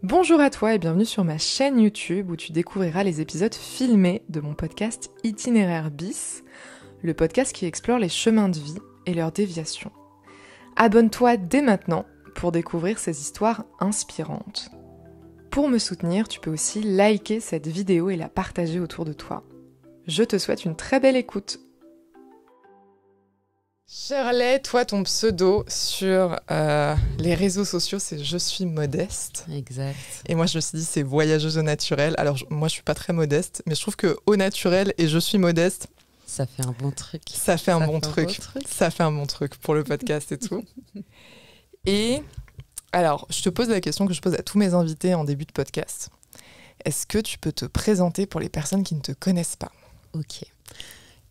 Bonjour à toi et bienvenue sur ma chaîne YouTube où tu découvriras les épisodes filmés de mon podcast Itinéraire bis, le podcast qui explore les chemins de vie et leurs déviations. Abonne-toi dès maintenant pour découvrir ces histoires inspirantes. Pour me soutenir, tu peux aussi liker cette vidéo et la partager autour de toi. Je te souhaite une très belle écoute. Shirley, toi, ton pseudo sur les réseaux sociaux, c'est « Je suis modeste ». Exact. Et moi, je me suis dit, c'est « voyageuse au naturel ». Alors, moi, je suis pas très modeste, mais je trouve que au naturel et « Je suis modeste », ça fait un bon truc. Ça fait un bon truc pour le podcast et tout. Et alors, je te pose la question que je pose à tous mes invités en début de podcast. Est-ce que tu peux te présenter pour les personnes qui ne te connaissent pas ? Ok.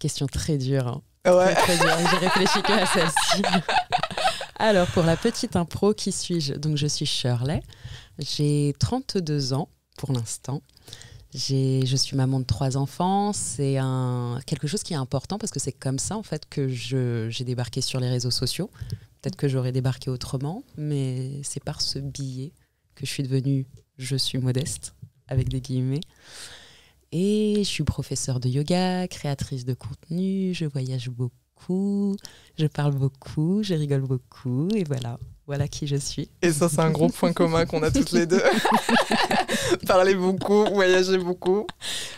Question très dure. Hein. Ouais. Très dur. J'ai réfléchi que à celle-ci. Alors, pour la petite impro, qui suis-je ? Donc, je suis Shirley. J'ai 32 ans pour l'instant. Je suis maman de 3 enfants. C'est quelque chose qui est important parce que c'est comme ça, en fait, que j'ai débarqué sur les réseaux sociaux. Peut-être que j'aurais débarqué autrement, mais c'est par ce biais que je suis devenue « Je suis modeste », avec des guillemets. Et je suis professeure de yoga, créatrice de contenu, je voyage beaucoup, je parle beaucoup, je rigole beaucoup, et voilà qui je suis. Et ça, c'est un gros point commun qu'on a toutes les deux. Parler beaucoup, voyager beaucoup.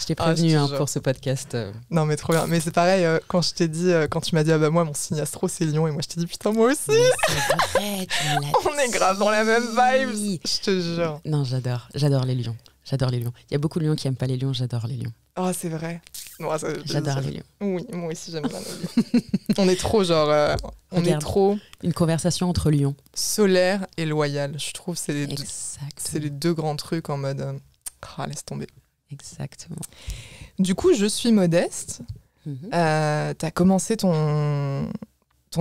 Je t'ai prévenu pour ce podcast. Non, mais trop bien. Mais c'est pareil, quand je t'ai dit, quand tu m'as dit, ah bah moi, mon signe astro, c'est Lion, et moi, je t'ai dit, putain, moi aussi. C'est vrai, tu me l'as On est grave dans la même vibe, je te jure. Non, j'adore les lions. J'adore les lions. Il y a beaucoup de lions qui n'aiment pas les lions, j'adore les lions. Oh, c'est vrai. Non, j'adore les lions. Oui, moi aussi, j'aime bien les lions. On est trop, on est trop... Une conversation entre lions. Solaire et loyal, je trouve, c'est les deux grands trucs en mode... laisse tomber. Exactement. Du coup, je suis modeste. T'as commencé ton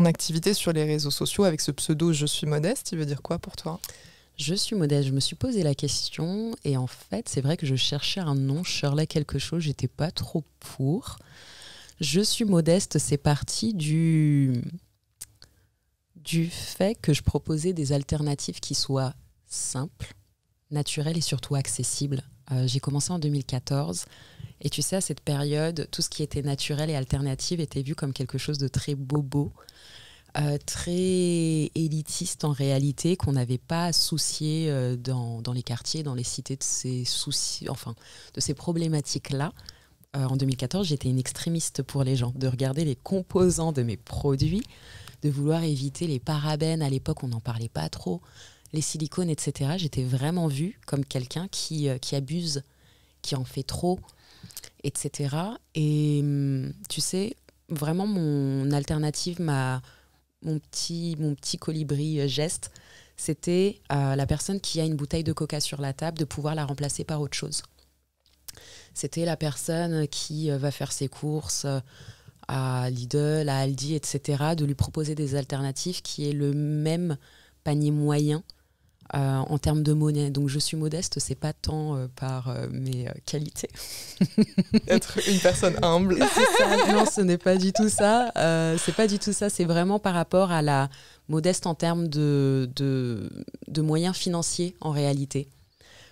activité sur les réseaux sociaux avec ce pseudo « Je suis modeste ». Il veut dire quoi pour toi ? Je suis modeste, je me suis posé la question et en fait, c'est vrai que je cherchais un nom, Shirley quelque chose, j'étais pas trop pour. Je suis modeste, c'est parti du fait que je proposais des alternatives qui soient simples, naturelles et surtout accessibles. J'ai commencé en 2014 et tu sais, à cette période, tout ce qui était naturel et alternative était vu comme quelque chose de très bobo. Très élitiste en réalité, qu'on n'avait pas à soucier dans les quartiers, dans les cités de ces soucis, enfin de ces problématiques-là. En 2014, j'étais une extrémiste pour les gens, de regarder les composants de mes produits, de vouloir éviter les parabènes. À l'époque, on n'en parlait pas trop, les silicones, etc. J'étais vraiment vue comme quelqu'un qui abuse, qui en fait trop, etc. Et tu sais, vraiment mon alternative Mon petit colibri geste, c'était la personne qui a une bouteille de coca sur la table, de pouvoir la remplacer par autre chose. C'était la personne qui va faire ses courses à Lidl, à Aldi, etc., de lui proposer des alternatives qui aient le même panier moyen en termes de monnaie. Donc je suis modeste, c'est pas tant par mes qualités. Être une personne humble. C'est ça. Non, ce n'est pas du tout ça. C'est pas du tout ça. C'est vraiment par rapport à la modeste en termes de moyens financiers en réalité.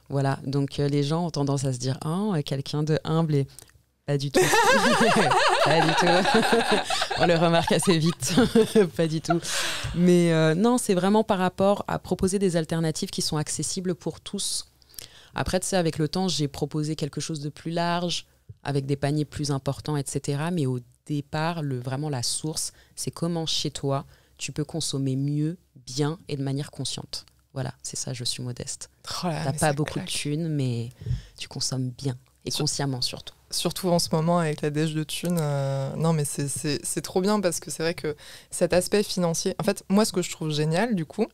Voilà. Donc les gens ont tendance à se dire quelqu'un de humble et pas du tout. Pas du tout. On le remarque assez vite. Pas du tout. Mais non, c'est vraiment par rapport à proposer des alternatives qui sont accessibles pour tous. Après, tu sais, avec le temps, j'ai proposé quelque chose de plus large, avec des paniers plus importants, etc. Mais au départ, vraiment la source, c'est comment chez toi, tu peux consommer mieux, bien et de manière consciente. Voilà, c'est ça, je suis modeste. T'as pas beaucoup de thunes, mais tu consommes bien et consciemment surtout. Surtout en ce moment avec la dèche de thunes. Non, mais c'est trop bien parce que c'est vrai que cet aspect financier... En fait, moi, ce que je trouve génial, du coup,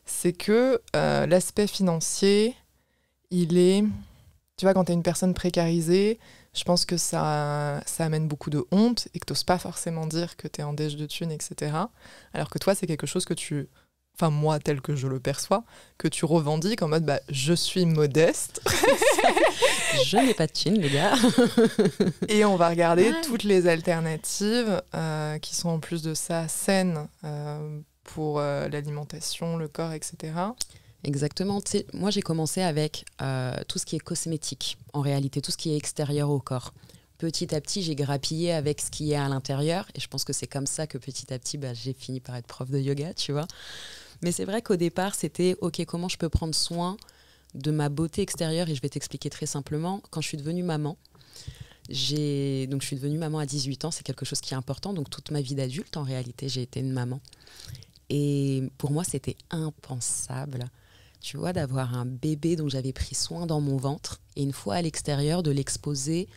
c'est que l'aspect financier, il est... Tu vois, quand tu es une personne précarisée, je pense que ça amène beaucoup de honte et que tu n'oses pas forcément dire que tu es en dèche de thunes, etc. Alors que toi, c'est quelque chose que tu... Enfin, moi, tel que je le perçois, que tu revendiques en mode je suis modeste. Je n'ai pas de thunes, les gars. Et on va regarder toutes les alternatives qui sont en plus de ça saines pour l'alimentation, le corps, etc. Exactement. Tu sais, moi, j'ai commencé avec tout ce qui est cosmétique, en réalité, tout ce qui est extérieur au corps. Petit à petit, j'ai grappillé avec ce qui est à l'intérieur. Et je pense que c'est comme ça que petit à petit, j'ai fini par être prof de yoga, tu vois. Mais c'est vrai qu'au départ, c'était, OK, comment je peux prendre soin de ma beauté extérieure? Et je vais t'expliquer très simplement. Quand je suis devenue maman, je suis devenue maman à 18 ans. C'est quelque chose qui est important. Donc, toute ma vie d'adulte, en réalité, j'ai été une maman. Et pour moi, c'était impensable, tu vois, d'avoir un bébé dont j'avais pris soin dans mon ventre. Et une fois à l'extérieur, de l'exposer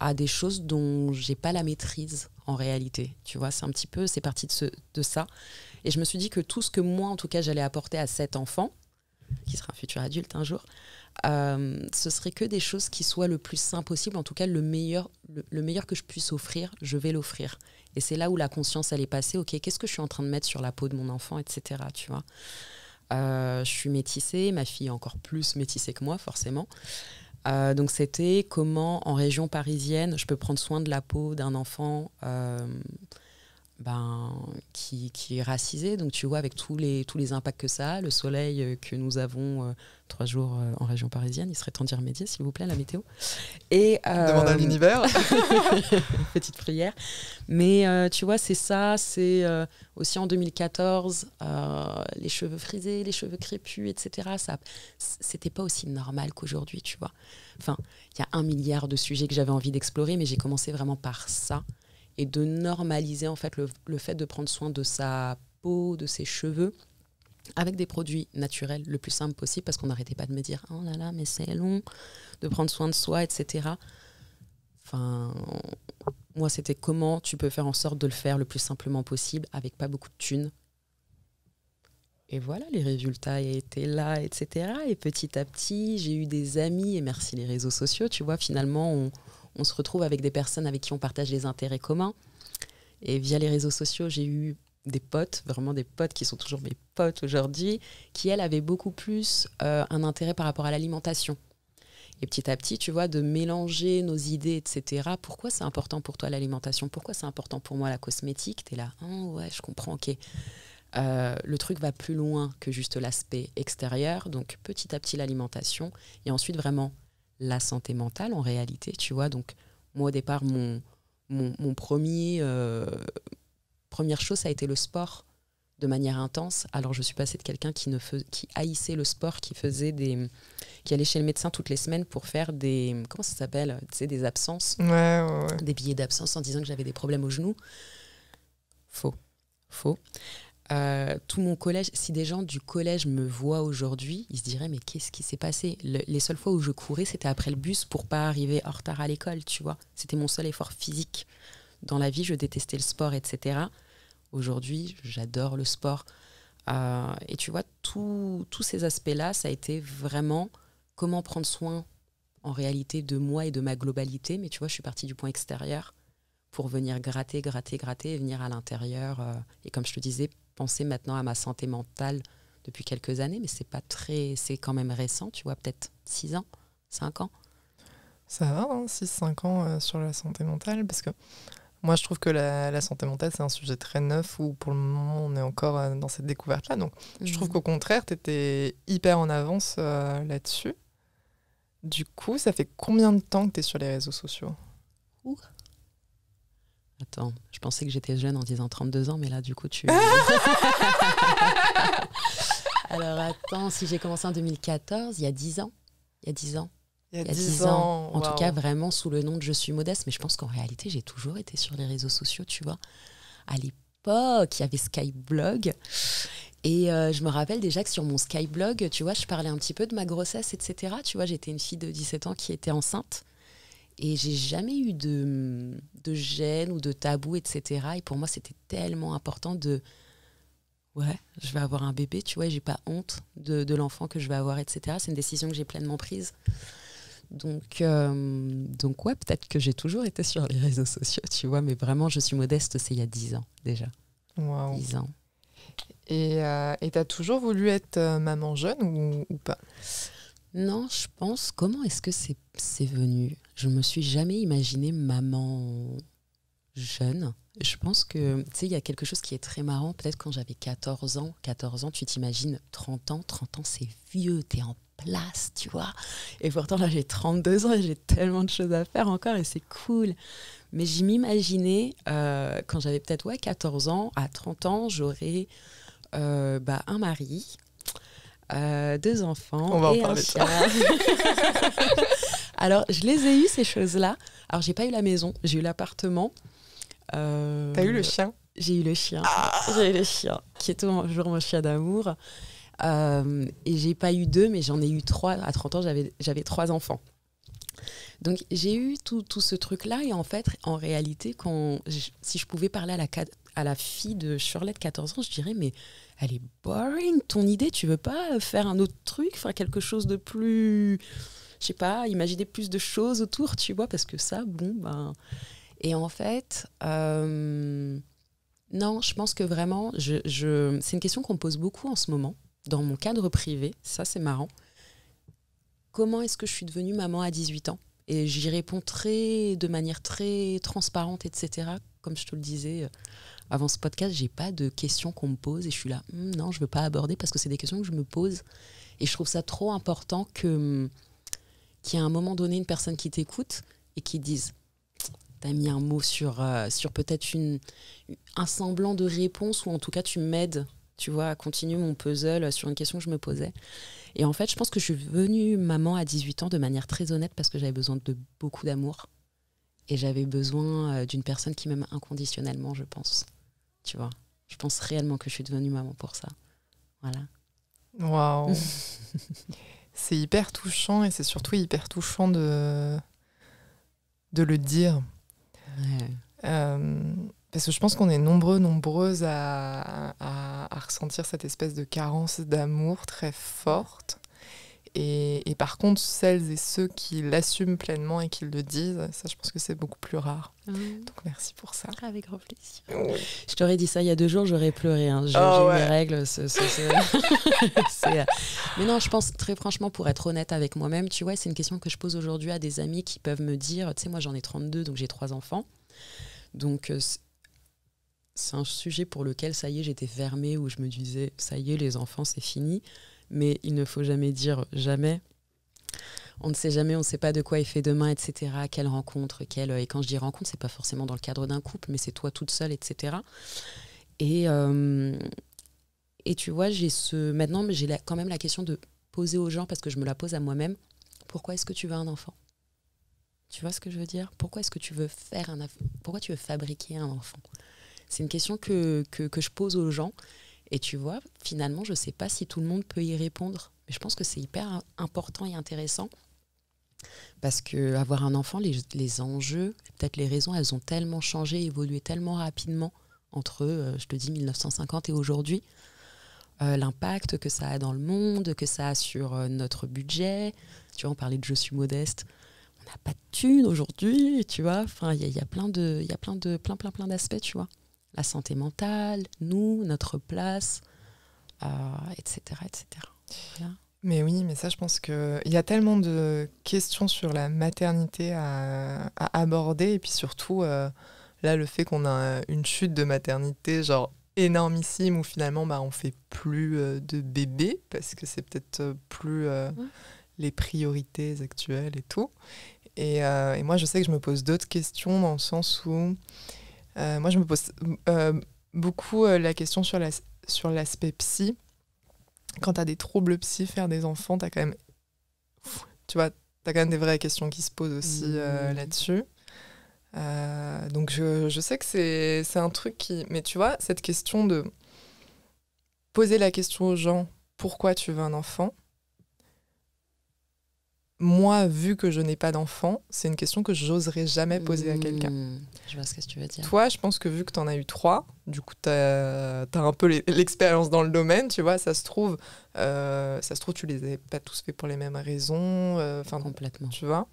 à des choses dont j'ai pas la maîtrise en réalité. Tu vois, c'est parti de ça. Et je me suis dit que tout ce que moi, en tout cas, j'allais apporter à cet enfant, qui sera un futur adulte un jour, ce serait que des choses qui soient le plus sain possible. En tout cas, le meilleur que je puisse offrir, je vais l'offrir. Et c'est là où la conscience, elle est passée. OK, qu'est-ce que je suis en train de mettre sur la peau de mon enfant, etc. Tu vois. Je suis métissée, ma fille est encore plus métissée que moi, forcément. Donc c'était comment, en région parisienne, je peux prendre soin de la peau d'un enfant qui est racisé. Donc tu vois, avec tous les impacts que ça a, le soleil que nous avons 3 jours en région parisienne, il serait temps d'y remédier, s'il vous plaît, la météo. Et, demande à l'univers. Petite prière. Mais tu vois, c'est ça, c'est aussi en 2014, les cheveux frisés, les cheveux crépus, etc. C'était pas aussi normal qu'aujourd'hui, tu vois. Enfin, il y a 1 milliard de sujets que j'avais envie d'explorer, mais j'ai commencé vraiment par ça. Et de normaliser en fait le fait de prendre soin de sa peau, de ses cheveux, avec des produits naturels le plus simple possible, parce qu'on n'arrêtait pas de me dire « Oh là là, mais c'est long de prendre soin de soi, etc. » Enfin, moi, c'était comment tu peux faire en sorte de le faire le plus simplement possible, avec pas beaucoup de thunes. Et voilà, les résultats étaient là, etc. Et petit à petit, j'ai eu des amis, et merci les réseaux sociaux, tu vois, finalement, on se retrouve avec des personnes avec qui on partage des intérêts communs. Et via les réseaux sociaux, j'ai eu des potes, vraiment des potes qui sont toujours mes potes aujourd'hui, qui, elles, avaient beaucoup plus un intérêt par rapport à l'alimentation. Et petit à petit, tu vois, de mélanger nos idées, etc. Pourquoi c'est important pour toi l'alimentation? Pourquoi c'est important pour moi la cosmétique? T'es là, oh, ouais, je comprends, ok. Le truc va plus loin que juste l'aspect extérieur. Donc, petit à petit, l'alimentation. Et ensuite, vraiment, la santé mentale, en réalité, tu vois. Donc, moi, au départ, mon première chose, ça a été le sport de manière intense. Alors, je suis passée de quelqu'un qui haïssait le sport, qui allait chez le médecin toutes les semaines pour faire comment ça s'appelle? Tu sais, des absences. Ouais. Des billets d'absence en disant que j'avais des problèmes au genou. Faux. Tout mon collège, si des gens du collège me voient aujourd'hui, ils se diraient mais qu'est-ce qui s'est passé? Les seules fois où je courais, c'était après le bus pour pas arriver en retard à l'école, tu vois. C'était mon seul effort physique. Dans la vie, je détestais le sport, etc. Aujourd'hui, j'adore le sport. Et tu vois, tous ces aspects-là, ça a été vraiment comment prendre soin en réalité de moi et de ma globalité. Mais tu vois, je suis partie du point extérieur pour venir gratter et venir à l'intérieur. Et comme je te disais, penser maintenant à ma santé mentale depuis quelques années, mais c'est quand même récent, tu vois, peut-être 6 ans, 5 ans. Ça va, hein, 6-5 ans sur la santé mentale, parce que moi je trouve que la santé mentale c'est un sujet très neuf où pour le moment on est encore dans cette découverte-là. Donc je trouve qu'au contraire, tu étais hyper en avance là-dessus. Du coup, ça fait combien de temps que tu es sur les réseaux sociaux? Attends, je pensais que j'étais jeune en disant 32 ans, mais là, du coup, Alors, attends, si j'ai commencé en 2014, il y a 10 ans. Il y a 10 ans. Il y a 10 ans. En tout cas, vraiment sous le nom de Je suis modeste. Mais je pense qu'en réalité, j'ai toujours été sur les réseaux sociaux, tu vois. À l'époque, il y avait Skyblog. Et je me rappelle déjà que sur mon Skyblog, tu vois, je parlais un petit peu de ma grossesse, etc. Tu vois, j'étais une fille de 17 ans qui était enceinte. Et j'ai jamais eu de gêne ou de tabou, etc. Et pour moi, c'était tellement important ouais, je vais avoir un bébé, tu vois, et j'ai pas honte de l'enfant que je vais avoir, etc. C'est une décision que j'ai pleinement prise. Donc ouais, peut-être que j'ai toujours été sur les réseaux sociaux, tu vois, mais vraiment, Je suis modeste, c'est il y a 10 ans déjà. Wow. 10 ans. Et t'as toujours voulu être maman jeune ou pas? Non, je pense, comment est-ce que c'est venu? Je me suis jamais imaginé maman jeune. Je pense que, tu sais, il y a quelque chose qui est très marrant. Peut-être quand j'avais 14 ans, tu t'imagines 30 ans. 30 ans, c'est vieux, t'es en place, tu vois. Et pourtant, là, j'ai 32 ans et j'ai tellement de choses à faire encore et c'est cool. Mais je m'imaginais, quand j'avais peut-être 14 ans, à 30 ans, j'aurais un mari, 2 enfants On va en et un parler de chien. Alors, je les ai eues, ces choses-là. Alors, j'ai pas eu la maison, j'ai eu l'appartement. T'as eu le chien? J'ai eu le chien. J'ai eu le chien, qui est toujours mon chien d'amour. Et j'ai pas eu 2, mais j'en ai eu 3. À 30 ans, j'avais 3 enfants. Donc, j'ai eu tout ce truc-là. Et en fait, en réalité, si je pouvais parler à la fille de Shirley de 14 ans, je dirais, mais elle est boring, ton idée. Tu veux pas faire un autre truc, faire quelque chose de plus... Je sais pas, imaginer plus de choses autour, tu vois, parce que ça, Et en fait, non, je pense que vraiment, c'est une question qu'on me pose beaucoup en ce moment, dans mon cadre privé. Ça, c'est marrant. Comment est-ce que je suis devenue maman à 18 ans ? Et j'y réponds de manière très transparente, etc. Comme je te le disais avant ce podcast, j'ai pas de questions qu'on me pose et je suis là, non, je veux pas aborder parce que c'est des questions que je me pose. Et je trouve ça trop important qu'il y ait à un moment donné une personne qui t'écoute et qui dise... T'as mis un mot sur peut-être un semblant de réponse, ou en tout cas tu m'aides, tu vois, à continuer mon puzzle sur une question que je me posais. Et en fait, je pense que je suis devenue maman à 18 ans de manière très honnête parce que j'avais besoin de beaucoup d'amour. Et j'avais besoin d'une personne qui m'aime inconditionnellement, je pense. Tu vois, je pense réellement que je suis devenue maman pour ça. Voilà. Waouh. C'est hyper touchant et c'est surtout hyper touchant de le dire. Ouais. Parce que je pense qu'on est nombreuses à ressentir cette espèce de carence d'amour très forte. Et par contre, celles et ceux qui l'assument pleinement et qui le disent, ça, je pense que c'est beaucoup plus rare. Donc, merci pour ça. Avec grand plaisir. Oui. Je t'aurais dit ça il y a 2 jours, j'aurais pleuré. Hein. J'ai ouais. eu mes règles. Mais non, je pense très franchement, pour être honnête avec moi-même, tu vois, c'est une question que je pose aujourd'hui à des amis qui peuvent me dire, tu sais, moi j'en ai 32, donc j'ai 3 enfants. Donc, c'est un sujet pour lequel, ça y est, j'étais fermée, où je me disais, ça y est, les enfants, c'est fini. Mais il ne faut jamais dire jamais. On ne sait jamais, on ne sait pas de quoi il fait demain, etc. Quelle rencontre, et quand je dis rencontre, c'est pas forcément dans le cadre d'un couple, mais c'est toi toute seule, etc. Et tu vois, maintenant, j'ai quand même la question de poser aux gens, parce que je me la pose à moi-même. Pourquoi est-ce que tu veux un enfant ? Tu vois ce que je veux dire ? Pourquoi est-ce que tu veux pourquoi tu veux fabriquer un enfant ? C'est une question que je pose aux gens. Et tu vois, finalement, je ne sais pas si tout le monde peut y répondre. Mais je pense que c'est hyper important et intéressant. Parce qu'avoir un enfant, les enjeux, peut-être les raisons, elles ont tellement changé, évolué tellement rapidement entre, je te dis, 1950 et aujourd'hui. L'impact que ça a dans le monde, que ça a sur notre budget. Tu vois, on parlait de « je suis modeste ». On n'a pas de thunes aujourd'hui, tu vois. Enfin, il y a plein d'aspects, tu vois. La santé mentale, nous, notre place, etc. etc. Voilà. Mais oui, mais ça, je pense qu'il y a tellement de questions sur la maternité à aborder. Et puis surtout, là, le fait qu'on a une chute de maternité, genre énormissime, où finalement, on fait plus de bébés, parce que c'est peut-être plus les priorités actuelles et tout. Et moi, je sais que je me pose d'autres questions dans le sens où... moi, je me pose beaucoup la question sur l'aspect psy. Quand tu as des troubles psy, faire des enfants, tu as quand même... Tu vois, tu as quand même des vraies questions qui se posent aussi là-dessus. Donc, je sais que c'est un truc qui... Mais tu vois, cette question de poser la question aux gens, pourquoi tu veux un enfant ? Moi, vu que je n'ai pas d'enfant, c'est une question que j'oserais jamais poser à quelqu'un. Je vois ce que tu veux dire. Toi, je pense que vu que tu en as eu 3, du coup, tu as un peu l'expérience dans le domaine, tu vois, ça se trouve, tu les avais pas tous fait pour les mêmes raisons. Complètement. Tu vois.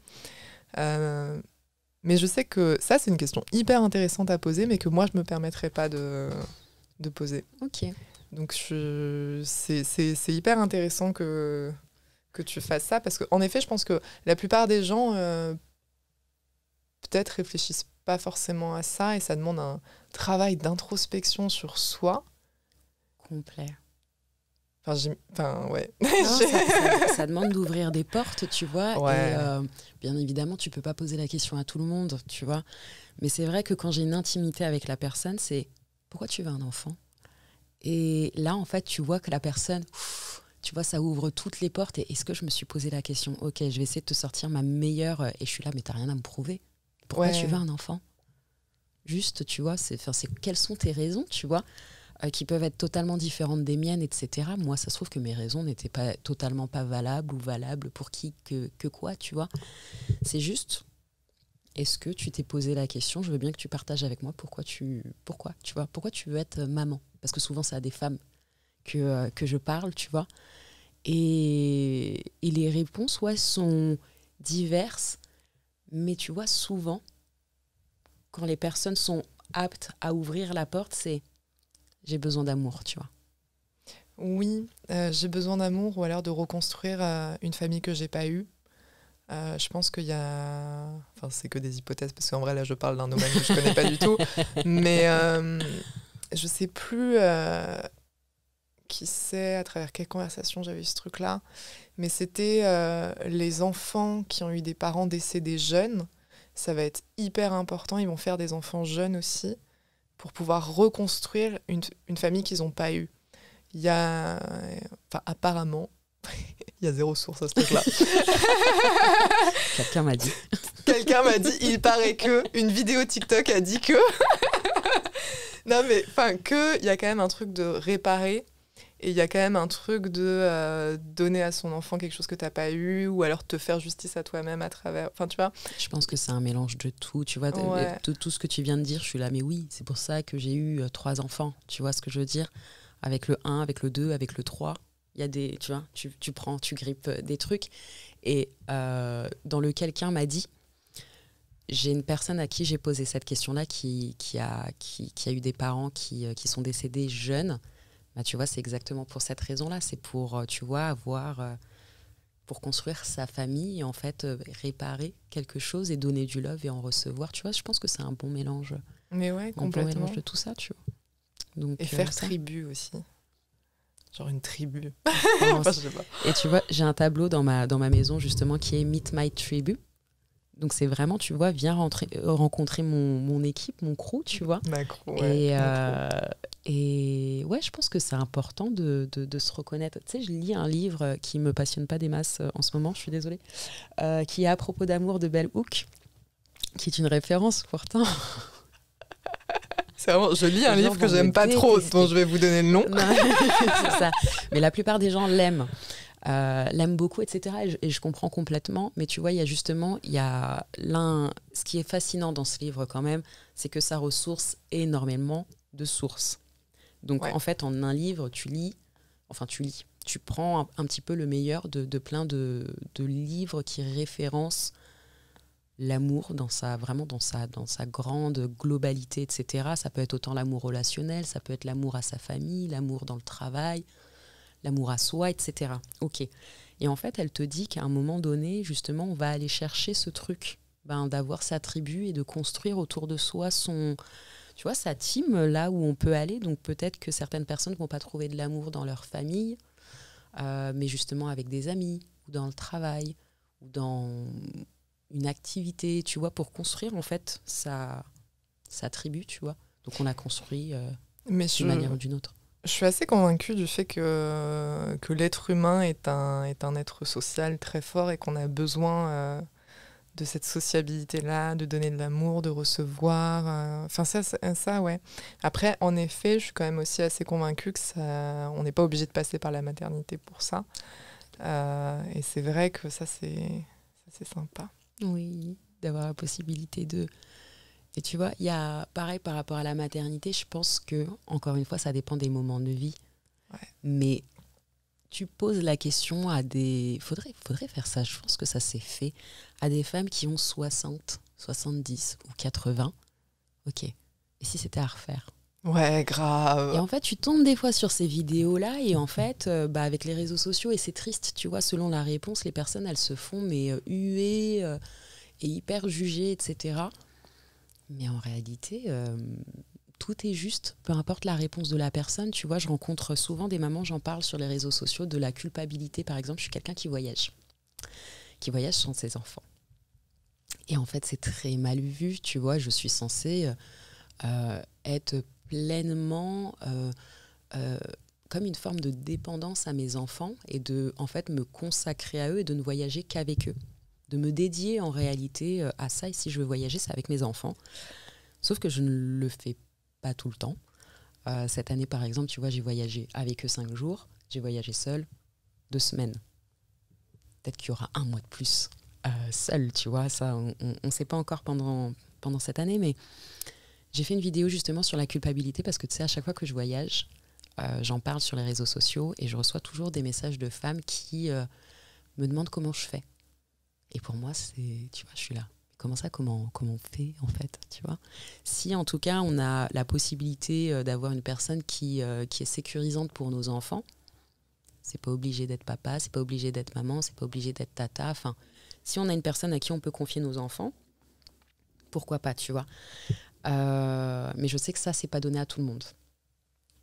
Mais je sais que ça, c'est une question hyper intéressante à poser, mais que moi, je me permettrais pas de poser. Ok. Donc, c'est hyper intéressant que tu fasses ça, parce qu'en effet, je pense que la plupart des gens peut-être réfléchissent pas forcément à ça et ça demande un travail d'introspection sur soi. Complet. Ouais. Non, ça demande d'ouvrir des portes, tu vois. Ouais. Et bien évidemment, tu peux pas poser la question à tout le monde, tu vois. Mais c'est vrai que quand j'ai une intimité avec la personne, c'est pourquoi tu veux un enfant? Et là, en fait, tu vois que la personne, tu vois, ça ouvre toutes les portes. Et est-ce que je me suis posé la question, ok, je vais essayer de te sortir ma meilleure. Et je suis là, mais t'as rien à me prouver. Pourquoi tu veux un enfant? Juste, tu vois, quelles sont tes raisons, tu vois, qui peuvent être totalement différentes des miennes, etc. Moi, ça se trouve que mes raisons n'étaient pas totalement pas valables ou valables pour qui que quoi, tu vois. C'est juste, est-ce que tu t'es posé la question, je veux bien que tu partages avec moi pourquoi tu veux être maman? Parce que souvent, c'est à des femmes que je parle, tu vois. Et les réponses, ouais, sont diverses, mais tu vois, souvent, quand les personnes sont aptes à ouvrir la porte, c'est j'ai besoin d'amour, tu vois. Oui, j'ai besoin d'amour ou alors de reconstruire une famille que j'ai pas eue. Je pense qu'il y a... Enfin, c'est que des hypothèses, parce qu'en vrai, là, je parle d'un domaine que je connais pas du tout. Mais je sais plus qui c'est, à travers quelle conversation j'avais eu ce truc-là. Mais c'était les enfants qui ont eu des parents décédés jeunes. Ça va être hyper important. Ils vont faire des enfants jeunes aussi pour pouvoir reconstruire une famille qu'ils n'ont pas eue. Il y a... Enfin, apparemment... Il y a zéro source à ce truc-là. Quelqu'un m'a dit. Quelqu'un m'a dit, il paraît que, une vidéo TikTok a dit que... Non mais, enfin, il y a quand même un truc de réparer, et il y a quand même un truc de donner à son enfant quelque chose que t'as pas eu, ou alors te faire justice à toi-même à travers... Enfin, tu vois. Je pense que c'est un mélange de tout, tu vois. Ouais. Tout ce que tu viens de dire, je suis là, mais oui, c'est pour ça que j'ai eu 3 enfants, tu vois ce que je veux dire? Avec le 1, avec le 2, avec le 3. Il y a des, tu vois, tu grippes des trucs. Et dans lequel quelqu'un m'a dit, j'ai une personne à qui j'ai posé cette question-là qui a eu des parents qui sont décédés jeunes. Bah, tu vois, c'est exactement pour cette raison-là. C'est pour, tu vois, pour construire sa famille et en fait réparer quelque chose et donner du love et en recevoir. Tu vois, je pense que c'est un bon mélange. Mais ouais, complètement. Un bon mélange de tout ça, tu vois. Donc, et faire tribu aussi. Genre une tribu. Enfin, je sais pas. Et tu vois, j'ai un tableau dans ma maison justement qui est Meet My Tribu. Donc c'est vraiment, tu vois, viens rencontrer mon équipe, mon crew, tu vois. Ma crew, ouais. Et ouais, je pense que c'est important de se reconnaître. Tu sais, je lis un livre qui me passionne pas des masses en ce moment, je suis désolée, qui est À propos d'amour de Bell Hooks, qui est une référence pourtant. C'est vraiment, je lis un livre que j'aime pas trop, dont je vais vous donner le nom. C'est ça. Mais la plupart des gens l'aiment beaucoup, etc. Et je comprends complètement. Mais tu vois, il y a ce qui est fascinant dans ce livre quand même, c'est que ça ressource énormément de sources. Donc en fait, en un livre, tu prends un petit peu le meilleur de plein de livres qui référencent l'amour dans sa grande globalité, etc. Ça peut être autant l'amour relationnel, ça peut être l'amour à sa famille, l'amour dans le travail, l'amour à soi, etc. Ok. Et en fait, elle te dit qu'à un moment donné, justement, on va aller chercher ce truc, d'avoir sa tribu et de construire autour de soi sa team, là où on peut aller. Donc peut-être que certaines personnes ne vont pas trouver de l'amour dans leur famille, mais justement avec des amis, ou dans le travail, ou dans une activité, tu vois, pour construire en fait sa tribu, tu vois. Donc on la construit d'une manière ou d'une autre. Je suis assez convaincue du fait que l'être humain est un être social très fort et qu'on a besoin de cette sociabilité-là, de donner de l'amour, de recevoir. Enfin, ça, ouais. Après, en effet, je suis quand même aussi assez convaincue que on n'est pas obligé de passer par la maternité pour ça. Et c'est vrai que ça, c'est sympa. Oui, d'avoir la possibilité de... Et tu vois, il y a pareil par rapport à la maternité, je pense que, encore une fois, ça dépend des moments de vie. Ouais. Mais tu poses la question à des... Faudrait faire ça, je pense que ça s'est fait, à des femmes qui ont 60, 70 ou 80. Ok. Et si c'était à refaire? Ouais, grave. Et en fait, tu tombes des fois sur ces vidéos-là et en fait, avec les réseaux sociaux, et c'est triste, tu vois, selon la réponse, les personnes, elles se font huer et hyper jugées, etc. Mais en réalité, tout est juste, peu importe la réponse de la personne. Tu vois, je rencontre souvent des mamans, j'en parle sur les réseaux sociaux, de la culpabilité. Par exemple, je suis quelqu'un qui voyage sans ses enfants. Et en fait, c'est très mal vu, tu vois. Je suis censée être pleinement comme une forme de dépendance à mes enfants et de, en fait, me consacrer à eux et de ne voyager qu'avec eux. De me dédier en réalité à ça. Et si je veux voyager, c'est avec mes enfants. Sauf que je ne le fais pas tout le temps. Cette année, par exemple, tu vois, j'ai voyagé avec eux 5 jours. J'ai voyagé seule 2 semaines. Peut-être qu'il y aura 1 mois de plus seule, tu vois. Ça, on ne sait pas encore pendant cette année, mais j'ai fait une vidéo justement sur la culpabilité parce que tu sais, à chaque fois que je voyage, j'en parle sur les réseaux sociaux et je reçois toujours des messages de femmes qui me demandent comment je fais. Et pour moi, c'est, tu vois, je suis là. Comment ça, comment on fait en fait, tu vois? Si en tout cas on a la possibilité d'avoir une personne qui est sécurisante pour nos enfants, c'est pas obligé d'être papa, c'est pas obligé d'être maman, c'est pas obligé d'être tata. Enfin, si on a une personne à qui on peut confier nos enfants, pourquoi pas, tu vois? Mais je sais que ça, c'est pas donné à tout le monde.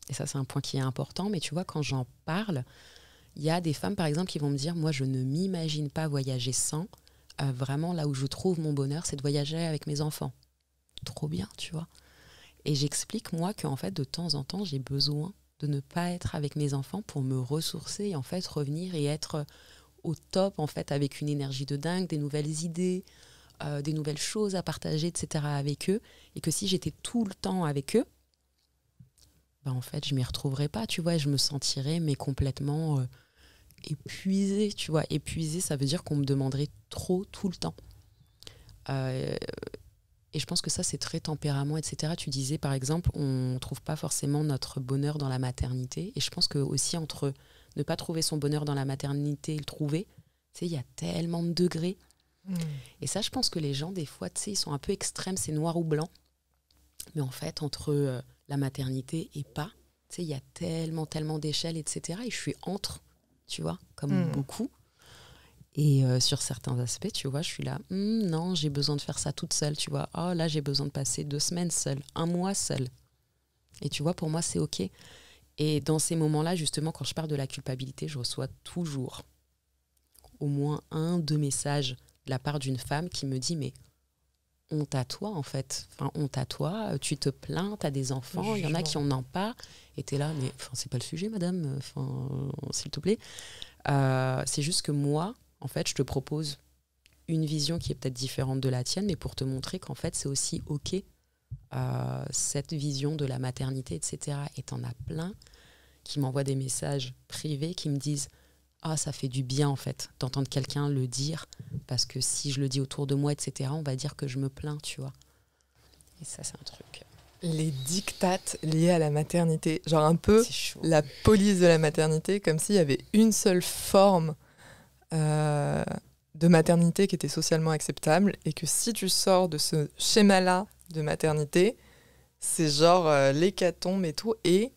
Et ça, c'est un point qui est important. Mais tu vois, quand j'en parle, il y a des femmes, par exemple, qui vont me dire, moi, je ne m'imagine pas voyager sans. Vraiment, là où je trouve mon bonheur, c'est de voyager avec mes enfants. Trop bien, tu vois. Et j'explique, moi, qu'en fait, de temps en temps, j'ai besoin de ne pas être avec mes enfants pour me ressourcer et en fait revenir et être au top, en fait, avec une énergie de dingue, des nouvelles idées, des nouvelles choses à partager, etc. avec eux. Et que si j'étais tout le temps avec eux, ben, en fait, je m'y retrouverais pas, tu vois. Et je me sentirais, mais complètement épuisée, tu vois. Épuisée, ça veut dire qu'on me demanderait trop tout le temps. Et je pense que ça, c'est très tempérament, etc. Tu disais, par exemple, on ne trouve pas forcément notre bonheur dans la maternité. Et je pense que aussi, entre ne pas trouver son bonheur dans la maternité et le trouver, tu sais, il y a tellement de degrés. Et ça, je pense que les gens, des fois, tu sais, ils sont un peu extrêmes, c'est noir ou blanc. Mais en fait, entre la maternité et pas, tu sais, il y a tellement d'échelles, etc. Et je suis entre, tu vois, comme beaucoup. Et sur certains aspects, tu vois, je suis là, non, j'ai besoin de faire ça toute seule, tu vois. Oh, là, j'ai besoin de passer 2 semaines seule, 1 mois seule. Et tu vois, pour moi, c'est OK. Et dans ces moments-là, justement, quand je parle de la culpabilité, je reçois toujours au moins 1-2 messages de la part d'une femme qui me dit, mais honte à toi, en fait. Enfin, honte à toi, tu te plains, t'as des enfants, il y en a qui en ont pas. Et t'es là, mais c'est pas le sujet, madame, s'il te plaît. C'est juste que moi, en fait, je te propose une vision qui est peut-être différente de la tienne, mais pour te montrer qu'en fait, c'est aussi OK, cette vision de la maternité, etc. Et t'en as plein qui m'envoient des messages privés qui me disent « Ah, ça fait du bien, en fait, d'entendre quelqu'un le dire, parce que si je le dis autour de moi, etc., on va dire que je me plains, tu vois. » Et ça, c'est un truc... Les dictates liés à la maternité, genre un peu la police de la maternité, comme s'il y avait une seule forme de maternité qui était socialement acceptable et que si tu sors de ce schéma-là de maternité, c'est genre l'hécatombe et tout. Et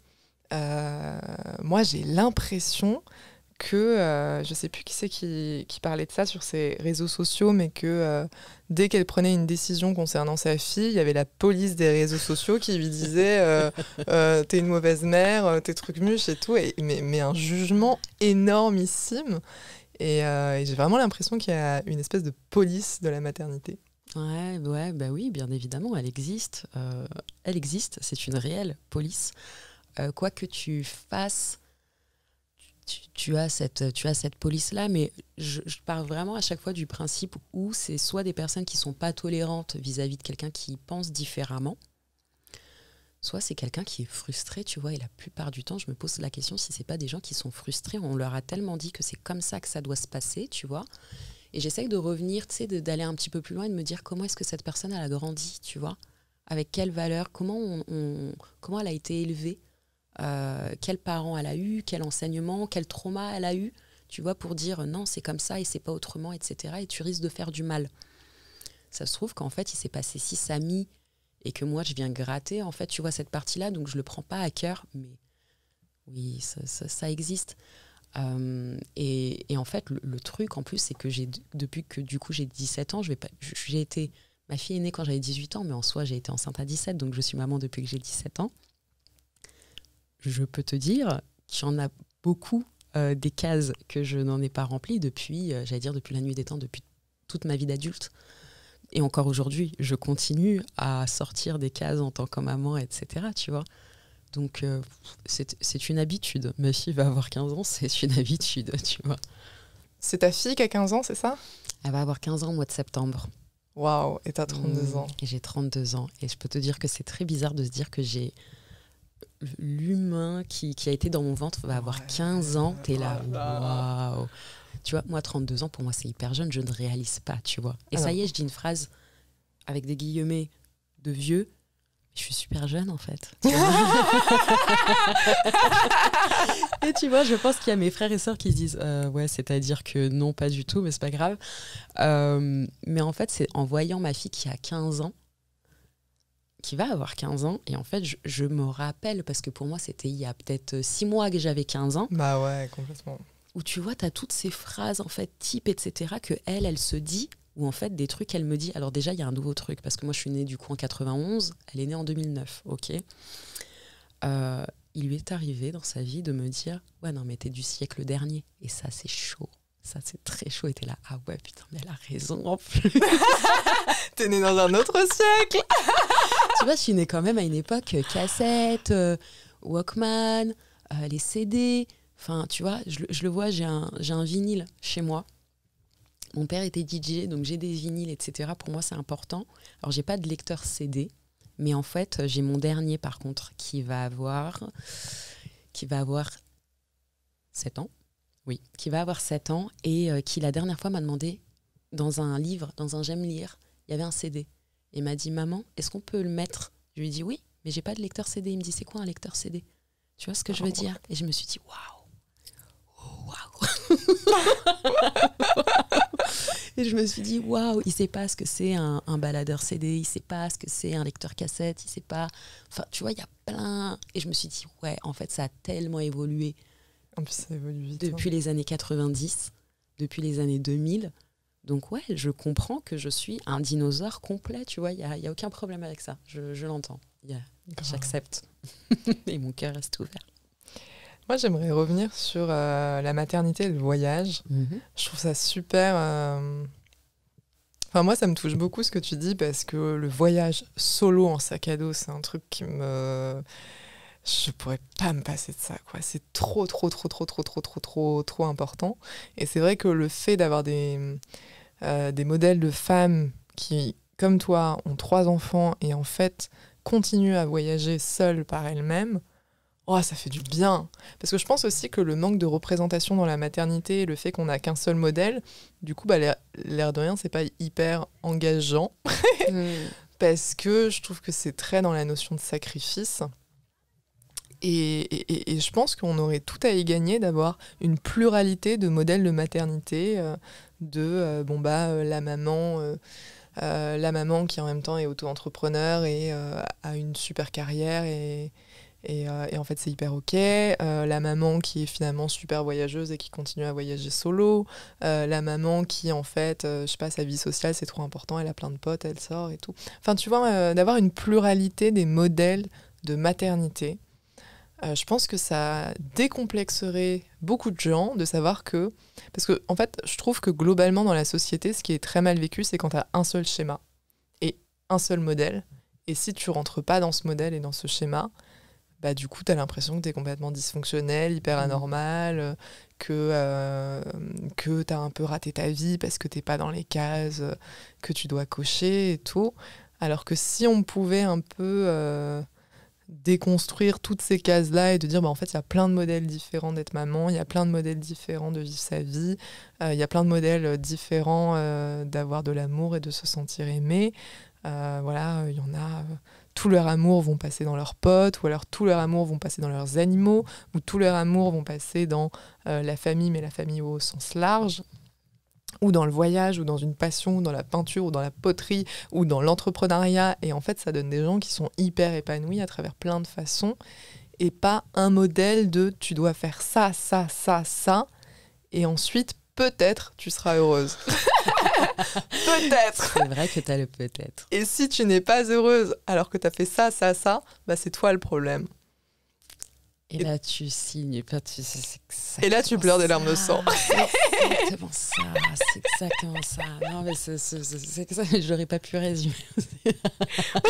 moi, j'ai l'impression que, je sais plus qui c'est qui parlait de ça sur ses réseaux sociaux, mais que dès qu'elle prenait une décision concernant sa fille, il y avait la police des réseaux sociaux qui lui disait t'es une mauvaise mère, t'es truc-muche et tout, mais un jugement énormissime. Et j'ai vraiment l'impression qu'il y a une espèce de police de la maternité. Ouais, bah oui, bien évidemment, elle existe. Elle existe, c'est une réelle police. Quoi que tu fasses, tu as cette police-là, mais je pars vraiment à chaque fois du principe où c'est soit des personnes qui ne sont pas tolérantes vis-à-vis de quelqu'un qui pense différemment, soit c'est quelqu'un qui est frustré, tu vois, et la plupart du temps, je me pose la question si c'est pas des gens qui sont frustrés, on leur a tellement dit que c'est comme ça que ça doit se passer, tu vois, et j'essaye de revenir, tu sais, d'aller un petit peu plus loin et de me dire comment est-ce que cette personne, elle a grandi, tu vois, avec quelles valeurs, comment elle a été élevée, quels parents elle a eu, quel enseignement, quel trauma elle a eu, tu vois, pour dire non, c'est comme ça et c'est pas autrement, etc. Et tu risques de faire du mal. Ça se trouve qu'en fait, il s'est passé 6 amis et que moi, je viens gratter, en fait, tu vois, cette partie-là, donc je le prends pas à cœur, mais oui, ça existe. Et en fait, le truc, en plus, c'est que depuis que, du coup, j'ai 17 ans, j'ai été Ma fille est née quand j'avais 18 ans, mais en soi, j'ai été enceinte à 17, donc je suis maman depuis que j'ai 17 ans. Je peux te dire qu'il y en a beaucoup des cases que je n'en ai pas remplies depuis, depuis la nuit des temps, depuis toute ma vie d'adulte. Et encore aujourd'hui, je continue à sortir des cases en tant que maman, etc. Tu vois. Donc, c'est une habitude. Ma fille va avoir 15 ans, c'est une habitude, tu vois. C'est ta fille qui a 15 ans, c'est ça? Elle va avoir 15 ans au mois de septembre. Waouh, et t'as 32 ans. Et j'ai 32 ans. Et je peux te dire que c'est très bizarre de se dire que j'ai l'humain qui a été dans mon ventre va avoir 15 ans. T'es là, waouh. Tu vois, moi, 32 ans, pour moi, c'est hyper jeune. Je ne réalise pas, tu vois. Et ça y est, je dis une phrase avec des guillemets de vieux. Je suis super jeune, en fait. Et tu vois, je pense qu'il y a mes frères et sœurs qui se disent ouais, c'est-à-dire que non, pas du tout, mais c'est pas grave. Mais en fait, c'est en voyant ma fille qui a 15 ans, qui va avoir 15 ans, et en fait, je me rappelle, parce que pour moi, c'était il y a peut-être 6 mois que j'avais 15 ans. Bah ouais, complètement. Où tu vois, tu as toutes ces phrases, en fait, types, etc., que elle se dit, ou en fait, des trucs qu'elle me dit. Alors déjà, il y a un nouveau truc, parce que moi, je suis née du coup en 91, elle est née en 2009, ok. Il lui est arrivé dans sa vie de me dire « Ouais, non, mais t'es du siècle dernier. » Et ça, c'est chaud. Ça, c'est très chaud. Et t'es là « Ah ouais, putain, mais elle a raison en plus. » T'es née dans un autre siècle. Tu vois, je suis née quand même à une époque cassette, Walkman, les CD. Enfin, tu vois, je le vois, j'ai un vinyle chez moi. Mon père était DJ, donc j'ai des vinyles, etc. Pour moi, c'est important. Alors, j'ai pas de lecteur CD, mais en fait, j'ai mon dernier, par contre, qui va avoir 7 ans. Oui, qui va avoir 7 ans et qui, la dernière fois, m'a demandé, dans un livre, dans un J'aime lire, il y avait un CD. Et il m'a dit « Maman, est-ce qu'on peut le mettre ?» Je lui ai dit « Oui, mais j'ai pas de lecteur CD. » Il me dit « C'est quoi un lecteur CD ?» Tu vois ce que je veux dire? Et je me suis dit « Waouh !» Et je me suis dit waouh, il sait pas ce que c'est un baladeur CD, il sait pas ce que c'est un lecteur cassette, il sait pas, enfin tu vois, il y a plein. Et je me suis dit ouais, en fait ça a tellement évolué. En plus ça évolue vite, depuis les années 90, depuis les années 2000. Donc ouais, je comprends que je suis un dinosaure complet, tu vois, il y a aucun problème avec ça, je l'entends, j'accepte. Et mon cœur reste ouvert. Moi, j'aimerais revenir sur la maternité et le voyage. Je trouve ça super... Enfin, moi, ça me touche beaucoup ce que tu dis parce que le voyage solo en sac à dos, c'est un truc qui me... Je pourrais pas me passer de ça, quoi. C'est trop important. Et c'est vrai que le fait d'avoir des modèles de femmes qui, comme toi, ont 3 enfants et en fait continuent à voyager seules par elles-mêmes, oh, ça fait du bien. Parce que je pense aussi que le manque de représentation dans la maternité et le fait qu'on n'a qu'un seul modèle, du coup, bah, l'air de rien, c'est pas hyper engageant. Parce que je trouve que c'est très dans la notion de sacrifice. Et je pense qu'on aurait tout à y gagner d'avoir une pluralité de modèles de maternité, la maman qui en même temps est auto-entrepreneur et a une super carrière et en fait c'est hyper ok, la maman qui est finalement super voyageuse et qui continue à voyager solo, la maman qui en fait, je sais pas, sa vie sociale c'est trop important, elle a plein de potes, elle sort et tout. Enfin tu vois, d'avoir une pluralité des modèles de maternité, je pense que ça décomplexerait beaucoup de gens de savoir que... Parce que en fait, je trouve que globalement dans la société, ce qui est très mal vécu, c'est quand tu as un seul schéma et un seul modèle. Et si tu rentres pas dans ce modèle et dans ce schéma, bah, du coup, tu as l'impression que tu es complètement dysfonctionnel, hyper anormal, que tu as un peu raté ta vie parce que tu pas dans les cases que tu dois cocher et tout. Alors que si on pouvait un peu... déconstruire toutes ces cases-là et de dire en fait il y a plein de modèles différents d'être maman, il y a plein de modèles différents de vivre sa vie, il y a plein de modèles différents d'avoir de l'amour et de se sentir aimé. Voilà, il y en a, tout leur amour vont passer dans leurs potes, ou alors tout leur amour vont passer dans leurs animaux, ou tout leur amour vont passer dans la famille, mais la famille au sens large, ou dans le voyage, ou dans une passion, ou dans la peinture, ou dans la poterie, ou dans l'entrepreneuriat. Et en fait, ça donne des gens qui sont hyper épanouis à travers plein de façons, et pas un modèle de « tu dois faire ça, ça, ça, ça », et ensuite, peut-être, tu seras heureuse. Peut-être. C'est vrai que tu as le peut-être. Et si tu n'es pas heureuse alors que tu as fait ça, bah c'est toi le problème. Et là, tu signes. Et là, tu pleures des larmes de sang. C'est exactement ça. C'est exactement ça. Non, mais c'est que ça, j'aurais pas pu résumer. Ouais,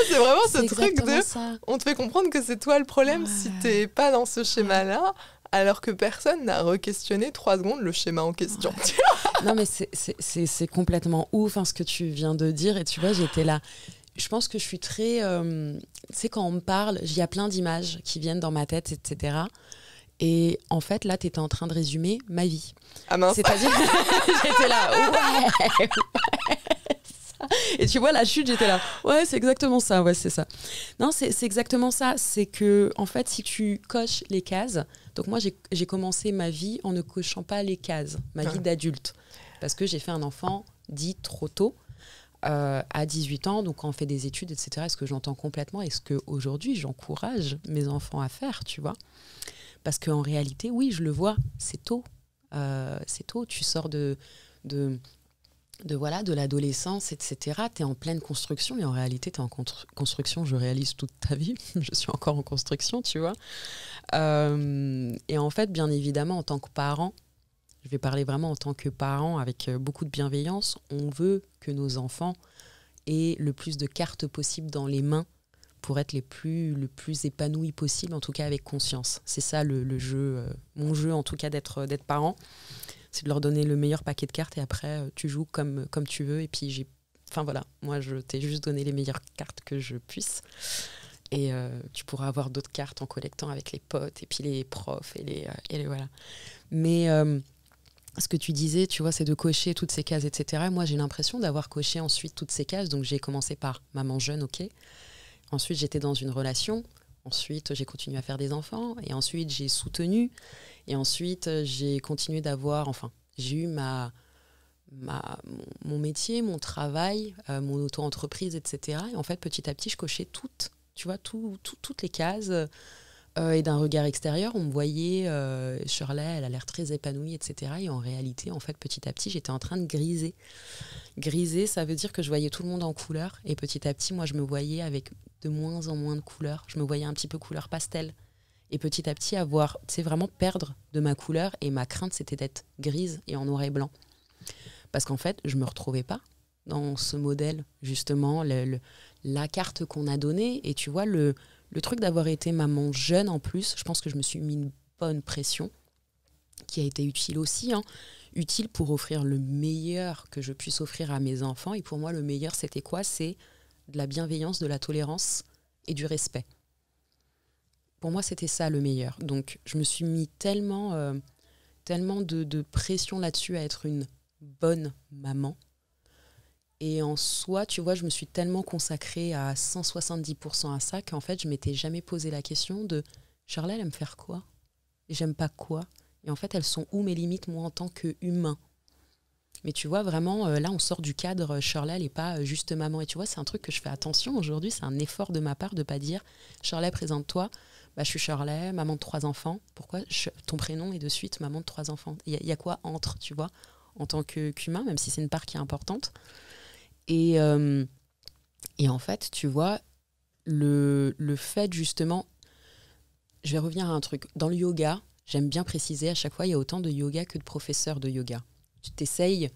c'est vraiment ce truc de... Ça. On te fait comprendre que c'est toi le problème si t'es pas dans ce schéma-là, alors que personne n'a re-questionné 3 secondes le schéma en question. Ouais. Non, mais c'est complètement ouf ce que tu viens de dire. Et tu vois, j'étais là... Je pense que je suis très... tu sais, quand on me parle, il y a plein d'images qui viennent dans ma tête, etc. Et en fait, là, tu étais en train de résumer ma vie. Ah mince. C'est-à-dire, j'étais là, ouais. Ça. Et tu vois, la chute, j'étais là, ouais, c'est exactement ça, ouais, c'est ça. Non, c'est exactement ça. C'est que, en fait, si tu coches les cases... Donc moi, j'ai commencé ma vie en ne cochant pas les cases, ma vie d'adulte. Parce que j'ai fait un enfant dit trop tôt. À 18 ans, donc quand on fait des études, etc., est-ce que j'entends complètement, est-ce qu'aujourd'hui, j'encourage mes enfants à faire, tu vois ? Parce qu'en réalité, oui, je le vois, c'est tôt. C'est tôt, tu sors de l'adolescence, etc. Tu es en pleine construction, et en réalité, tu es en construction, je réalise toute ta vie, je suis encore en construction, tu vois. Et en fait, bien évidemment, en tant que parent, je vais parler vraiment en tant que parent avec beaucoup de bienveillance. On veut que nos enfants aient le plus de cartes possible dans les mains pour être le plus épanouis possible, en tout cas avec conscience. C'est ça le jeu, mon jeu en tout cas d'être parent. C'est de leur donner le meilleur paquet de cartes et après tu joues comme tu veux. Et puis moi je t'ai juste donné les meilleures cartes que je puisse. Et tu pourras avoir d'autres cartes en collectant avec les potes et puis les profs et les voilà. Mais... ce que tu disais, tu vois, c'est de cocher toutes ces cases, etc. Moi, j'ai l'impression d'avoir coché ensuite toutes ces cases. Donc, j'ai commencé par maman jeune, ok. Ensuite, j'étais dans une relation. Ensuite, j'ai continué à faire des enfants. Et ensuite, j'ai soutenu. Et ensuite, j'ai continué d'avoir... Enfin, j'ai eu mon métier, mon travail, mon auto-entreprise, etc. Et en fait, petit à petit, je cochais toutes, tu vois, toutes les cases... et d'un regard extérieur, on me voyait, Shirley, elle a l'air très épanouie, etc. Et en réalité, en fait, petit à petit, j'étais en train de griser. Griser, ça veut dire que je voyais tout le monde en couleur. Et petit à petit, moi, je me voyais avec de moins en moins de couleurs. Je me voyais un petit peu couleur pastel. Et petit à petit, vraiment perdre de ma couleur. Et ma crainte, c'était d'être grise et en noir et blanc. Parce qu'en fait, je ne me retrouvais pas dans ce modèle, justement, la carte qu'on a donnée. Et tu vois, le truc d'avoir été maman jeune en plus, je pense que je me suis mis une bonne pression qui a été utile aussi, utile pour offrir le meilleur que je puisse offrir à mes enfants. Et pour moi, le meilleur, c'était quoi ? C'est de la bienveillance, de la tolérance et du respect. Pour moi, c'était ça le meilleur. Donc, je me suis mis tellement de pression là-dessus à être une bonne maman. Et en soi, tu vois, je me suis tellement consacrée à 170% à ça qu'en fait, je ne m'étais jamais posé la question de « Shirley, elle aime faire quoi ? Et j'aime pas quoi ?» Et en fait, elles sont où mes limites, moi, en tant qu'humain ? Mais tu vois, vraiment, là, on sort du cadre « Shirley, elle n'est pas juste maman. » Et tu vois, c'est un truc que je fais attention aujourd'hui. C'est un effort de ma part de ne pas dire « Shirley, présente-toi. Je suis Shirley, maman de 3 enfants. Pourquoi ton prénom est de suite maman de 3 enfants ? Il y a quoi entre, tu vois, en tant qu'humain, même si c'est une part qui est importante. Et en fait, tu vois, le fait justement, je vais revenir à un truc. Dans le yoga, j'aime bien préciser, à chaque fois, il y a autant de yoga que de professeurs de yoga. Tu t'essayes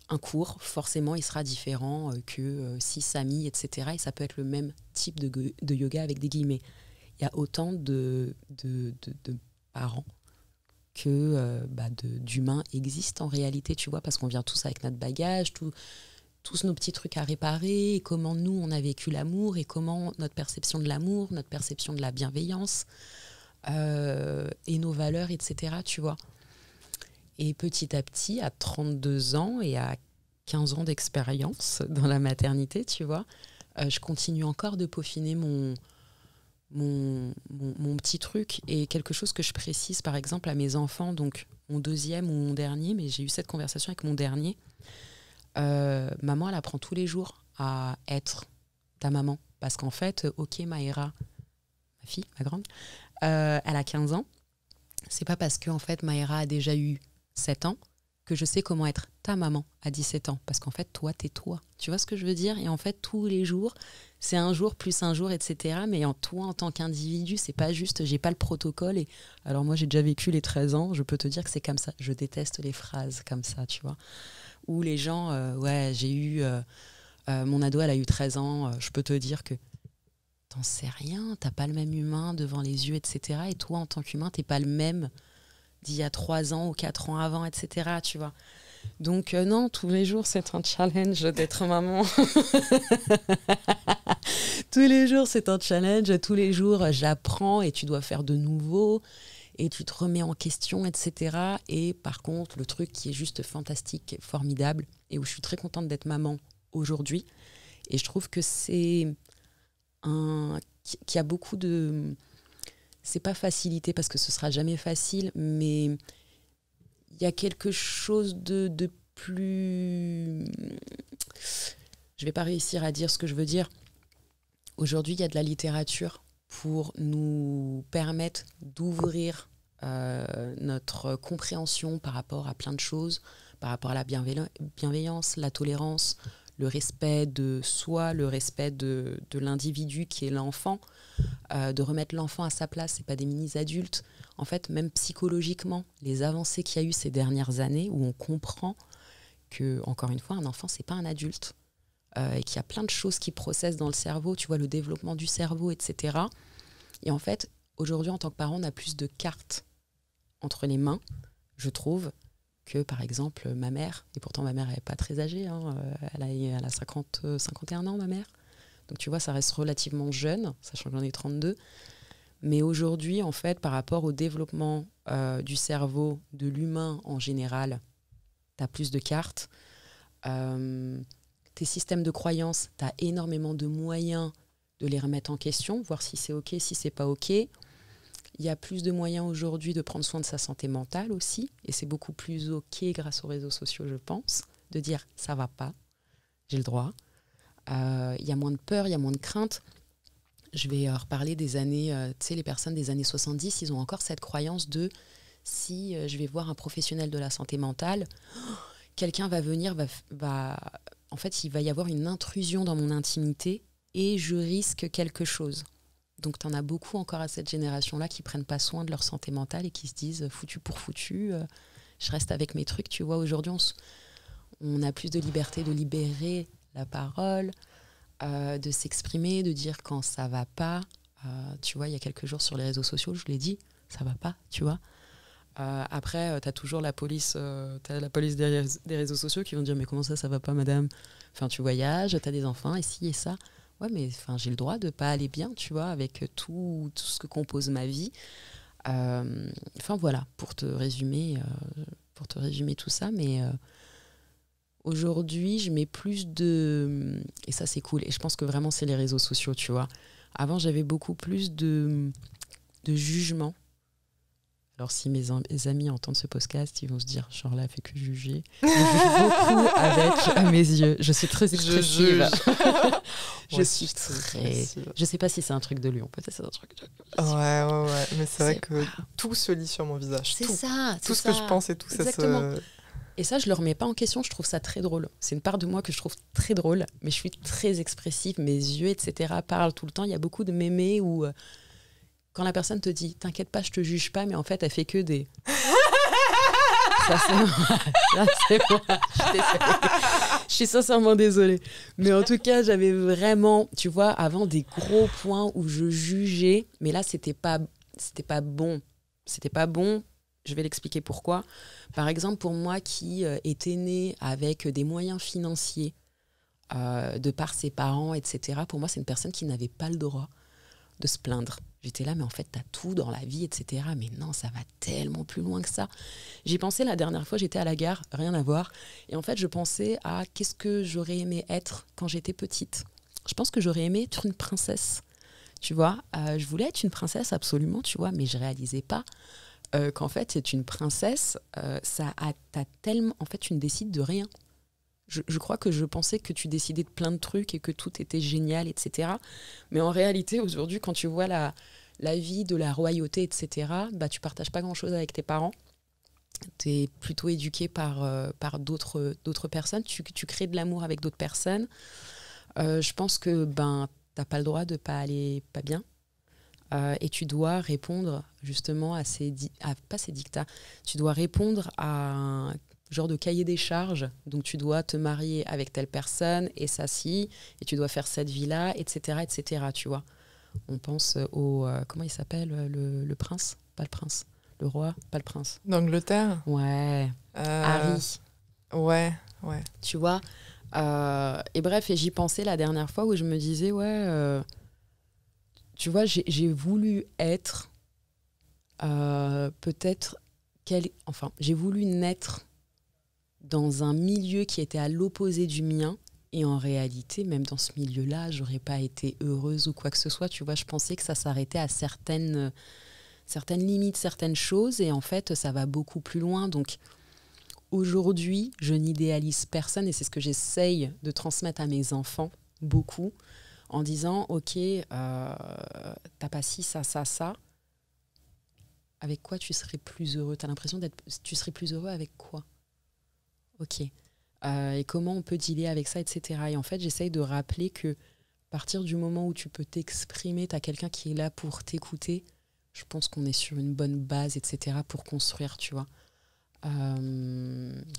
un cours, forcément, il sera différent que 6 amis, etc. Et ça peut être le même type de yoga avec des guillemets. Il y a autant de parents que d'humains existent en réalité, tu vois, parce qu'on vient tous avec notre bagage, tous nos petits trucs à réparer, et comment nous, on a vécu l'amour, et comment notre perception de l'amour, notre perception de la bienveillance, et nos valeurs, etc., tu vois. Et petit à petit, à 32 ans et à 15 ans d'expérience dans la maternité, tu vois, je continue encore de peaufiner mon petit truc. Et quelque chose que je précise, par exemple, à mes enfants, donc mon deuxième ou mon dernier, mais j'ai eu cette conversation avec mon dernier. Maman, elle apprend tous les jours à être ta maman. Parce qu'en fait, ok, Maëra, ma fille, ma grande, elle a 15 ans. C'est pas parce que en fait, Maëra a déjà eu 7 ans que je sais comment être ta maman à 17 ans. Parce qu'en fait, toi, t'es toi. Tu vois ce que je veux dire? Et en fait, tous les jours, c'est un jour plus un jour, etc. Mais en toi, en tant qu'individu, c'est pas juste, j'ai pas le protocole. Et alors moi, j'ai déjà vécu les 13 ans, je peux te dire que c'est comme ça. Je déteste les phrases comme ça, tu vois. Où les gens, ouais, j'ai eu... mon ado, elle a eu 13 ans, je peux te dire que t'en sais rien, t'as pas le même humain devant les yeux, etc. Et toi, en tant qu'humain, t'es pas le même d'il y a 3 ans ou 4 ans avant, etc. Tu vois. Donc non, tous les jours, c'est un challenge d'être maman. Tous les jours, c'est un challenge. Tous les jours, j'apprends et tu dois faire de nouveau. Et tu te remets en question, etc. Et par contre, le truc qui est juste fantastique, formidable, et où je suis très contente d'être maman aujourd'hui, et je trouve que c'est qu'il y a beaucoup de... C'est pas facilité parce que ce sera jamais facile, mais il y a quelque chose de plus... Je vais pas réussir à dire ce que je veux dire. Aujourd'hui, il y a de la littérature pour nous permettre d'ouvrir notre compréhension par rapport à plein de choses, par rapport à la bienveillance, la tolérance, le respect de soi, le respect de l'individu qui est l'enfant, de remettre l'enfant à sa place, c'est pas des mini-adultes. En fait, même psychologiquement, les avancées qu'il y a eu ces dernières années où on comprend que, encore une fois, un enfant, c'est pas un adulte et qu'il y a plein de choses qui processent dans le cerveau, tu vois, le développement du cerveau, etc. Et en fait, aujourd'hui, en tant que parent, on a plus de cartes entre les mains, je trouve, que par exemple ma mère, et pourtant ma mère elle n'est pas très âgée, hein, elle a 51 ans ma mère, donc tu vois ça reste relativement jeune, sachant que j'en ai 32, mais aujourd'hui en fait par rapport au développement du cerveau, de l'humain en général, tu as plus de cartes, tes systèmes de croyances, tu as énormément de moyens de les remettre en question, voir si c'est ok, si c'est pas ok. Il y a plus de moyens aujourd'hui de prendre soin de sa santé mentale aussi, et c'est beaucoup plus ok grâce aux réseaux sociaux, je pense, de dire ça va pas, j'ai le droit. Il y a moins de peur, il y a moins de crainte. Je vais reparler des années, tu sais, les personnes des années 70, ils ont encore cette croyance de si je vais voir un professionnel de la santé mentale, quelqu'un va venir, en fait, il va y avoir une intrusion dans mon intimité et je risque quelque chose. Donc, tu en as beaucoup encore à cette génération-là qui ne prennent pas soin de leur santé mentale et qui se disent foutu pour foutu, je reste avec mes trucs. Tu vois, aujourd'hui, on a plus de liberté de libérer la parole, de s'exprimer, de dire quand ça ne va pas. Tu vois, il y a quelques jours sur les réseaux sociaux, je l'ai dit, ça ne va pas, tu vois. Après, tu as toujours la police, des réseaux sociaux qui vont dire mais comment ça va pas, madame? Enfin, tu voyages, tu as des enfants, et ci et ça. Ouais, mais j'ai le droit de pas aller bien, tu vois, avec tout ce que compose ma vie. Enfin, voilà, pour te résumer tout ça. Mais aujourd'hui, je mets plus de... Et ça, c'est cool. Et je pense que vraiment, c'est les réseaux sociaux, tu vois. Avant, j'avais beaucoup plus de jugement. Alors, si mes amis entendent ce podcast, ils vont se dire, genre là, elle fait que juger. Je juge beaucoup avec mes yeux. Je suis très expressive. Je suis très... Je sais pas si c'est un truc de Lyon. Peut-être c'est un truc de Lyon. Ouais. Mais c'est vrai que tout se lit sur mon visage. C'est ça. Tout ce que je pense et tout exactement. Ça se... Et ça, je le remets pas en question. Je trouve ça très drôle. C'est une part de moi que je trouve très drôle. Mais je suis très expressive. Mes yeux, etc. parlent tout le temps. Il y a beaucoup de mémés où... quand la personne te dit « T'inquiète pas, je te juge pas », mais en fait, elle fait que des... Ça, c'est moi. Ça, c'est moi. Je suis sincèrement désolée. Mais en tout cas, j'avais vraiment, tu vois, avant des gros points où je jugeais. Mais là, c'était pas bon. C'était pas bon. Je vais l'expliquer pourquoi. Par exemple, pour moi qui était née avec des moyens financiers de par ses parents, etc., pour moi, c'est une personne qui n'avait pas le droit de se plaindre. J'étais là, mais en fait, t'as tout dans la vie, etc. Mais non, ça va tellement plus loin que ça. J'y pensais la dernière fois, j'étais à la gare, rien à voir. Et en fait, je pensais à qu'est-ce que j'aurais aimé être quand j'étais petite. Je pense que j'aurais aimé être une princesse. Tu vois, je voulais être une princesse, absolument, tu vois, mais je réalisais pas qu'en fait, être une princesse, t'as tellement... En fait, tu ne décides de rien. Je crois que je pensais que tu décidais de plein de trucs et que tout était génial, etc. Mais en réalité, aujourd'hui, quand tu vois la vie de la royauté, etc., bah, tu partages pas grand-chose avec tes parents. tu es plutôt éduqué par d'autres personnes, tu crées de l'amour avec d'autres personnes. Je pense que t'as pas le droit de pas aller pas bien. Et tu dois répondre justement à pas ces dictats, tu dois répondre à un genre de cahier des charges. Donc tu dois te marier avec telle personne et ça si, et tu dois faire cette vie-là, etc., tu vois. On pense au... comment il s'appelle le prince? Pas le prince. Le roi? Pas le prince. D'Angleterre? Ouais. Harry. Ouais. Tu vois et bref, et j'y pensais la dernière fois où je me disais, tu vois, j'ai voulu être peut-être... j'ai voulu naître dans un milieu qui était à l'opposé du mien. Et en réalité, même dans ce milieu-là, j'aurais pas été heureuse ou quoi que ce soit. Tu vois, je pensais que ça s'arrêtait à certaines limites, certaines choses. Et en fait, ça va beaucoup plus loin. Donc, aujourd'hui, je n'idéalise personne. Et c'est ce que j'essaye de transmettre à mes enfants, beaucoup, en disant, OK, t'as pas ci, ça. Avec quoi tu serais plus heureux? T'as l'impression tu serais plus heureux avec quoi? OK. Et comment on peut dealer avec ça, etc. Et en fait, j'essaye de rappeler que à partir du moment où tu peux t'exprimer, tu as quelqu'un qui est là pour t'écouter, je pense qu'on est sur une bonne base, etc. pour construire, tu vois.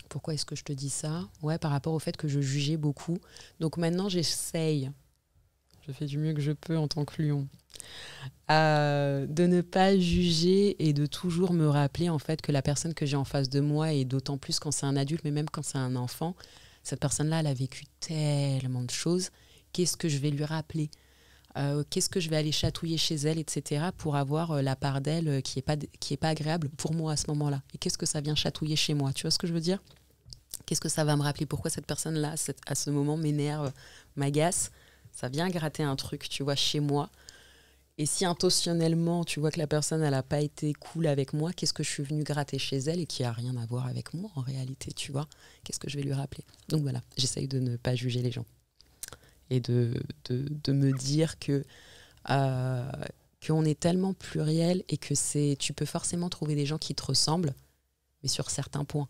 Pourquoi est-ce que je te dis ça? Ouais, par rapport au fait que je jugeais beaucoup. Donc maintenant, j'essaye, je fais du mieux que je peux en tant que lion, de ne pas juger et de toujours me rappeler en fait que la personne que j'ai en face de moi, et d'autant plus quand c'est un adulte, mais même quand c'est un enfant, cette personne-là, elle a vécu tellement de choses. Qu'est-ce que je vais lui rappeler? Qu'est-ce que je vais aller chatouiller chez elle, etc. pour avoir la part d'elle qui est pas agréable pour moi à ce moment-là? Et qu'est-ce que ça vient chatouiller chez moi? Tu vois ce que je veux dire? Qu'est-ce que ça va me rappeler? Pourquoi cette personne-là, à ce moment, m'énerve, m'agace? Ça vient gratter un truc, tu vois, chez moi. Et si intentionnellement, tu vois que la personne, elle n'a pas été cool avec moi, qu'est-ce que je suis venue gratter chez elle et qui n'a rien à voir avec moi en réalité, tu vois? Qu'est-ce que je vais lui rappeler? Donc voilà, j'essaye de ne pas juger les gens. Et de me dire que qu'on est tellement pluriel et que tu peux forcément trouver des gens qui te ressemblent, mais sur certains points.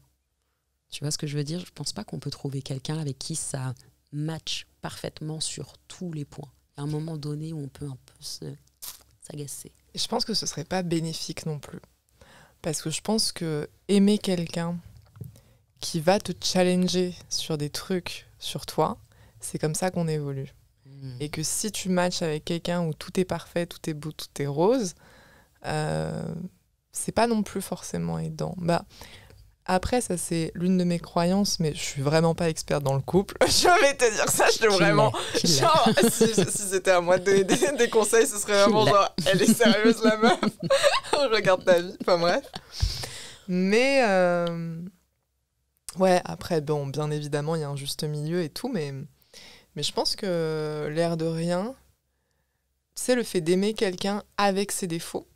Tu vois ce que je veux dire? Je ne pense pas qu'on peut trouver quelqu'un avec qui ça match parfaitement sur tous les points. À un moment donné où on peut un peu s'agacer. Et je pense que ce serait pas bénéfique non plus. Parce que je pense que aimer quelqu'un qui va te challenger sur des trucs sur toi, c'est comme ça qu'on évolue. Et que si tu matches avec quelqu'un où tout est parfait, tout est beau, tout est rose, c'est pas non plus forcément aidant. Après, ça c'est l'une de mes croyances, mais je suis vraiment pas experte dans le couple. Je vais te dire ça, je te vraiment... Genre, si c'était à moi de donner des conseils, ce serait vraiment genre, elle est sérieuse la meuf. Je regarde ta vie, enfin bref. Mais, ouais, après, bon, bien évidemment, il y a un juste milieu et tout, mais je pense que l'air de rien, tu sais, le fait d'aimer quelqu'un avec ses défauts,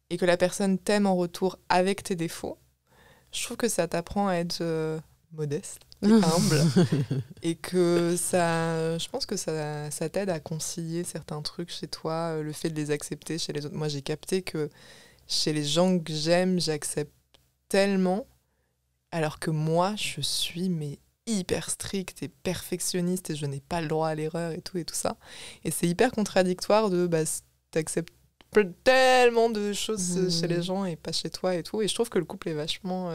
et que la personne t'aime en retour avec tes défauts, je trouve que ça t'apprend à être modeste et humble. Et que je pense que ça t'aide à concilier certains trucs chez toi, le fait de les accepter chez les autres. Moi, j'ai capté que chez les gens que j'aime, j'accepte tellement, alors que moi, je suis hyper stricte et perfectionniste et je n'ai pas le droit à l'erreur et tout ça. Et c'est hyper contradictoire de t'acceptes tellement de choses chez les gens et pas chez toi et tout. Et je trouve que le couple est vachement...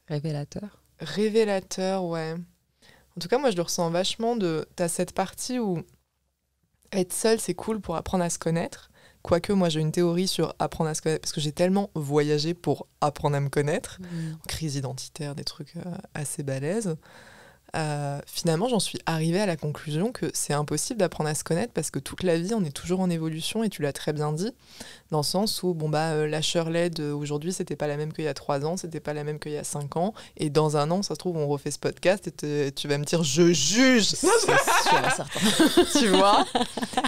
Révélateur, ouais. En tout cas, moi, je le ressens vachement t'as cette partie où être seul, c'est cool pour apprendre à se connaître. Quoique, moi, j'ai une théorie sur apprendre à se connaître, parce que j'ai tellement voyagé pour apprendre à me connaître, en crise identitaire, des trucs assez balèzes. Finalement, j'en suis arrivée à la conclusion que c'est impossible d'apprendre à se connaître parce que toute la vie, on est toujours en évolution et tu l'as très bien dit, dans le sens où la Shirley d'aujourd'hui, c'était pas la même qu'il y a 3 ans, c'était pas la même qu'il y a 5 ans, et dans un an, ça se trouve, on refait ce podcast et tu vas me dire « je juge !» C'est sûr, certain. Tu vois?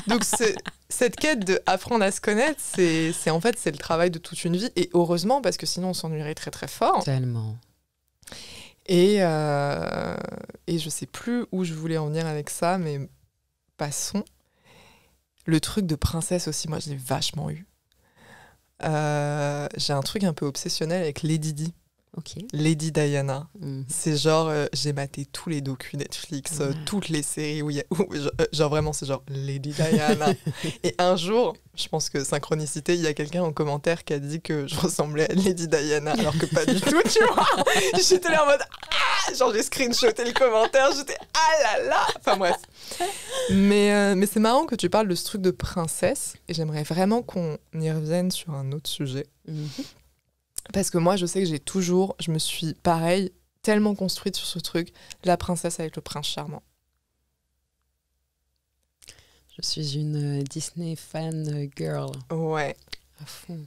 Donc, cette quête d'apprendre à se connaître, c'est le travail de toute une vie, et heureusement, parce que sinon, on s'ennuierait très très fort. Tellement. Et je sais plus où je voulais en venir avec ça, mais passons. Le truc de princesse aussi, moi, je l'ai vachement eu. j'ai un truc un peu obsessionnel avec Lady Di. Ok. Lady Diana. Mhm. C'est genre, j'ai maté tous les docus Netflix, toutes les séries où il y a. Genre vraiment, c'est genre Lady Diana. Et un jour, je pense que synchronicité, il y a quelqu'un en commentaire qui a dit que je ressemblais à Lady Diana, alors que pas du tout, tu vois. J'étais là en mode ah, genre j'ai screenshoté le commentaire, j'étais ah là là. Enfin bref. Mais c'est marrant que tu parles de ce truc de princesse, et j'aimerais vraiment qu'on y revienne sur un autre sujet. Mhm. Parce que moi, je sais que je me suis, pareil, tellement construite sur ce truc, la princesse avec le prince charmant. Je suis une Disney fan girl. Ouais. À fond.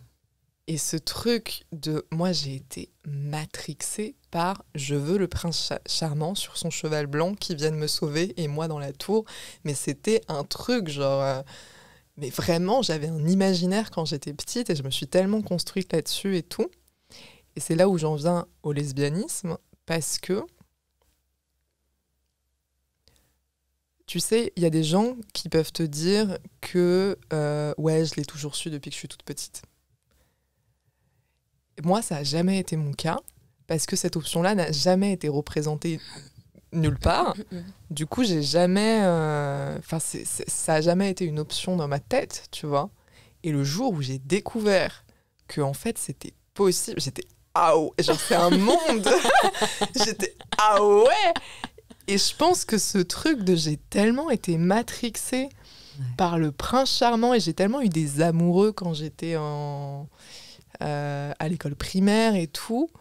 Et ce truc de... Moi, j'ai été matrixée par je veux le prince charmant sur son cheval blanc qui vienne me sauver et moi dans la tour. Mais c'était un truc genre... Mais vraiment, j'avais un imaginaire quand j'étais petite et je me suis tellement construite là-dessus et tout. Et c'est là où j'en viens au lesbianisme, parce que, tu sais, il y a des gens qui peuvent te dire que ouais, je l'ai toujours su depuis que je suis toute petite. Et moi, ça n'a jamais été mon cas, parce que cette option-là n'a jamais été représentée nulle part. Du coup, j'ai jamais... ça n'a jamais été une option dans ma tête, tu vois. Et le jour où j'ai découvert que, en fait, c'était possible, j'étais ah ouais, genre c'est un monde. J'étais ah ouais. Et je pense que ce truc de j'ai tellement été matrixée par le prince charmant et j'ai tellement eu des amoureux quand j'étais à l'école primaire et tout.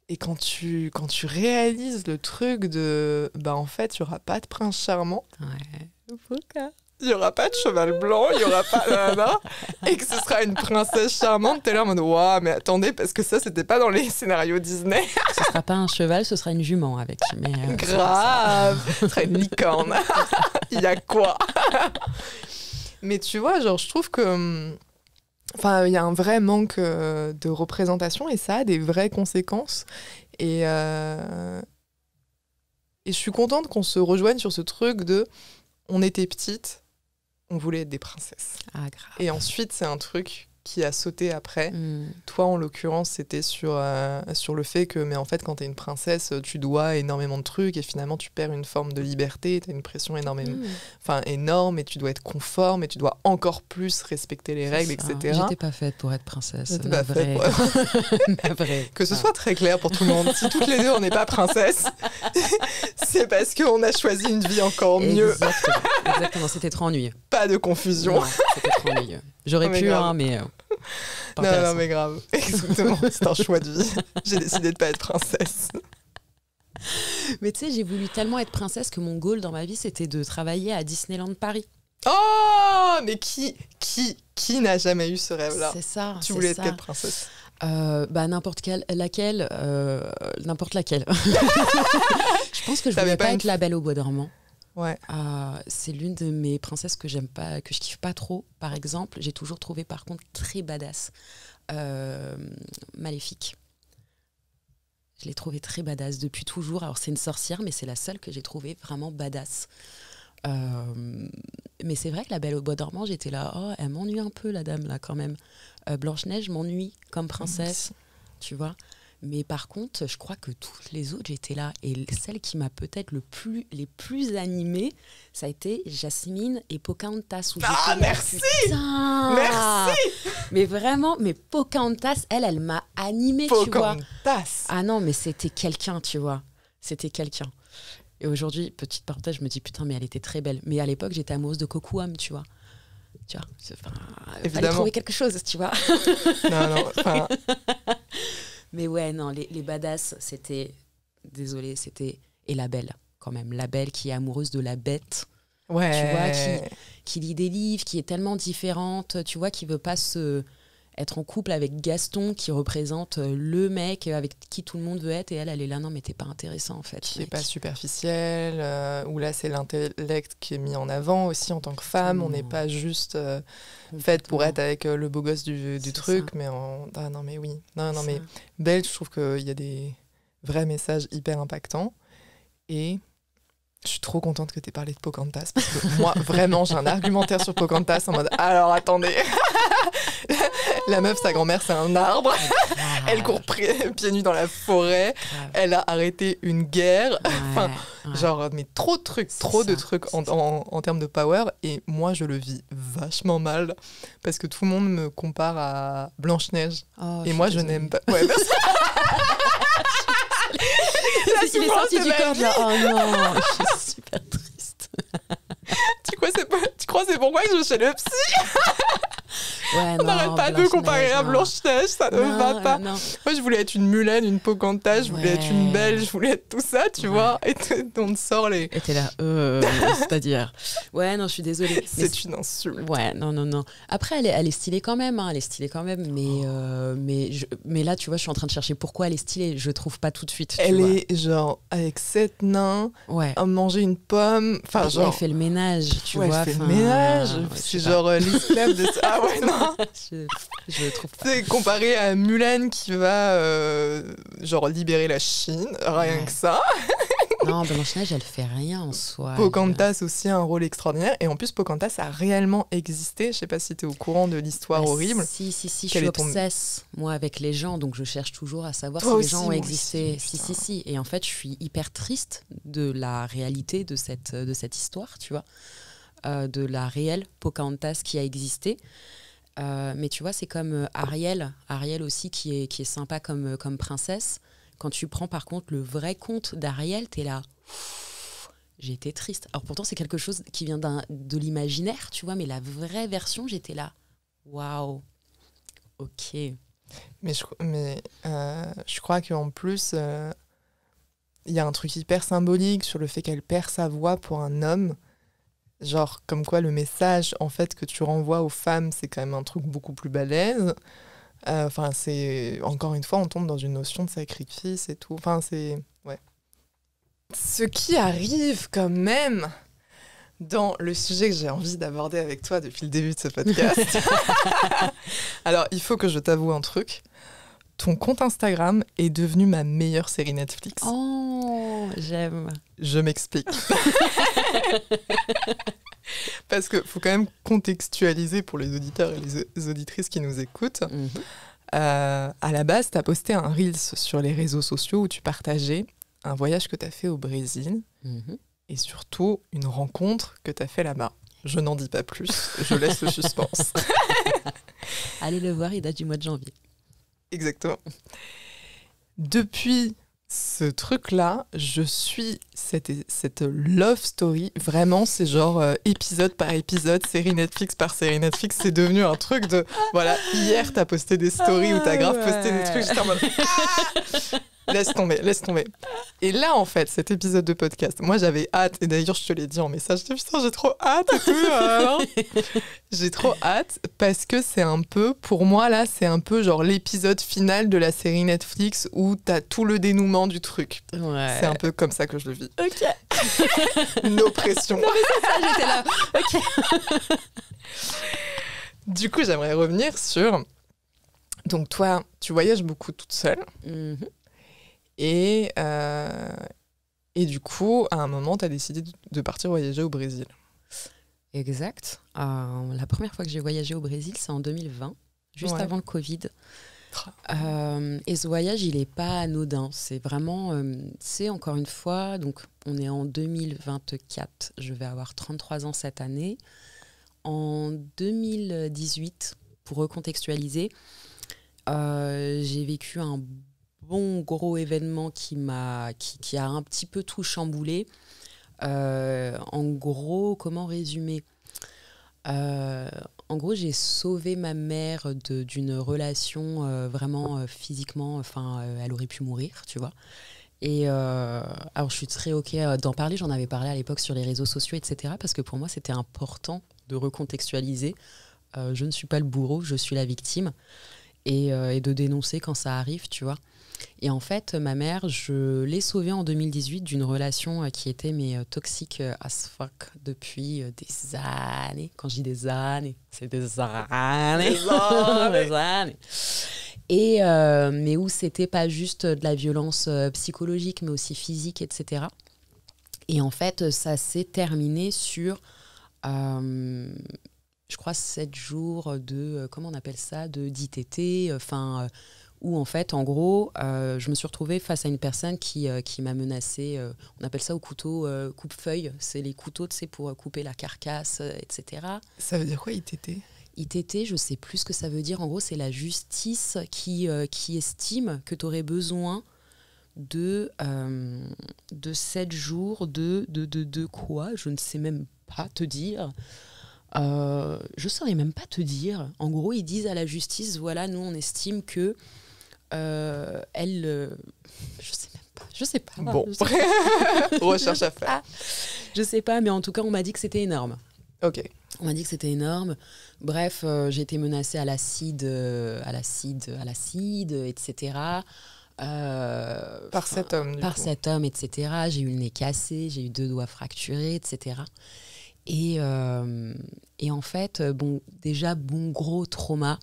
Et quand tu réalises le truc de bah en fait il y aura pas de prince charmant. Ouais. Pourquoi il n'y aura pas de cheval blanc, il n'y aura pas... et que ce sera une princesse charmante, t'es là en mode « Waouh, mais attendez, parce que ça, c'était pas dans les scénarios Disney. » Ce sera pas un cheval, ce sera une jument avec. Mais, grave, ce sera une licorne. Il y a quoi? Mais tu vois, genre, je trouve que... Enfin, il y a un vrai manque de représentation et ça a des vraies conséquences. Et je suis contente qu'on se rejoigne sur ce truc de... On était petites, on voulait être des princesses. Ah, grave. Et ensuite, c'est un truc qui a sauté après. Toi, en l'occurrence, c'était sur le fait que, mais en fait, quand t'es une princesse, tu dois énormément de trucs et finalement, tu perds une forme de liberté, t'as une pression énorme et tu dois être conforme et tu dois encore plus respecter les règles, etc. J'étais pas faite pour être princesse. J'étais pas faite pour... Que ce soit très clair pour tout le monde. Si toutes les deux, on n'est pas princesse, c'est parce qu'on a choisi une vie encore mieux. Exactement, c'était trop ennuyeux. Pas de confusion. Non, c'était trop ennuyeux. J'aurais pu, mais... non, mais grave. Exactement, c'est un choix de vie. J'ai décidé de pas être princesse. Mais tu sais, j'ai voulu tellement être princesse que mon goal dans ma vie, c'était de travailler à Disneyland Paris. Oh, mais qui n'a jamais eu ce rêve-là? C'est ça. Tu voulais être quelle princesse? N'importe laquelle. Je pense que je voulais pas être la Belle au bois dormant. Ouais. C'est l'une de mes princesses que j'aime pas, que je kiffe pas trop. Par exemple, j'ai toujours trouvé par contre très badass Maléfique. Je l'ai trouvée très badass depuis toujours. Alors c'est une sorcière, mais c'est la seule que j'ai trouvée vraiment badass. Mais c'est vrai que la Belle au bois dormant, j'étais là, oh, elle m'ennuie un peu la dame là quand même. Blanche-Neige m'ennuie comme princesse, tu vois. Mais par contre, je crois que toutes les autres, j'étais là. Et celle qui m'a peut-être les plus animée, ça a été Jasmine et Pocahontas. Merci putain. Merci. Mais vraiment, mais Pocahontas, elle m'a animée, tu vois. Ah non, mais c'était quelqu'un, tu vois. C'était quelqu'un. Et aujourd'hui, petite parenthèse, je me dis, putain, mais elle était très belle. Mais à l'époque, j'étais amoureuse de Cocoam, tu vois. Tu vois, il fallait trouver quelque chose, tu vois. Non. Mais ouais, non, les badass, c'était... Désolée, c'était... Et la Belle, quand même. La Belle qui est amoureuse de la Bête. Ouais. Tu vois, qui lit des livres, qui est tellement différente, tu vois, qui veut pas être en couple avec Gaston, qui représente le mec avec qui tout le monde veut être. Et elle est là, non, mais t'es pas intéressant, en fait. Qui n'est pas superficiel, où là, c'est l'intellect qui est mis en avant aussi en tant que femme. On n'est pas juste faite pour être avec le beau gosse du truc. Mais non, mais oui. Non, mais Belle, je trouve qu'il y a des vrais messages hyper impactants. Et Je suis trop contente que tu aies parlé de Pocahontas parce que moi, vraiment, j'ai un argumentaire sur Pocahontas en mode alors attendez, la meuf, sa grand-mère, c'est un arbre, elle court pieds nus dans la forêt, elle a arrêté une guerre, enfin, genre, mais trop de trucs, de trucs en termes de power, et moi, je le vis vachement mal parce que tout le monde me compare à Blanche-Neige, et moi, je n'aime pas. Ouais, merci. Il est sorti du corps, là. Oh non, je suis super triste. Tu crois c'est pourquoi que je suis chez le psy? Ouais, on n'arrête pas de comparer à Blanche-Neige, ça ne va pas. Non. Moi, je voulais être une Mulan, une Pocahontas, je voulais être une Belle, je voulais être tout ça, tu vois. Et on te sort les... Et t'es là, c'est-à-dire... Ouais, non, je suis désolée. C'est une insulte. Ouais, non. Après, elle est stylée quand même, mais là, tu vois, je suis en train de chercher pourquoi elle est stylée. Je trouve pas tout de suite. Elle est genre avec 7 nains, à manger une pomme. Enfin, genre... Elle fait le ménage, tu vois. Elle fait le ménage. C'est genre l'esclave de ça. Ah ouais, non. je trouve pas. C'est comparé à Mulan qui va genre libérer la Chine, rien que ça. Non, Blanche-Neige, elle fait rien en soi. Pocahontas aussi a un rôle extraordinaire. Et en plus, Pocahontas a réellement existé. Je sais pas si tu es au courant de l'histoire horrible. Si, je suis obsesse, moi, avec les gens. Donc, je cherche toujours à savoir si les gens ont existé. Si. Et en fait, je suis hyper triste de la réalité de cette histoire, tu vois. De la réelle Pocahontas qui a existé. Mais tu vois, c'est comme Ariel aussi qui est sympa comme princesse. Quand tu prends par contre le vrai conte d'Ariel, t'es là, j'ai été triste. Alors pourtant c'est quelque chose qui vient de l'imaginaire, tu vois, mais la vraie version, j'étais là, waouh, ok. Mais je crois qu'en plus, il y a un truc hyper symbolique sur le fait qu'elle perd sa voix pour un homme. Genre, comme quoi le message en fait que tu renvoies aux femmes, c'est quand même un truc beaucoup plus balèze. Enfin, c'est... Encore une fois, on tombe dans une notion de sacrifice et tout. Enfin, c'est... Ouais. Ce qui arrive quand même dans le sujet que j'ai envie d'aborder avec toi depuis le début de ce podcast. Alors, il faut que je t'avoue un truc. Ton compte Instagram est devenu ma meilleure série Netflix. Oh, j'aime. Je m'explique. Parce qu'il faut quand même contextualiser pour les auditeurs et les auditrices qui nous écoutent. À la base, tu as posté un Reels sur les réseaux sociaux où tu partageais un voyage que tu as fait au Brésil et surtout une rencontre que tu as fait là-bas. Je n'en dis pas plus, je laisse le suspense. Allez le voir, il date du mois de janvier. Exactement. Depuis ce truc-là, je suis cette love story. Vraiment, c'est genre épisode par épisode, série Netflix par série Netflix. C'est devenu un truc de... Voilà, hier, t'as posté des stories où t'as grave posté des trucs. J'étais en mode... Laisse tomber. Et là, en fait, cet épisode de podcast, moi, j'avais hâte. Et d'ailleurs, je te l'ai dit en message. Putain, j'ai trop hâte et tout. J'ai trop hâte parce que c'est un peu, pour moi, là, c'est un peu genre l'épisode final de la série Netflix où t'as tout le dénouement du truc. Ouais. C'est un peu comme ça que je le vis. Ok. No pression. Non, mais c'est ça, j'étais là. Ok. Du coup, j'aimerais revenir sur... Donc, toi, tu voyages beaucoup toute seule. Et du coup, à un moment, tu as décidé de partir voyager au Brésil. Exact. La première fois que j'ai voyagé au Brésil, c'est en 2020, juste avant le Covid. Et ce voyage, il n'est pas anodin. C'est vraiment, c'est encore une fois, donc on est en 2024. Je vais avoir 33 ans cette année. En 2018, pour recontextualiser, j'ai vécu un bon gros événement qui a un petit peu tout chamboulé. En gros, comment résumer ? En gros, j'ai sauvé ma mère d'une relation vraiment physiquement, enfin, elle aurait pu mourir, tu vois. Et alors, je suis très OK d'en parler. J'en avais parlé à l'époque sur les réseaux sociaux, etc. Parce que pour moi, c'était important de recontextualiser. Je ne suis pas le bourreau, je suis la victime. Et de dénoncer quand ça arrive, tu vois. Et en fait, ma mère, je l'ai sauvée en 2018 d'une relation qui était toxique as fuck depuis des années. Quand je dis des années, c'est des années. Des années. Et, mais où c'était pas juste de la violence psychologique, mais aussi physique, etc. Et en fait, ça s'est terminé sur, je crois, 7 jours de, comment on appelle ça, d'ITT, où en fait, en gros, je me suis retrouvée face à une personne qui m'a menacée. On appelle ça au couteau coupe-feuille. C'est les couteaux, tu sais, pour couper la carcasse, etc. Ça veut dire quoi, ITT ? ITT, je ne sais plus ce que ça veut dire. En gros, c'est la justice qui estime que tu aurais besoin de 7 jours de quoi ? Je ne sais même pas te dire. Je ne saurais même pas te dire. En gros, ils disent à la justice, voilà, nous, on estime que je sais pas. Bon, recherche à faire. Je sais pas, mais en tout cas, on m'a dit que c'était énorme. Ok. On m'a dit que c'était énorme. Bref, j'ai été menacée à l'acide, etc. Par cet homme, du Par coup. cet homme, etc. J'ai eu le nez cassé, j'ai eu 2 doigts fracturés, etc. Et en fait, gros trauma.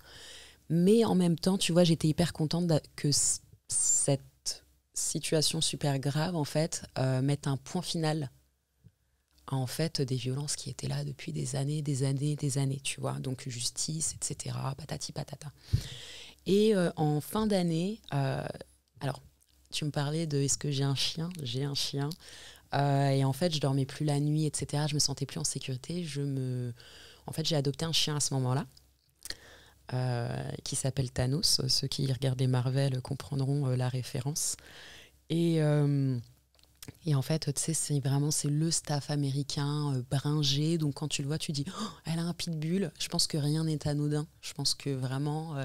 Mais en même temps, tu vois, j'étais hyper contente que cette situation super grave, en fait, mette un point final à, en fait, des violences qui étaient là depuis des années, tu vois. Donc, justice, etc., patati patata. Et en fin d'année, alors, tu me parlais de est-ce que j'ai un chien ? J'ai un chien. Et en fait, je dormais plus la nuit, etc. Je me sentais plus en sécurité. En fait, j'ai adopté un chien à ce moment-là. Qui s'appelle Thanos. Ceux qui regardent les Marvel comprendront la référence. Et en fait, tu sais, c'est le staff américain bringé. Donc, quand tu le vois, tu dis oh, elle a un pitbull. Je pense que rien n'est anodin. Je pense que vraiment,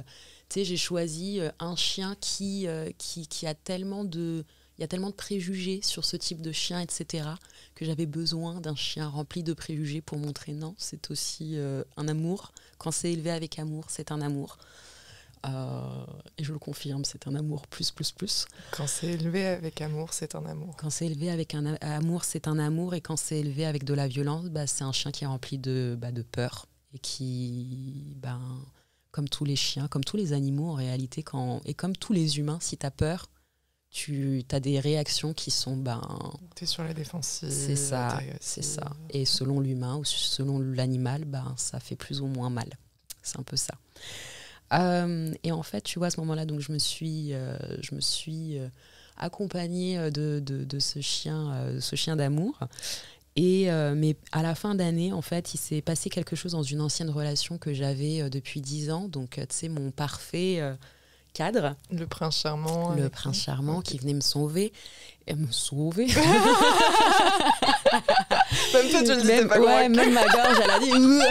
tu sais, j'ai choisi un chien qui a tellement de... Il y a tellement de préjugés sur ce type de chien, etc., que j'avais besoin d'un chien rempli de préjugés pour montrer non, c'est aussi un amour. Quand c'est élevé avec amour, c'est un amour. Et je le confirme, c'est un amour plus. Quand c'est élevé avec amour, c'est un amour. Quand c'est élevé avec amour, c'est un amour. Et quand c'est élevé avec de la violence, c'est un chien qui est rempli de peur. Et qui, comme tous les chiens, comme tous les animaux en réalité, et comme tous les humains, si tu as peur, tu as des réactions qui sont... tu es sur la défensive. C'est ça. Et selon l'humain ou selon l'animal, ça fait plus ou moins mal. C'est un peu ça. Et en fait, tu vois, à ce moment-là, donc, je me suis accompagnée de ce chien d'amour. Mais à la fin d'année, en fait, il s'est passé quelque chose dans une ancienne relation que j'avais depuis 10 ans. Donc, tu sais, mon parfait... cadre. Le prince charmant. Qui venait me sauver. Et me sauver. Même toi, tu le disais pas loin. Ouais, même ma gorge, elle a dit non.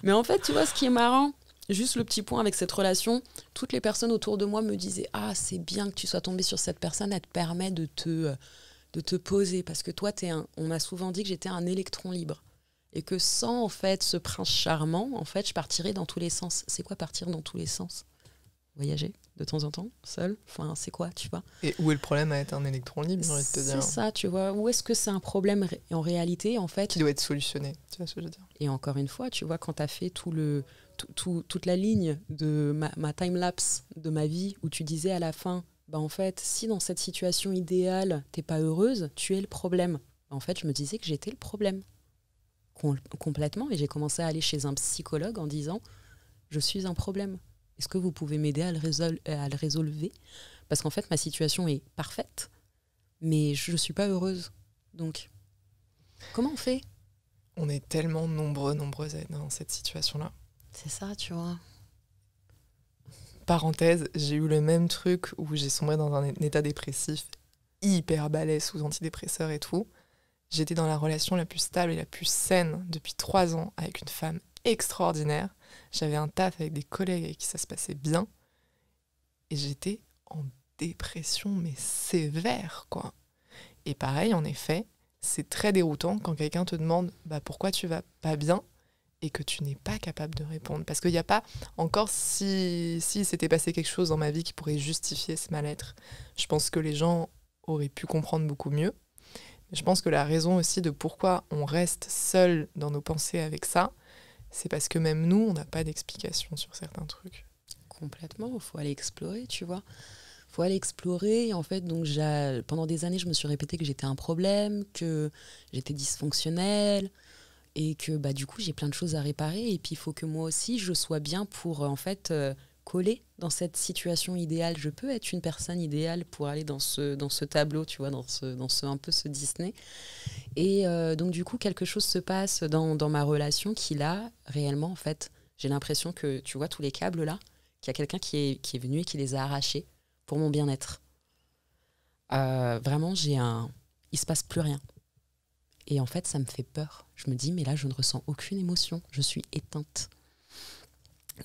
Mais en fait, tu vois, ce qui est marrant, juste le petit point avec cette relation, toutes les personnes autour de moi me disaient ah, c'est bien que tu sois tombée sur cette personne, elle te permet de te poser. Parce que toi, on m'a souvent dit que j'étais un électron libre. Et que sans, en fait, ce prince charmant, en fait, je partirais dans tous les sens. C'est quoi partir dans tous les sens ? Voyager de temps en temps, seul ? Enfin, c'est quoi, tu vois ? Et où est le problème à être un électron libre, j'ai envie de te dire ? C'est ça, tu vois. Où est-ce que c'est un problème en réalité, en fait ? Qui doit être solutionné, tu vois ce que je veux dire ? Et encore une fois, tu vois, quand tu as fait toute la ligne de ma time-lapse de ma vie, où tu disais à la fin, en fait, si dans cette situation idéale, t'es pas heureuse, tu es le problème. En fait, je me disais que j'étais le problème. Complètement, et j'ai commencé à aller chez un psychologue en disant je suis un problème, est-ce que vous pouvez m'aider à le résolver, parce qu'en fait ma situation est parfaite mais je ne suis pas heureuse, donc comment on fait ? On est tellement nombreuses à être dans cette situation-là. C'est ça, tu vois. Parenthèse, j'ai eu le même truc où j'ai sombré dans un état dépressif hyper balèze sous antidépresseurs et tout. J'étais dans la relation la plus stable et la plus saine depuis 3 ans avec une femme extraordinaire. J'avais un taf avec des collègues avec qui ça se passait bien. Et j'étais en dépression, mais sévère, quoi. Et pareil, en effet, c'est très déroutant quand quelqu'un te demande pourquoi tu vas pas bien et que tu n'es pas capable de répondre. Parce qu'il n'y a pas, encore si s'était passé quelque chose dans ma vie qui pourrait justifier ce mal-être, je pense que les gens auraient pu comprendre beaucoup mieux. Je pense que la raison aussi de pourquoi on reste seul dans nos pensées avec ça, c'est parce que même nous, on n'a pas d'explication sur certains trucs. Complètement, il faut aller explorer, tu vois. Il faut aller explorer. Et en fait, donc, pendant des années, je me suis répété que j'étais un problème, que j'étais dysfonctionnelle et que du coup, j'ai plein de choses à réparer. Et puis, il faut que moi aussi, je sois bien pour en fait coller dans cette situation idéale. Je peux être une personne idéale pour aller dans ce tableau, tu vois, dans un peu ce Disney. Et donc, du coup, quelque chose se passe dans ma relation qui, là, réellement, en fait, j'ai l'impression que, tu vois, tous les câbles, là, qu'il y a quelqu'un qui est venu et qui les a arrachés pour mon bien-être. Vraiment, il se passe plus rien. Et en fait, ça me fait peur. Je me dis, mais là, je ne ressens aucune émotion. Je suis éteinte.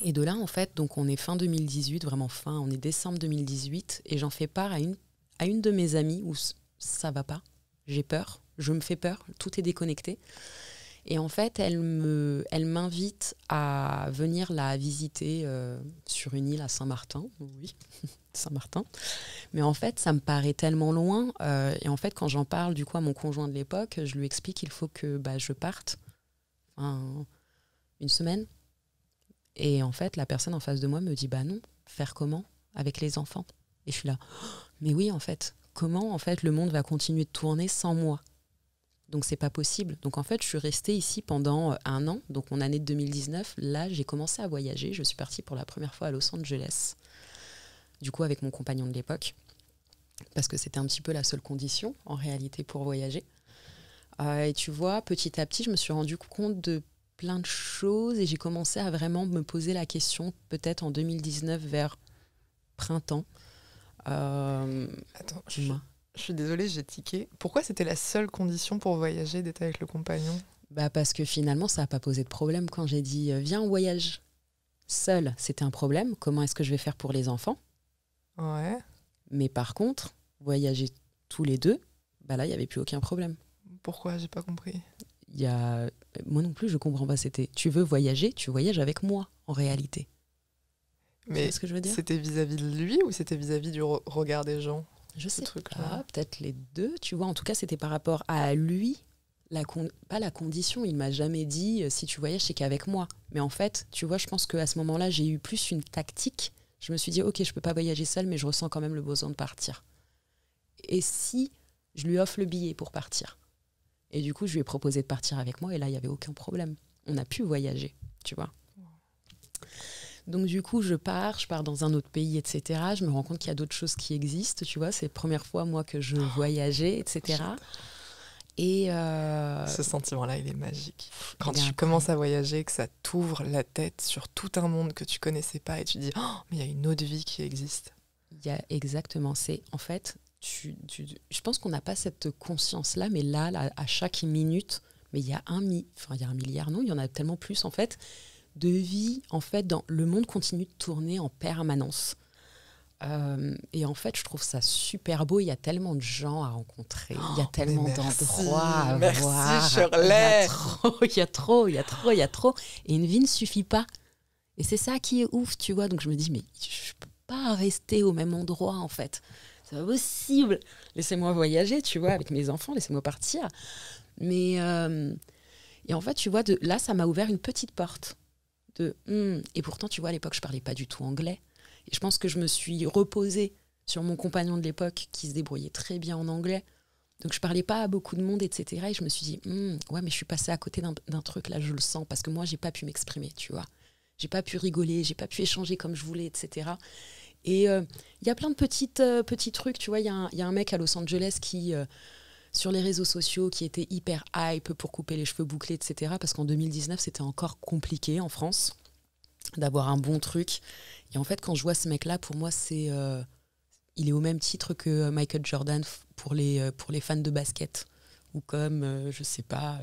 Et de là, en fait, donc on est fin 2018, vraiment fin, on est décembre 2018, et j'en fais part à une de mes amies où ça va pas, j'ai peur, je me fais peur, tout est déconnecté. Et en fait, elle m'invite à venir la visiter sur une île à Saint-Martin, oui, Saint-Martin. Mais en fait, ça me paraît tellement loin. Et en fait, quand j'en parle du coup à mon conjoint de l'époque, je lui explique qu'il faut que je parte une semaine. Et en fait, la personne en face de moi me dit non, faire comment avec les enfants? Et je suis là, mais oui, en fait, comment en fait le monde va continuer de tourner sans moi? Donc c'est pas possible. Donc en fait, je suis restée ici pendant 1 an. Donc mon année de 2019, là, j'ai commencé à voyager. Je suis partie pour la première fois à Los Angeles, du coup avec mon compagnon de l'époque, parce que c'était un petit peu la seule condition en réalité pour voyager. Et tu vois, petit à petit, je me suis rendu compte de plein de choses et j'ai commencé à vraiment me poser la question, peut-être en 2019 vers printemps. Attends, je suis désolée, j'ai tiqué. Pourquoi c'était la seule condition pour voyager d'être avec le compagnon? Parce que finalement, ça n'a pas posé de problème quand j'ai dit viens, on voyage. Seul, c'était un problème. Comment est-ce que je vais faire pour les enfants? Ouais. Mais par contre, voyager tous les deux, là, il n'y avait plus aucun problème. Pourquoi? J'ai pas compris. Moi non plus, je comprends pas. C'était tu veux voyager, tu voyages avec moi, en réalité. Mais tu vois ce que je veux dire? C'était vis-à-vis de lui ou c'était vis-à-vis du regard des gens? Je sais pas, peut-être les deux. Tu vois, en tout cas, c'était par rapport à lui. Pas la condition, il m'a jamais dit si tu voyages, c'est qu'avec moi. Mais en fait, tu vois, je pense qu'à ce moment-là, j'ai eu plus une tactique. Je me suis dit, ok, je peux pas voyager seule, mais je ressens quand même le besoin de partir. Et si je lui offre le billet pour partir? Et du coup, je lui ai proposé de partir avec moi et là, il n'y avait aucun problème. On a pu voyager, tu vois. Donc du coup, je pars dans un autre pays, etc. Je me rends compte qu'il y a d'autres choses qui existent, tu vois. C'est la première fois, moi, que je voyageais, etc. Et ce sentiment-là, il est magique. Quand tu commences à voyager, que ça t'ouvre la tête sur tout un monde que tu connaissais pas et tu dis, oh, mais il y a une autre vie qui existe. Exactement. C'est en fait... je pense qu'on n'a pas cette conscience-là, mais là, à chaque minute, mais il y a un milliard, non, il y en a tellement plus, en fait, de vie, en fait, le monde continue de tourner en permanence. Et en fait, je trouve ça super beau. Il y a tellement de gens à rencontrer, il y a tellement d'endroits à voir. Shirley. Il y a trop. Et une vie ne suffit pas. Et c'est ça qui est ouf, tu vois. Donc je me dis, mais je peux pas rester au même endroit, en fait. C'est pas possible. Laissez-moi voyager, tu vois, avec mes enfants, laissez-moi partir. Mais et en fait, tu vois, là, ça m'a ouvert une petite porte. Et pourtant, tu vois, à l'époque, je parlais pas du tout anglais. Et je pense que je me suis reposée sur mon compagnon de l'époque qui se débrouillait très bien en anglais. Donc, je parlais pas à beaucoup de monde, etc. Et je me suis dit, ouais, mais je suis passée à côté d'un truc, là, je le sens. Parce que moi, j'ai pas pu m'exprimer, tu vois. J'ai pas pu rigoler, j'ai pas pu échanger comme je voulais, etc. Et il y a plein de petits trucs, tu vois. Il y a un mec à Los Angeles qui, sur les réseaux sociaux, qui était hyper hype pour couper les cheveux bouclés, etc. Parce qu'en 2019, c'était encore compliqué en France d'avoir un bon truc. Et en fait, quand je vois ce mec-là, pour moi, il est au même titre que Michael Jordan pour les fans de basket. Ou comme, je sais pas,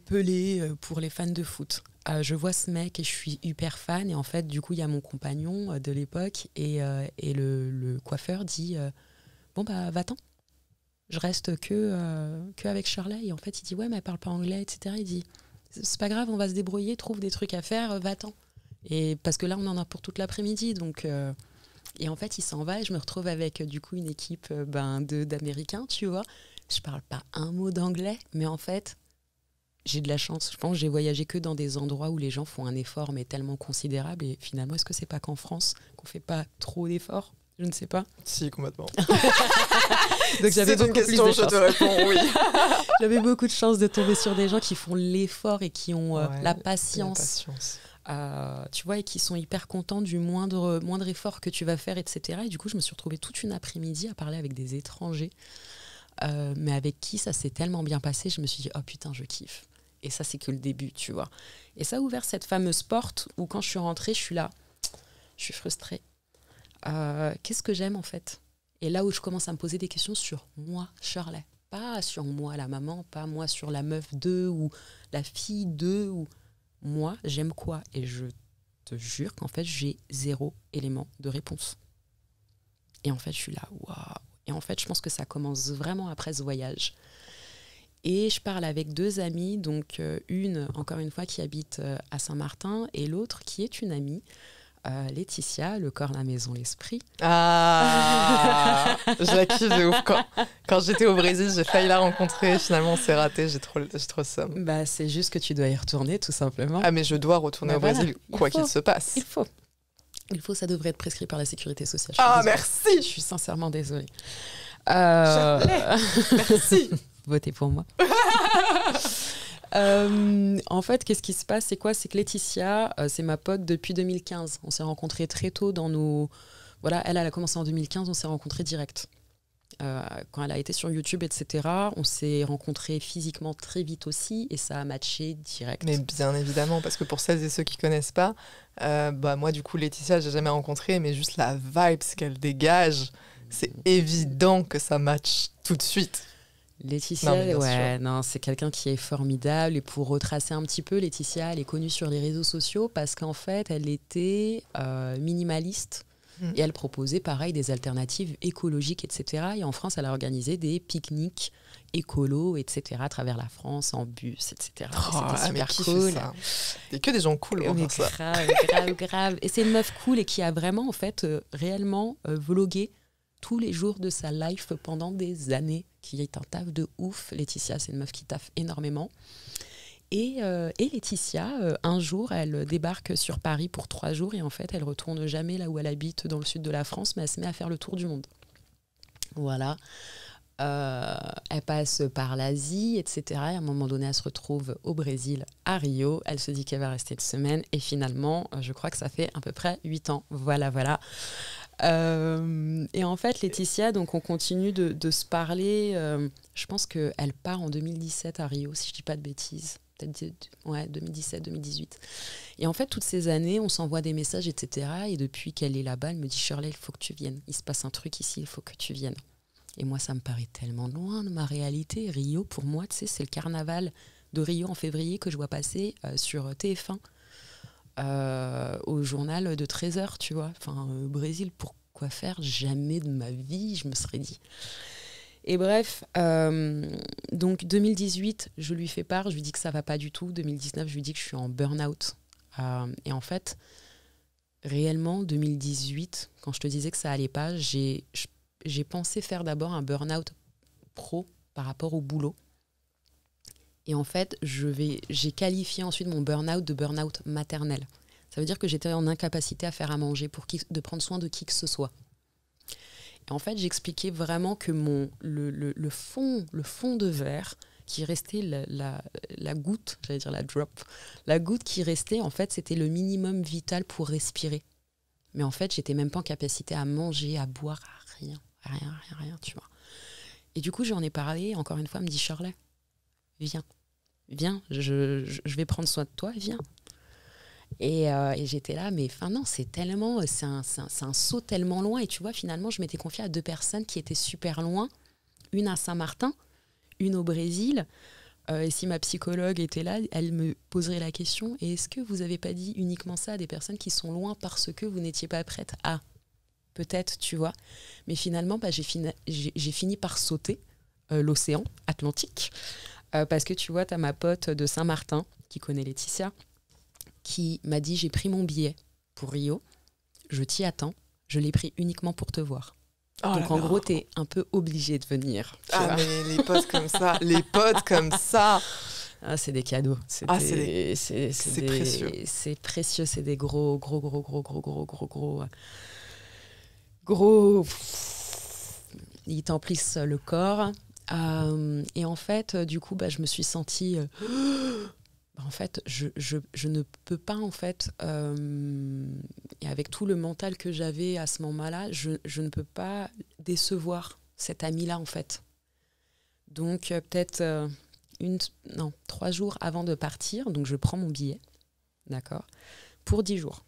Pelé pour les fans de foot. Je vois ce mec et je suis hyper fan. Et en fait, du coup, il y a mon compagnon de l'époque et le coiffeur dit bon, va-t'en. Je reste que avec Shirley. Et en fait, il dit ouais, mais elle parle pas anglais, etc. Il dit c'est pas grave, on va se débrouiller, trouve des trucs à faire, va-t'en. Et parce que là, on en a pour toute l'après-midi. Donc, et en fait, il s'en va et je me retrouve avec du coup une équipe d'Américains, tu vois. Je parle pas un mot d'anglais, mais en fait, j'ai de la chance. Je pense que j'ai voyagé que dans des endroits où les gens font un effort, mais tellement considérable. Et finalement, est-ce que c'est pas qu'en France qu'on fait pas trop d'efforts ? Je ne sais pas. Si, complètement. Donc j'avais beaucoup plus de chance. Je te réponds oui. J'avais beaucoup de chance de tomber sur des gens qui font l'effort et qui ont la patience. Tu vois, et qui sont hyper contents du moindre effort que tu vas faire, etc. Et du coup, je me suis retrouvée toute une après-midi à parler avec des étrangers, mais avec qui ça s'est tellement bien passé. Je me suis dit, oh putain, je kiffe. Et ça, c'est que le début, tu vois. Et ça a ouvert cette fameuse porte où quand je suis rentrée, je suis là, je suis frustrée. Qu'est-ce que j'aime en fait ? Et là où je commence à me poser des questions sur moi, Shirley. Pas sur moi, la maman, pas moi sur la meuf d'eux ou la fille d'eux. Ou... Moi, j'aime quoi ? Et je te jure qu'en fait, j'ai 0 élément de réponse. Et en fait, je suis là, waouh ! Et en fait, je pense que ça commence vraiment après ce voyage. Et je parle avec 2 amies, donc une, encore une fois, qui habite à Saint-Martin et l'autre qui est une amie. Laetitia, le corps, la maison, l'esprit. Ah, je la kiffe de ouf. Quand j'étais au Brésil, j'ai failli la rencontrer. Finalement, c'est raté. J'ai trop somme. Bah, c'est juste que tu dois y retourner, tout simplement. Ah, mais je dois retourner au Brésil, quoi qu'il se passe. Il faut, ça devrait être prescrit par la sécurité sociale. Ah, merci. Je suis sincèrement désolée. Merci. Votez pour moi. En fait, qu'est-ce qui se passe ? C'est quoi ? C'est que Laetitia, c'est ma pote depuis 2015. On s'est rencontrés très tôt dans nos... Voilà, elle a commencé en 2015, on s'est rencontrés direct. Quand elle a été sur YouTube, etc., on s'est rencontrés physiquement très vite aussi et ça a matché direct. Mais bien évidemment, parce que pour celles et ceux qui ne connaissent pas, moi, du coup, Laetitia, je n'ai jamais rencontré, mais juste la vibe qu'elle dégage, c'est évident que ça match tout de suite. Laetitia, c'est quelqu'un qui est formidable. Et pour retracer un petit peu, Laetitia, elle est connue sur les réseaux sociaux parce qu'en fait, elle était minimaliste et elle proposait, pareil, des alternatives écologiques, etc. Et en France, elle a organisé des pique-niques écolos, etc. à travers la France, en bus, etc. C'était super cool. Il y a que des gens cool. Grave. Et c'est une meuf cool et qui a vraiment, en fait, réellement vlogué tous les jours de sa life pendant des années, qui est un taf de ouf. Laetitia, c'est une meuf qui taffe énormément. Et Laetitia, un jour, elle débarque sur Paris pour 3 jours et en fait, elle retourne jamais là où elle habite dans le sud de la France, mais elle se met à faire le tour du monde. Voilà. Elle passe par l'Asie, etc. Et à un moment donné, elle se retrouve au Brésil, à Rio. Elle se dit qu'elle va rester une semaine et finalement, je crois que ça fait à peu près 8 ans. Voilà. Et en fait, Laetitia, donc on continue de se parler. Je pense qu'elle part en 2017 à Rio, si je ne dis pas de bêtises. Peut-être 2017-2018. Et en fait, toutes ces années, on s'envoie des messages, etc. Et depuis qu'elle est là-bas, elle me dit « Shirley, il faut que tu viennes. Il se passe un truc ici, il faut que tu viennes. » Et moi, ça me paraît tellement loin de ma réalité. Rio, pour moi, tu sais, c'est le carnaval de Rio en février que je vois passer sur TF1. Au journal de 13h, tu vois. Enfin, Brésil, pourquoi faire ? Jamais de ma vie, je me serais dit. Et bref, donc 2018, je lui fais part, je lui dis que ça va pas du tout. 2019, je lui dis que je suis en burn-out. Et en fait, réellement, 2018, quand je te disais que ça allait pas, j'ai pensé faire d'abord un burn-out pro par rapport au boulot. Et en fait, j'ai qualifié ensuite mon burn-out de burn-out maternel. Ça veut dire que j'étais en incapacité à faire à manger, de prendre soin de qui que ce soit. Et en fait, j'expliquais vraiment que le fond de verre qui restait, la goutte, j'allais dire la drop, la goutte qui restait, en fait, c'était le minimum vital pour respirer. Mais en fait, j'étais même pas en capacité à manger, à boire, à rien, tu vois. Et du coup, j'en ai parlé, encore une fois, elle me dit « Shirley, viens, je vais prendre soin de toi, viens. » Et j'étais là, mais non, c'est un saut tellement loin. Et tu vois, finalement, je m'étais confiée à 2 personnes qui étaient super loin. Une à Saint-Martin, une au Brésil. Et si ma psychologue était là, elle me poserait la question, et est-ce que vous n'avez pas dit uniquement ça à des personnes qui sont loin parce que vous n'étiez pas prête à... Peut-être, tu vois. Mais finalement, j'ai fini par sauter l'océan Atlantique. Parce que tu vois, tu as ma pote de Saint-Martin, qui connaît Laetitia, qui m'a dit « J'ai pris mon billet pour Rio, je t'y attends, je l'ai pris uniquement pour te voir. » Donc en gros, tu es un peu obligé de venir. Mais les potes comme ça, Ah, c'est des cadeaux. C'est des... précieux. C'est précieux, c'est des gros. Ils t'emplissent le corps. Et en fait, du coup, je me suis sentie... en fait, je ne peux pas, en fait, et avec tout le mental que j'avais à ce moment-là, je ne peux pas décevoir cet ami-là, en fait. Donc, peut-être 3 jours avant de partir, donc je prends mon billet, d'accord, pour 10 jours.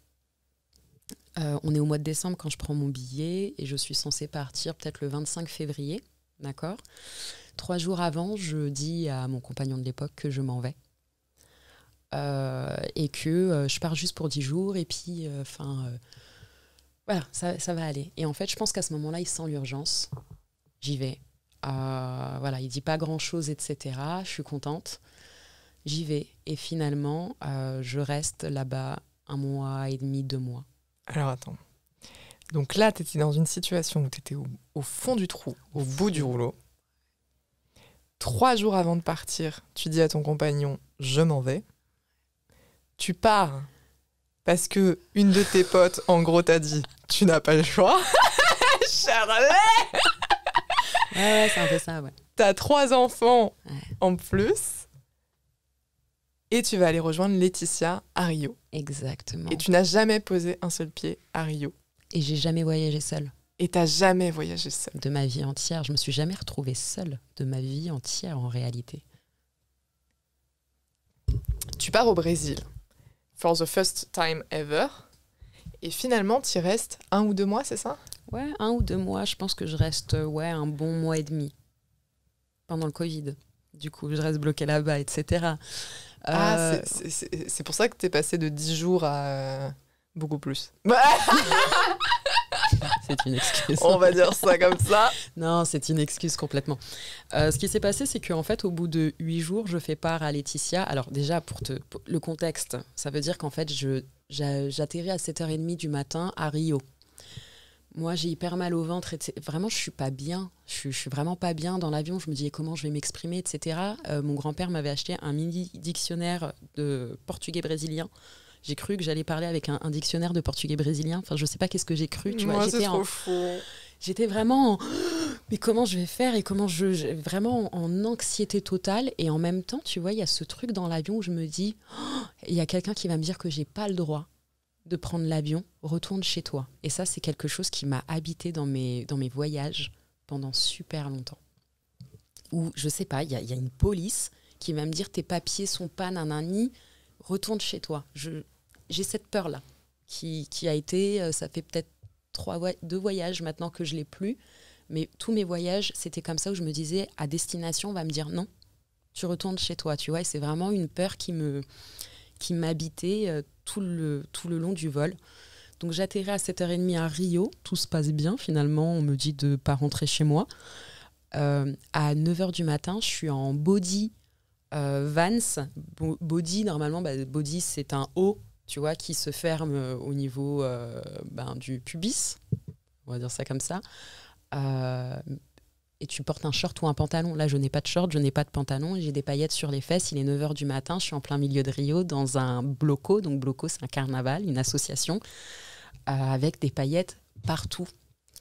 On est au mois de décembre quand je prends mon billet et je suis censée partir peut-être le 25 février, d'accord. 3 jours avant, je dis à mon compagnon de l'époque que je m'en vais. Et que je pars juste pour 10 jours et puis voilà, ça va aller. Et en fait, je pense qu'à ce moment-là, il sent l'urgence. J'y vais. Voilà, il dit pas grand-chose, etc. Je suis contente. J'y vais. Et finalement, je reste là-bas 1 mois et demi, 2 mois. Alors attends. Donc là, tu étais dans une situation où tu étais au fond du trou, au bout du rouleau. 3 jours avant de partir, tu dis à ton compagnon « je m'en vais ». Tu pars parce que une de tes potes, en gros, t'a dit « tu n'as pas le choix ». Charlet. Ouais, c'est un peu ça, ouais. T'as 3 enfants en plus. Et tu vas aller rejoindre Laetitia à Rio. Exactement. Et tu n'as jamais posé un seul pied à Rio. Et j'ai jamais voyagé seule. Et t'as jamais voyagé seule. De ma vie entière. Je me suis jamais retrouvée seule de ma vie entière, en réalité. Tu pars au Brésil. For the first time ever. Et finalement, tu y restes 1 ou 2 mois, c'est ça ? Ouais, 1 ou 2 mois. Je pense que je reste un bon mois et demi. Pendant le Covid. Du coup, je reste bloquée là-bas, etc. C'est pour ça que t'es passé de 10 jours à beaucoup plus. C'est une excuse. On va dire ça comme ça. Non, c'est une excuse complètement. Ce qui s'est passé, c'est qu'en fait, au bout de 8 jours, je fais part à Laetitia. Alors déjà, pour le contexte, ça veut dire qu'en fait, j'atterris à 7h30 du matin à Rio. Moi, j'ai hyper mal au ventre. Vraiment, je suis pas bien. Je suis vraiment pas bien dans l'avion. Je me disais comment je vais m'exprimer, etc. Mon grand-père m'avait acheté un mini dictionnaire de portugais brésilien. J'ai cru que j'allais parler avec un dictionnaire de portugais brésilien. Enfin, je sais pas qu'est-ce que j'ai cru. Tu vois, c'est trop fou. J'étais vraiment mais comment je vais faire et comment vraiment en anxiété totale. Et en même temps, tu vois, il y a ce truc dans l'avion où je me dis il y a quelqu'un qui va me dire que j'ai pas le droit de prendre l'avion, retourne chez toi. Et ça, c'est quelque chose qui m'a habité dans mes voyages pendant super longtemps. Ou, je sais pas, il y a une police qui va me dire tes papiers sont pas nanani, retourne chez toi. J'ai cette peur-là qui a été, ça fait peut-être 2 voyages maintenant que je l'ai plus, mais tous mes voyages, c'était comme ça où je me disais, à destination, on va me dire non, tu retournes chez toi, tu vois. Et c'est vraiment une peur qui m'habitait tout le long du vol. Donc j'atterris à 7h30 à Rio, tout se passe bien finalement, on me dit de ne pas rentrer chez moi. À 9h du matin, je suis en body Vans. Body, normalement, body c'est un haut, tu vois, qui se ferme au niveau du pubis, on va dire ça comme ça. Et tu portes un short ou un pantalon. Là, je n'ai pas de short, je n'ai pas de pantalon, j'ai des paillettes sur les fesses. Il est 9h du matin, je suis en plein milieu de Rio dans un bloco. Donc bloco, c'est un carnaval, une association, avec des paillettes partout.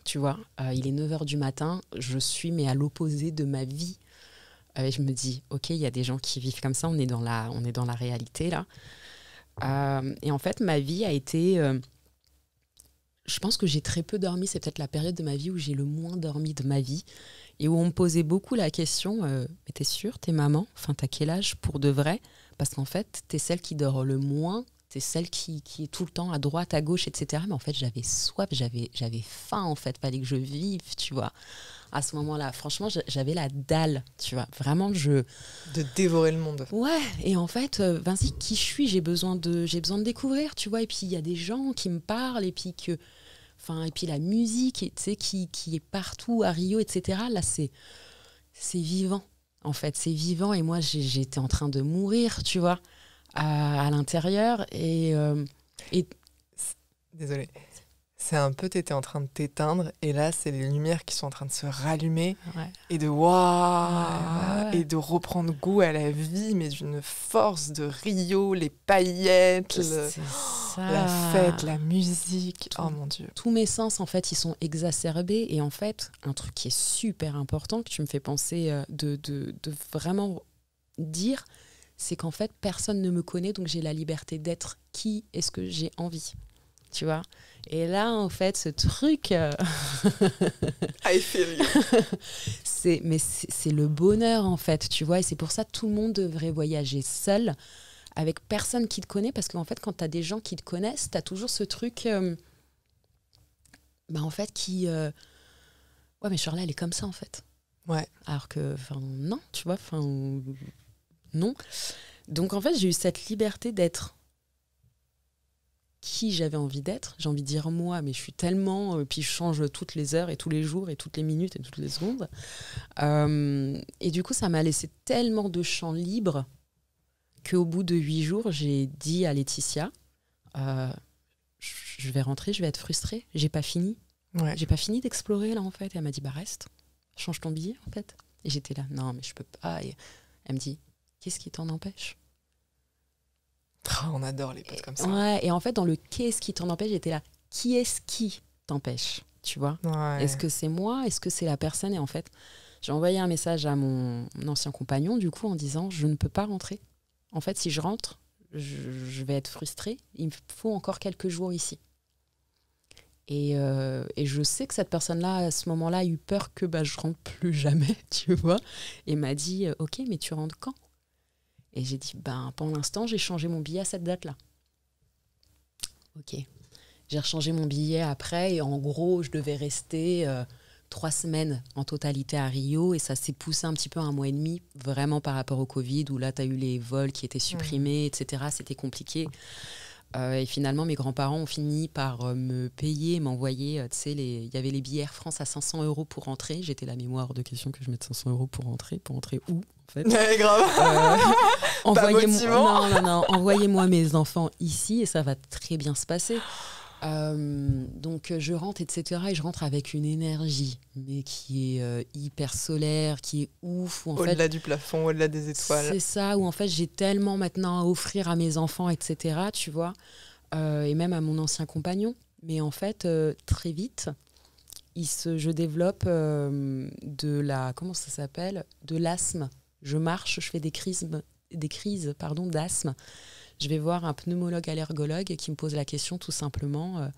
Tu vois, il est 9h du matin, je suis mais à l'opposé de ma vie. Et je me dis, ok, il y a des gens qui vivent comme ça, on est dans la réalité là. Et en fait, ma vie a été... je pense que j'ai très peu dormi, c'est peut-être la période de ma vie où j'ai le moins dormi de ma vie. Et où on me posait beaucoup la question, mais t'es sûre, t'es maman ? Enfin, t'as quel âge pour de vrai ? Parce qu'en fait, t'es celle qui dort le moins, t'es celle qui est tout le temps à droite, à gauche, etc. Mais en fait, j'avais soif, j'avais faim, en fait. Fallait que je vive, tu vois. À ce moment-là, franchement, j'avais la dalle, tu vois. Vraiment, de dévorer le monde. Ouais, et en fait, Vinci, qui je suis ? J'ai besoin de découvrir, tu vois. Et puis, il y a des gens qui me parlent, et puis et puis la musique, tu sais, qui est partout à Rio, etc. Là, c'est vivant, en fait. C'est vivant. Et moi, j'étais en train de mourir, tu vois, à l'intérieur. Et Désolée. c'est un peu, t'étais en train de t'éteindre, et là, c'est les lumières qui sont en train de se rallumer, Ouais. et de waouh, Ouais. et de reprendre goût à la vie, mais d'une force de Rio, les paillettes, C'est la ça. fête, la musique. Tout. Oh mon Dieu. Tous mes sens, en fait, ils sont exacerbés. Et en fait, un truc qui est super important, que tu me fais penser de vraiment dire, c'est qu'en fait, personne ne me connaît, donc j'ai la liberté d'être qui est-ce que j'ai envie. Tu vois. Et là, en fait, ce truc, I feel you. c'est le bonheur, en fait, tu vois. Et c'est pour ça que tout le monde devrait voyager seul, avec personne qui te connaît, parce qu'en fait, quand tu as des gens qui te connaissent, tu as toujours ce truc, en fait, qui... ouais, mais Charla, elle est comme ça, en fait. Ouais. Alors que, non, tu vois, non. Donc, en fait, j'ai eu cette liberté d'être qui j'avais envie d'être. J'ai envie de dire moi, mais je suis tellement... puis je change toutes les heures et tous les jours et toutes les minutes et toutes les secondes. Et du coup, ça m'a laissé tellement de champ libre qu'au bout de 8 jours, j'ai dit à Laetitia, je vais rentrer, je vais être frustrée. J'ai pas fini. Ouais. J'ai pas fini d'explorer, là, en fait. Et elle m'a dit, reste, change ton billet, en fait. Et j'étais là, non, mais je peux pas. Et elle me dit, qu'est-ce qui t'en empêche ? On adore les potes comme ça. Ouais, et en fait, dans le qu'est-ce qui t'en empêche, j'étais là, qui est-ce qui t'empêche ? Tu vois ? Ouais. Est-ce que c'est moi ? Est-ce que c'est la personne ? Et en fait, j'ai envoyé un message à mon ancien compagnon, du coup, en disant, je ne peux pas rentrer. En fait, si je rentre, je vais être frustrée. Il me faut encore quelques jours ici. Et je sais que cette personne-là, à ce moment-là, a eu peur que je rentre plus jamais, tu vois. Et m'a dit, ok, mais tu rentres quand ? Et j'ai dit, pour l'instant, j'ai changé mon billet à cette date-là. Ok. J'ai rechangé mon billet après, et en gros, je devais rester 3 semaines en totalité à Rio, et ça s'est poussé un petit peu à 1 mois et demi, vraiment par rapport au Covid, où là, tu as eu les vols qui étaient supprimés, etc. C'était compliqué. Et finalement, mes grands-parents ont fini par me payer, m'envoyer, tu sais, il y avait les billets Air France à 500 € pour rentrer. J'étais la mémoire de question que je mette 500 € pour rentrer où, en fait. Ouais, grave. Envoyez-moi mes enfants ici et ça va très bien se passer. Donc je rentre, etc. Et je rentre avec une énergie, mais qui est hyper solaire, qui est ouf. Au-delà du plafond, au-delà des étoiles. C'est ça, où en fait j'ai tellement maintenant à offrir à mes enfants, etc. Tu vois, et même à mon ancien compagnon. Mais en fait, très vite, je développe comment ça s'appelle ? De l'asthme. Je marche, je fais des crises d'asthme. Je vais voir un pneumologue allergologue qui me pose la question tout simplement,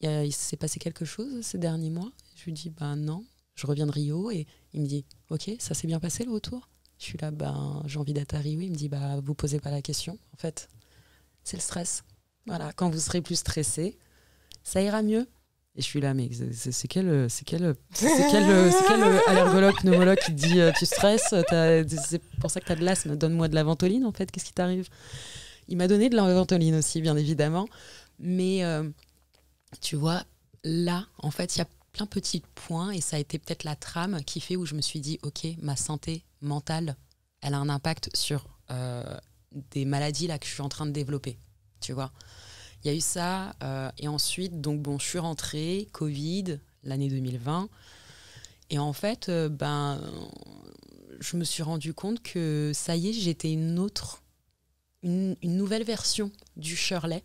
il s'est passé quelque chose ces derniers mois ? Je lui dis, non, je reviens de Rio, et il me dit, ok, ça s'est bien passé le retour ? Je suis là, j'ai envie d'être à Rio. Il me dit, vous posez pas la question, en fait, c'est le stress. Voilà, quand vous serez plus stressé, ça ira mieux. Et je suis là, mais c'est quel allergologue, pneumologue qui te dit tu stresses, c'est pour ça que tu as de l'asthme, donne-moi de la ventoline, en fait, qu'est-ce qui t'arrive ? Il m'a donné de la ventoline aussi, bien évidemment. Mais tu vois, là, en fait, il y a plein de petits points, et ça a été peut-être la trame qui fait où je me suis dit, ok, ma santé mentale, elle a un impact sur des maladies là, que je suis en train de développer, tu vois. Il y a eu ça, et ensuite, donc je suis rentrée, Covid, l'année 2020, et en fait, je me suis rendu compte que ça y est, j'étais une nouvelle version du Shirley,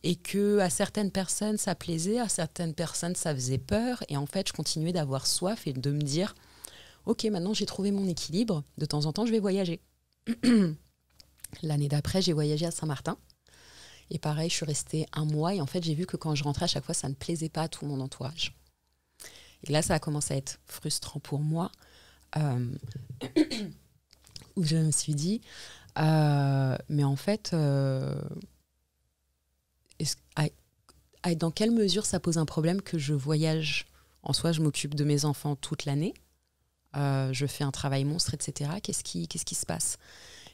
et que à certaines personnes ça plaisait, à certaines personnes ça faisait peur, et en fait, je continuais d'avoir soif et de me dire, ok, maintenant j'ai trouvé mon équilibre, de temps en temps, je vais voyager. L'année d'après, j'ai voyagé à Saint-Martin. Et pareil, je suis restée 1 mois, et en fait, j'ai vu que quand je rentrais, à chaque fois, ça ne plaisait pas à tout mon entourage. Et là, ça a commencé à être frustrant pour moi, où je me suis dit, mais en fait, dans quelle mesure ça pose un problème que je voyage ? En soi, je m'occupe de mes enfants toute l'année, je fais un travail monstre, etc. Qu'est-ce qui se passe ?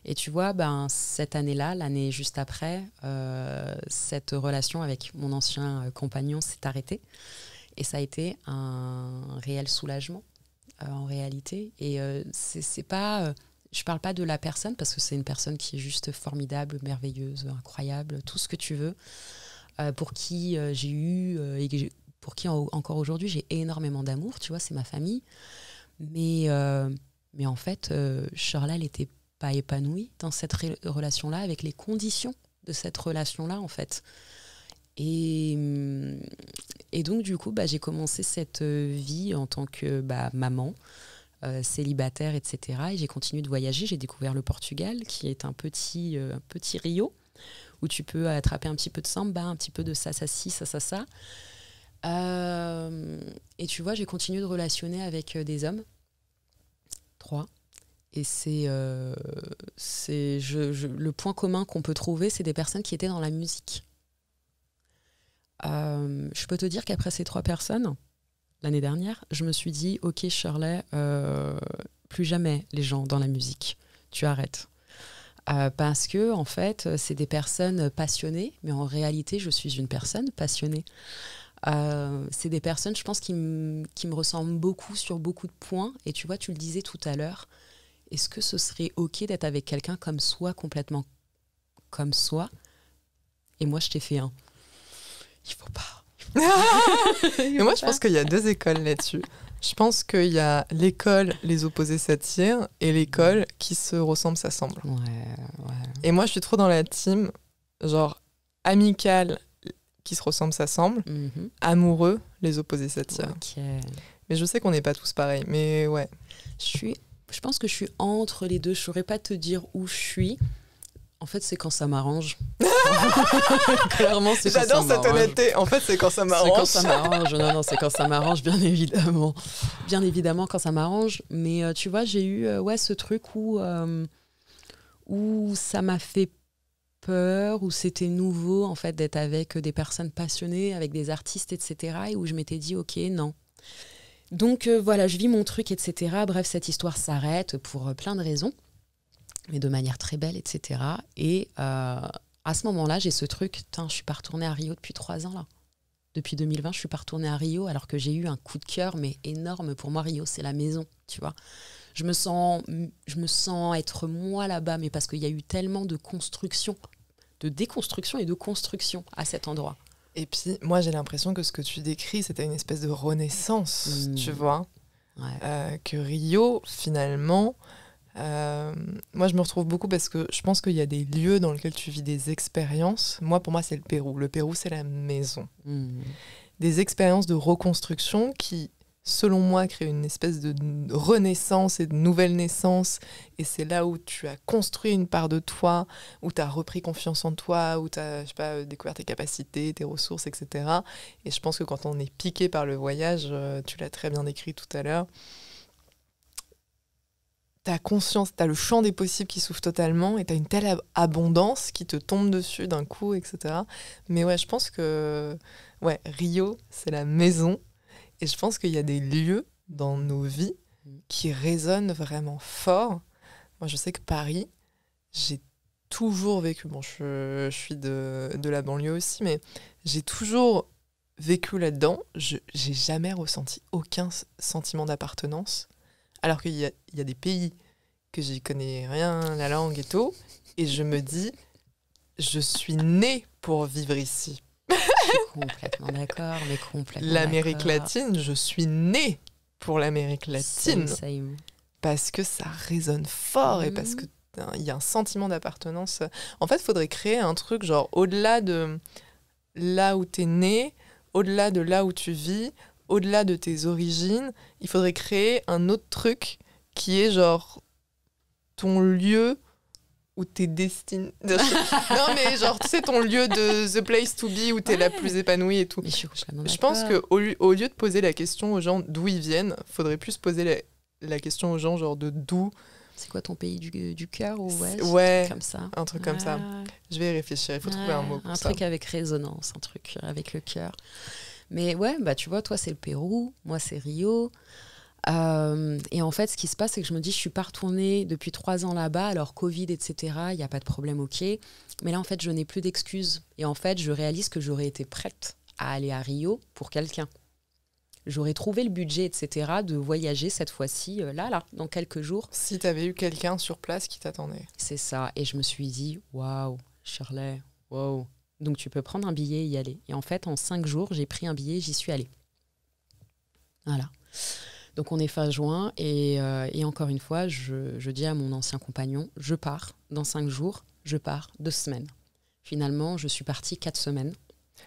Et tu vois, cette année-là, l'année juste après, cette relation avec mon ancien compagnon s'est arrêtée. Et ça a été un réel soulagement, en réalité. Et c'est pas... je parle pas de la personne, parce que c'est une personne qui est juste formidable, merveilleuse, incroyable, tout ce que tu veux. pour qui j'ai eu pour qui encore aujourd'hui j'ai énormément d'amour, tu vois, c'est ma famille. Mais en fait, Shirley, elle n'était pas épanouie dans cette relation-là, avec les conditions de cette relation-là, en fait. Et donc, du coup, j'ai commencé cette vie en tant que maman, célibataire, etc. Et j'ai continué de voyager. J'ai découvert le Portugal, qui est un petit Rio, où tu peux attraper un petit peu de samba, un petit peu de ça, ci, ça. Et tu vois, j'ai continué de relationner avec des hommes, 3. Et le point commun qu'on peut trouver, c'est des personnes qui étaient dans la musique. Je peux te dire qu'après ces 3 personnes, l'année dernière, je me suis dit, ok Shirley, plus jamais les gens dans la musique, tu arrêtes. Parce que en fait, c'est des personnes passionnées, mais en réalité, je suis une personne passionnée. C'est des personnes, je pense, qui me ressemblent beaucoup sur beaucoup de points. Et tu vois, tu le disais tout à l'heure, est-ce que ce serait ok d'être avec quelqu'un comme soi, complètement comme soi? Et moi, je t'ai fait un. Il faut pas. Et moi, je pense qu'il y a 2 écoles là-dessus. Je pense qu'il y a l'école les opposés s'attirent et l'école qui se ressemble s'assemble. Ouais. Et moi, je suis trop dans la team genre amicale qui se ressemble s'assemble, amoureux les opposés s'attirent. Okay. Mais je sais qu'on n'est pas tous pareils, mais ouais. Je pense que je suis entre les deux. Je saurais pas te dire où je suis. En fait, c'est quand ça m'arrange. Clairement, c'est quand ça m'arrange. J'adore cette honnêteté. En fait, c'est quand ça m'arrange. C'est quand ça m'arrange. Non, c'est quand ça m'arrange, bien évidemment. Bien évidemment, quand ça m'arrange. Mais tu vois, j'ai eu ce truc où ça m'a fait peur, où c'était nouveau, en fait, d'être avec des personnes passionnées, avec des artistes, etc. Et où je m'étais dit, ok, non. Donc, voilà, je vis mon truc, etc. Bref, cette histoire s'arrête pour plein de raisons, mais de manière très belle, etc. Et à ce moment-là, j'ai ce truc, je suis pas retournée à Rio depuis 3 ans, là. Depuis 2020, je suis pas retournée à Rio, alors que j'ai eu un coup de cœur, mais énorme. Pour moi, Rio, c'est la maison, tu vois. Je me sens être moi là-bas, mais parce qu'il y a eu tellement de construction, de déconstruction et de construction à cet endroit. Et puis, moi, j'ai l'impression que ce que tu décris, c'était une espèce de renaissance, tu vois. Ouais. Que Rio, finalement... moi je me retrouve beaucoup parce que je pense qu'il y a des lieux dans lesquels tu vis des expériences. Pour moi c'est le Pérou c'est la maison. Des expériences de reconstruction qui selon moi créent une espèce de renaissance et de nouvelle naissance, et c'est là où tu as construit une part de toi, où tu as repris confiance en toi, où tu as découvert tes capacités, tes ressources, etc. Et je pense que quand on est piqué par le voyage, tu l'as très bien décrit tout à l'heure, t'as conscience, t'as le champ des possibles qui s'ouvre totalement et t'as une telle abondance qui te tombe dessus d'un coup, etc. Mais ouais, je pense que Rio, c'est la maison. Et je pense qu'il y a des lieux dans nos vies qui résonnent vraiment fort. Moi, je sais que Paris, j'ai toujours vécu... Bon, je suis de la banlieue aussi, mais j'ai toujours vécu là-dedans. J'ai jamais ressenti aucun sentiment d'appartenance. Alors qu'il y a des pays que j'y connais rien, la langue et tout, et je me dis, je suis née pour vivre ici. Je suis complètement d'accord, mais complètement L'Amérique latine, je suis née pour l'Amérique latine. Same. Parce que ça résonne fort et parce qu'il y a un sentiment d'appartenance. En fait, il faudrait créer un truc genre au-delà de là où t'es né, au-delà de là où tu vis, au-delà de tes origines, il faudrait créer un autre truc qui est genre ton lieu où t'es destiné. Non mais genre, tu sais, ton lieu de the place to be où t'es la plus épanouie et tout. Je pense qu'au lieu de poser la question aux gens d'où ils viennent, faudrait plus poser la question aux gens genre de d'où. C'est quoi ton pays du cœur ou ouais, comme ça. Un truc comme ça. Je vais y réfléchir, il faut trouver un mot pour ça. Un truc avec résonance, un truc avec le cœur. Mais ouais, tu vois, toi, c'est le Pérou, moi, c'est Rio. Et en fait, ce qui se passe, c'est que je me dis, je suis pas retournée depuis 3 ans là-bas, alors Covid, etc., il n'y a pas de problème, ok. Mais là, en fait, je n'ai plus d'excuses. Et en fait, je réalise que j'aurais été prête à aller à Rio pour quelqu'un. J'aurais trouvé le budget, etc., de voyager cette fois-ci, là, dans quelques jours. Si tu avais eu quelqu'un sur place qui t'attendait. C'est ça. Et je me suis dit, waouh, Shirley, waouh. Donc, tu peux prendre un billet et y aller. Et en fait, en 5 jours, j'ai pris un billet, j'y suis allée. Voilà. Donc, on est fin juin. Et encore une fois, je dis à mon ancien compagnon, je pars dans 5 jours, je pars 2 semaines. Finalement, je suis partie 4 semaines.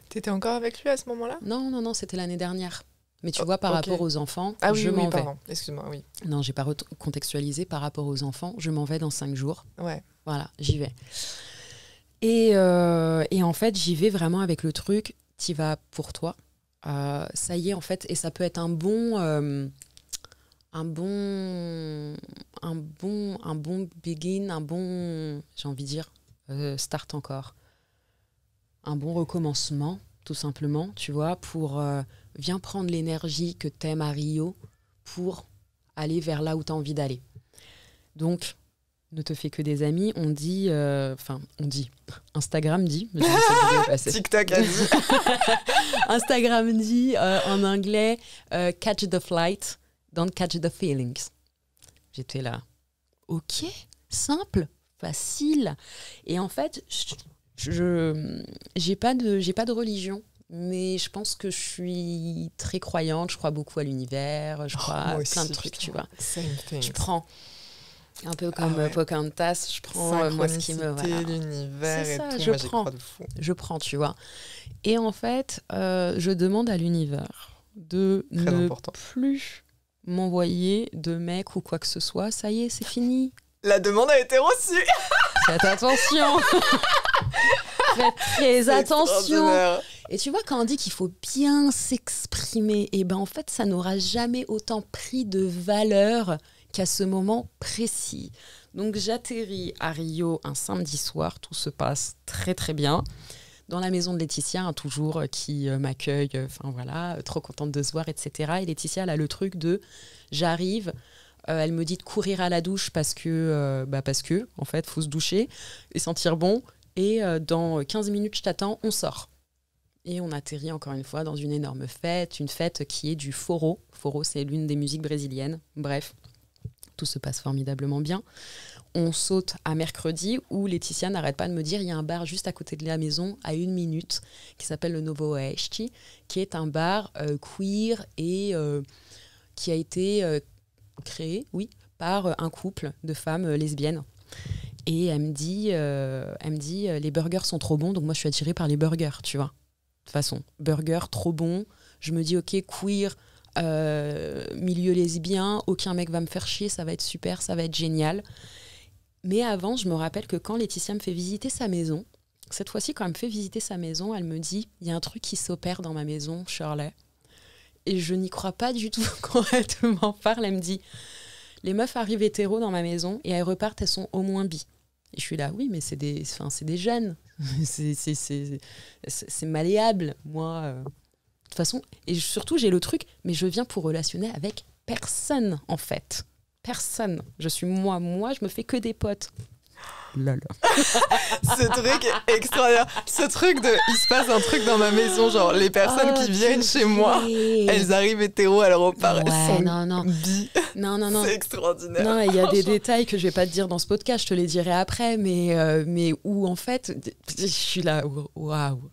T'étais encore avec lui à ce moment-là? Non, c'était l'année dernière. Mais tu vois, par rapport aux enfants, je m'en vais. Pardon. Excuse-moi, oui. Non, j'ai pas contextualisé par rapport aux enfants. Je m'en vais dans 5 jours. Ouais. Voilà, j'y vais. Et en fait, j'y vais vraiment avec le truc, t'y vas pour toi. Ça y est, en fait, et ça peut être un bon begin, j'ai envie de dire, start encore. Un bon recommencement, tout simplement, tu vois, pour viens prendre l'énergie que t'aimes à Rio pour aller vers là où t'as envie d'aller. Donc, ne te fais que des amis, on dit, Instagram dit, mais je sais TikTok a dit. Instagram dit en anglais, catch the flight, don't catch the feelings. J'étais là, ok, simple, facile. Et en fait, j'ai pas de religion, mais je pense que je suis très croyante, je crois beaucoup à l'univers, je crois à plein de trucs, tu vois. Je prends un peu comme Pocahontas, je prends moi ce qui me... Voilà. L'univers et ça, tout, je moi prends, j'y crois de fou. Je prends, tu vois. Et en fait, je demande à l'univers de plus m'envoyer de mecs ou quoi que ce soit. Ça y est, c'est fini. La demande a été reçue. Faites attention. Faites très attention. Et tu vois, quand on dit qu'il faut bien s'exprimer, et ben en fait, ça n'aura jamais autant pris de valeur qu'à ce moment précis. Donc, j'atterris à Rio un samedi soir. Tout se passe très, très bien. Dans la maison de Laetitia, hein, toujours, qui m'accueille. Enfin, voilà, trop contente de se voir, etc. Et Laetitia, elle a le truc de... J'arrive... elle me dit de courir à la douche parce que, en fait, il faut se doucher et sentir bon. Et dans 15 minutes, je t'attends, on sort. Et on atterrit encore une fois dans une énorme fête, une fête qui est du forró. Forró, c'est l'une des musiques brésiliennes. Bref, tout se passe formidablement bien. On saute à mercredi où Laetitia n'arrête pas de me dire il y a un bar juste à côté de la maison, à 1 minute, qui s'appelle le Novo Oeste, qui est un bar queer et qui a été... créé, oui, par un couple de femmes lesbiennes. Et elle me dit, les burgers sont trop bons, donc moi je suis attirée par les burgers, tu vois. De toute façon, burgers trop bons. Je me dis, ok, queer, milieu lesbien, aucun mec va me faire chier, ça va être super, ça va être génial. Mais avant, je me rappelle que quand Laetitia me fait visiter sa maison, cette fois-ci, quand elle me fait visiter sa maison, elle me dit, il y a un truc qui s'opère dans ma maison, Shirley. Et je n'y crois pas du tout quand elle m'en parle. Elle me dit, les meufs arrivent hétéro dans ma maison et elles repartent, elles sont au moins bi. Et je suis là, oui, mais c'est des jeunes. c'est malléable, moi. De toute façon, et surtout, j'ai le truc, mais je viens pour relationner avec personne, en fait. Personne. Je suis moi, je me fais que des potes. Lol. Ce truc est extraordinaire. Ce truc de il se passe un truc dans ma maison, genre les personnes qui viennent chez moi, elles arrivent hétéro, elles repartent, elles sont bi. Non. C'est extraordinaire. Non, il y a des détails que je vais pas te dire dans ce podcast, je te les dirai après, mais où en fait, je suis là, waouh.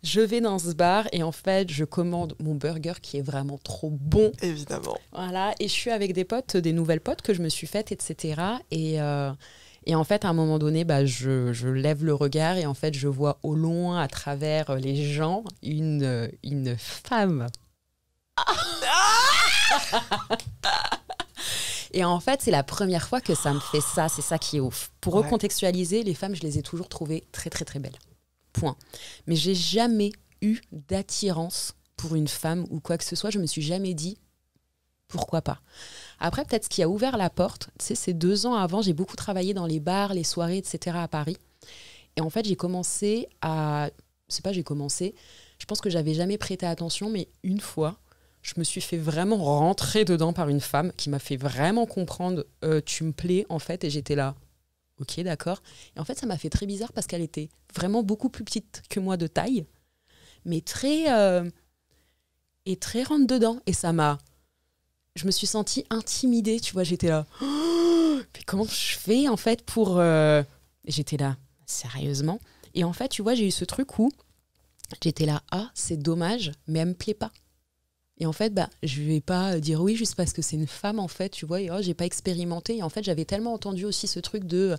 Je vais dans ce bar et en fait, je commande mon burger qui est vraiment trop bon. Évidemment. Voilà, et je suis avec des potes, des nouvelles potes que je me suis faites, etc. Et en fait, à un moment donné, je lève le regard et en fait, je vois au loin, à travers les gens, une femme. Et en fait, c'est la première fois que ça me fait ça. C'est ça qui est ouf. Pour recontextualiser, les femmes, je les ai toujours trouvées très, très, très belles. Point. Mais j'ai jamais eu d'attirance pour une femme ou quoi que ce soit. Je me suis jamais dit pourquoi pas. Après, peut-être ce qui a ouvert la porte, tu sais, c'est 2 ans avant, j'ai beaucoup travaillé dans les bars, les soirées, etc. à Paris. Et en fait, j'ai commencé à... Je pense que j'avais jamais prêté attention, mais une fois, je me suis fait vraiment rentrer dedans par une femme qui m'a fait vraiment comprendre tu me plais, en fait, et j'étais là. Ok, d'accord. Et en fait, ça m'a fait très bizarre parce qu'elle était vraiment beaucoup plus petite que moi de taille, mais très rentre dedans. Et ça m'a... Je me suis sentie intimidée, tu vois, j'étais là. Oh, mais comment je fais, en fait, pour... J'étais là, sérieusement. Et en fait, tu vois, j'ai eu ce truc où j'étais là, ah, c'est dommage, mais elle me plaît pas. Et en fait, je vais pas dire oui juste parce que c'est une femme, en fait, tu vois, et j'ai pas expérimenté. Et en fait, j'avais tellement entendu aussi ce truc de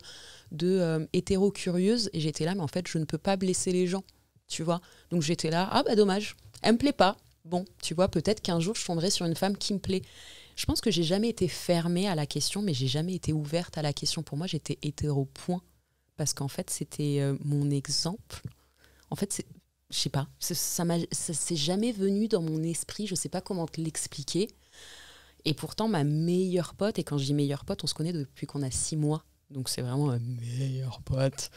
hétéro-curieuse, et j'étais là, mais en fait, je ne peux pas blesser les gens, tu vois. Donc j'étais là, ah dommage, elle me plaît pas. Bon, tu vois, peut-être qu'un jour, je tomberai sur une femme qui me plaît. Je pense que j'ai jamais été fermée à la question, mais j'ai jamais été ouverte à la question. Pour moi, j'étais hétéro, point. Parce qu'en fait, c'était mon exemple. En fait, je sais pas, ça s'est jamais venu dans mon esprit, je sais pas comment te l'expliquer. Et pourtant, ma meilleure pote, et quand je dis meilleure pote, on se connaît depuis qu'on a 6 mois, donc c'est vraiment ma meilleure pote.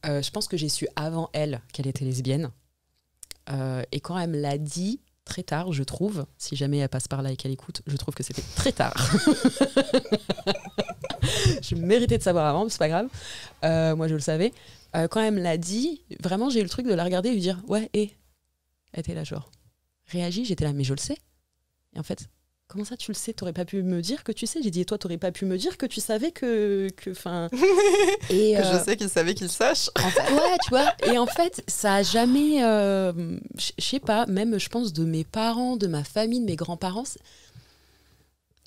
Je pense que j'ai su avant elle qu'elle était lesbienne. Et quand elle me l'a dit, très tard, je trouve, si jamais elle passe par là et qu'elle écoute, je trouve que c'était très tard. Je méritais de savoir avant, mais c'est pas grave. Moi, je le savais. Quand elle me l'a dit, vraiment, j'ai eu le truc de la regarder et lui dire « Ouais, elle était là, genre. Réagis, j'étais là, mais je le sais. » Et en fait, comment ça, tu le sais? T'aurais pas pu me dire que tu sais? J'ai dit « Et toi, t'aurais pas pu me dire que tu savais que et que je sais qu'il savait qu'il sache. En fait, ouais, tu vois. Et en fait, ça a jamais... je sais pas, même, je pense, de mes parents, de ma famille, de mes grands-parents...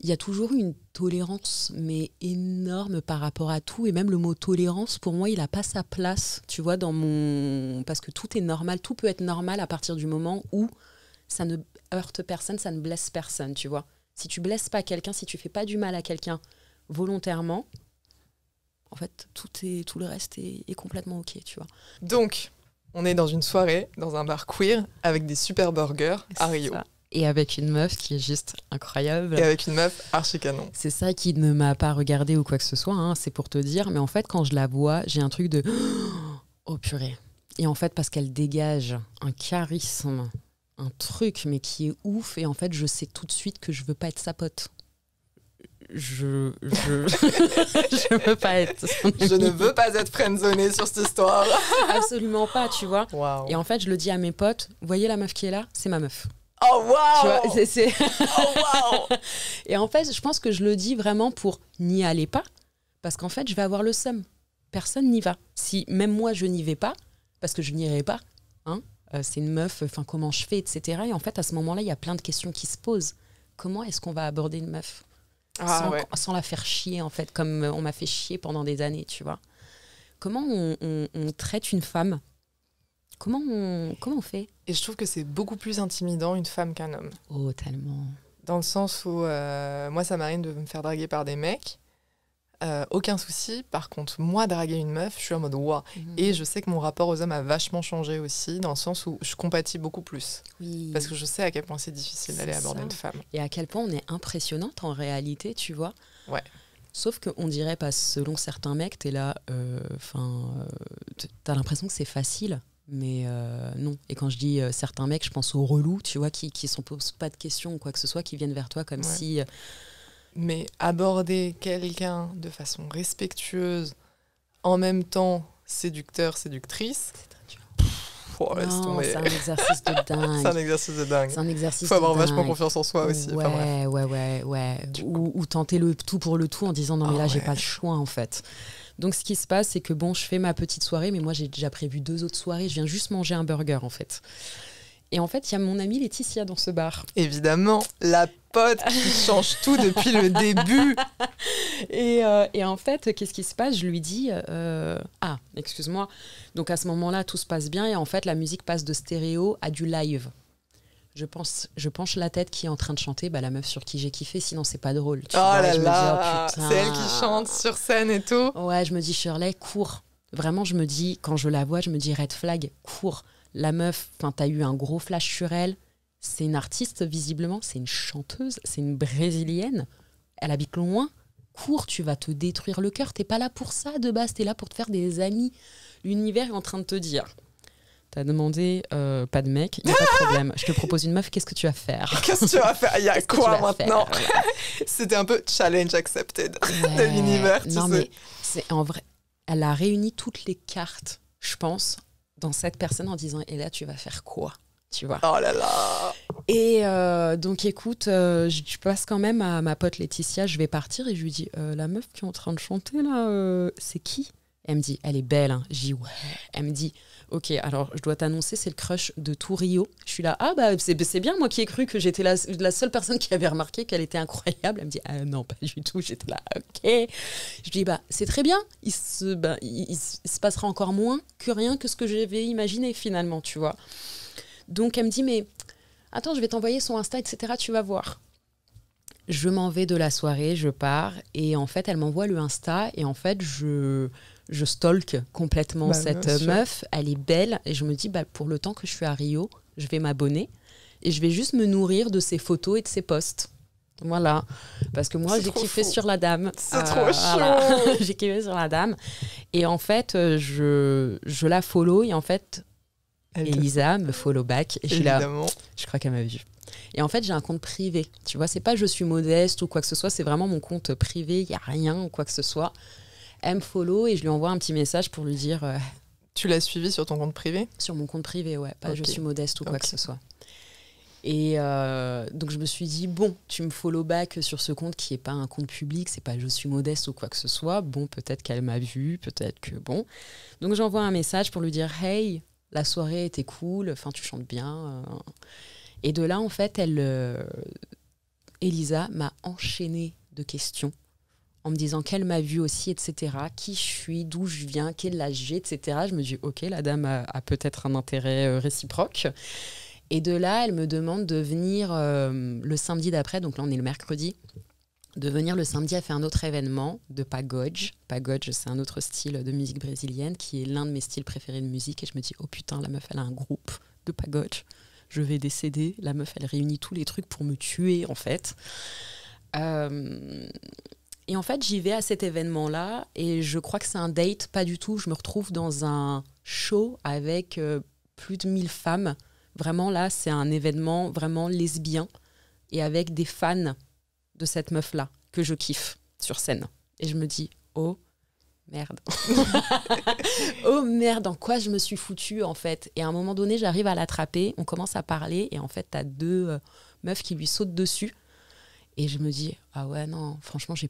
Il y a toujours eu une tolérance, mais énorme par rapport à tout. Et même le mot tolérance, pour moi, il n'a pas sa place, tu vois, parce que tout est normal, tout peut être normal à partir du moment où ça ne heurte personne, ça ne blesse personne, tu vois. Si tu blesses pas quelqu'un, si tu fais pas du mal à quelqu'un volontairement, en fait, tout le reste est complètement OK, tu vois. Donc, on est dans une soirée, dans un bar queer, avec des super burgers à Rio. Ça. Et avec une meuf qui est juste incroyable. Et avec une meuf archi canon. C'est ça qui ne m'a pas regardée ou quoi que ce soit, hein, c'est pour te dire. Mais en fait, quand je la vois, j'ai un truc de « Oh purée !» Et en fait, parce qu'elle dégage un charisme, un truc, mais qui est ouf. Et en fait, je sais tout de suite que je veux pas être sa pote. Je veux pas être son amie. Je ne veux pas être friendzonée sur cette histoire. Absolument pas, tu vois. Wow. Et en fait, je le dis à mes potes, vous voyez la meuf qui est là, c'est ma meuf. Oh wow! Tu vois, c'est... Oh wow! Et en fait, je pense que je le dis vraiment pour n'y aller pas, parce qu'en fait, je vais avoir le seum. Personne n'y va. Si même moi, je n'y vais pas, parce que je n'irai pas, hein, c'est une meuf, comment je fais, etc. Et en fait, à ce moment-là, il y a plein de questions qui se posent. Comment est-ce qu'on va aborder une meuf sans la faire chier, en fait, comme on m'a fait chier pendant des années, tu vois? Comment on traite une femme? Comment on fait? Et je trouve que c'est beaucoup plus intimidant une femme qu'un homme. Oh, tellement. Dans le sens où, moi, ça m'arrive de me faire draguer par des mecs. Aucun souci. Par contre, moi, draguer une meuf, je suis en mode waouh. Et je sais que mon rapport aux hommes a vachement changé aussi, dans le sens où je compatis beaucoup plus. Oui. Parce que je sais à quel point c'est difficile d'aller aborder une femme. Et à quel point on est impressionnante en réalité, tu vois. Ouais. Sauf qu'on dirait pas, selon certains mecs, t'es là, t'as l'impression que c'est facile. Mais non. Et quand je dis certains mecs, je pense aux relous, tu vois, qui se posent pas de questions ou quoi que ce soit, qui viennent vers toi comme si... Mais aborder quelqu'un de façon respectueuse, en même temps séducteur, séductrice... C'est très dur. Non, c'est un exercice de dingue. C'est un exercice de dingue. C'est un exercice faut avoir de vachement dingue. confiance en soi aussi. Ouais. Ou tenter le tout pour le tout en disant non mais là j'ai pas le choix en fait. Donc ce qui se passe c'est que bon je fais ma petite soirée mais moi j'ai déjà prévu 2 autres soirées. Je viens juste manger un burger en fait. Et en fait il y a mon amie Laetitia dans ce bar. Évidemment, la pote qui change tout depuis le début. Et en fait, qu'est-ce qui se passe? Je lui dis ah, excuse-moi. Donc à ce moment-là, tout se passe bien et en fait, la musique passe de stéréo à du live. Je penche la tête qui est en train de chanter la meuf sur qui j'ai kiffé, sinon c'est pas drôle. Tu vois, là je me là, dis, oh, c'est elle qui chante sur scène et tout. Ouais, je me dis Shirley, cours. Vraiment, je me dis, quand je la vois, je me dis red flag, cours. La meuf, t'as eu un gros flash sur elle. C'est une artiste, visiblement, c'est une chanteuse, c'est une brésilienne. Elle habite loin. Cours, tu vas te détruire le cœur. T'es pas là pour ça de base, t'es là pour te faire des amis. L'univers est en train de te dire. T'as demandé pas de mec, il n'y a pas de problème. Je te propose une meuf, qu'est-ce que tu vas faire? Qu'est-ce que tu vas faire? Il y a quoi maintenant? C'était un peu challenge accepted de l'univers, tu sais. Mais c'est en vrai, elle a réuni toutes les cartes, je pense, dans cette personne en disant et là, tu vas faire quoi? Tu vois. Oh là là. Et donc écoute, je passe quand même à ma pote Laetitia, je vais partir et je lui dis la meuf qui est en train de chanter là, c'est qui? Elle me dit, elle est belle. Hein. Je dis, ouais. Elle me dit, ok, alors je dois t'annoncer, c'est le crush de tout Rio. Je suis là, ah bah c'est bien, moi qui ai cru que j'étais la seule personne qui avait remarqué qu'elle était incroyable. Elle me dit, ah non, pas du tout. J'étais là, ok. Je dis, bah c'est très bien. Il se passera encore moins que rien que ce que j'avais imaginé finalement, tu vois. Donc elle me dit, mais attends, je vais t'envoyer son Insta, etc. Tu vas voir. Je m'en vais de la soirée, je pars. Et en fait, elle m'envoie le Insta. Et en fait, je stalk complètement cette meuf. Elle est belle. Et je me dis, bah, pour le temps que je suis à Rio, je vais m'abonner. Et je vais juste me nourrir de ses photos et de ses posts. Voilà. Parce que moi, j'ai kiffé sur la dame. C'est trop chaud. Voilà. J'ai kiffé sur la dame. Et en fait, je la follow. Et en fait, Elisa me follow back. Et je suis là, je crois qu'elle m'a vue. Et en fait, j'ai un compte privé. Tu vois, c'est pas je suis modeste ou quoi que ce soit. C'est vraiment mon compte privé. Il n'y a rien ou quoi que ce soit. Elle me follow et je lui envoie un petit message pour lui dire... Tu l'as suivi sur ton compte privé ? Sur mon compte privé, ouais. Pas je suis modeste ou quoi que ce soit. Et donc, je me suis dit, bon, tu me follow back sur ce compte qui n'est pas un compte public. C'est pas je suis modeste ou quoi que ce soit. Bon, peut-être qu'elle m'a vu, peut-être que bon. Donc, j'envoie un message pour lui dire, hey, la soirée était cool. Enfin, tu chantes bien. Et de là, en fait, Elisa m'a enchaînée de questions en me disant qu'elle m'a vue aussi, etc. Qui je suis, d'où je viens, quel âge j'ai, etc. Je me dis, ok, la dame a peut-être un intérêt réciproque. Et de là, elle me demande de venir le samedi d'après, donc là, on est le mercredi, de venir le samedi à faire un autre événement de pagode. Pagode, c'est un autre style de musique brésilienne qui est l'un de mes styles préférés de musique. Et je me dis, oh putain, la meuf, elle a un groupe de pagode. Je vais décéder. La meuf, elle réunit tous les trucs pour me tuer, en fait. Et en fait, j'y vais à cet événement-là et je crois que c'est un date, pas du tout. Je me retrouve dans un show avec plus de 1000 femmes. Vraiment, là, c'est un événement vraiment lesbien et avec des fans de cette meuf-là que je kiffe sur scène. Et je me dis, oh merde. Oh merde, en quoi je me suis foutue, en fait. Et à un moment donné, j'arrive à l'attraper, on commence à parler et en fait, t'as deux meufs qui lui sautent dessus. Et je me dis, ah ouais, non, franchement, j'ai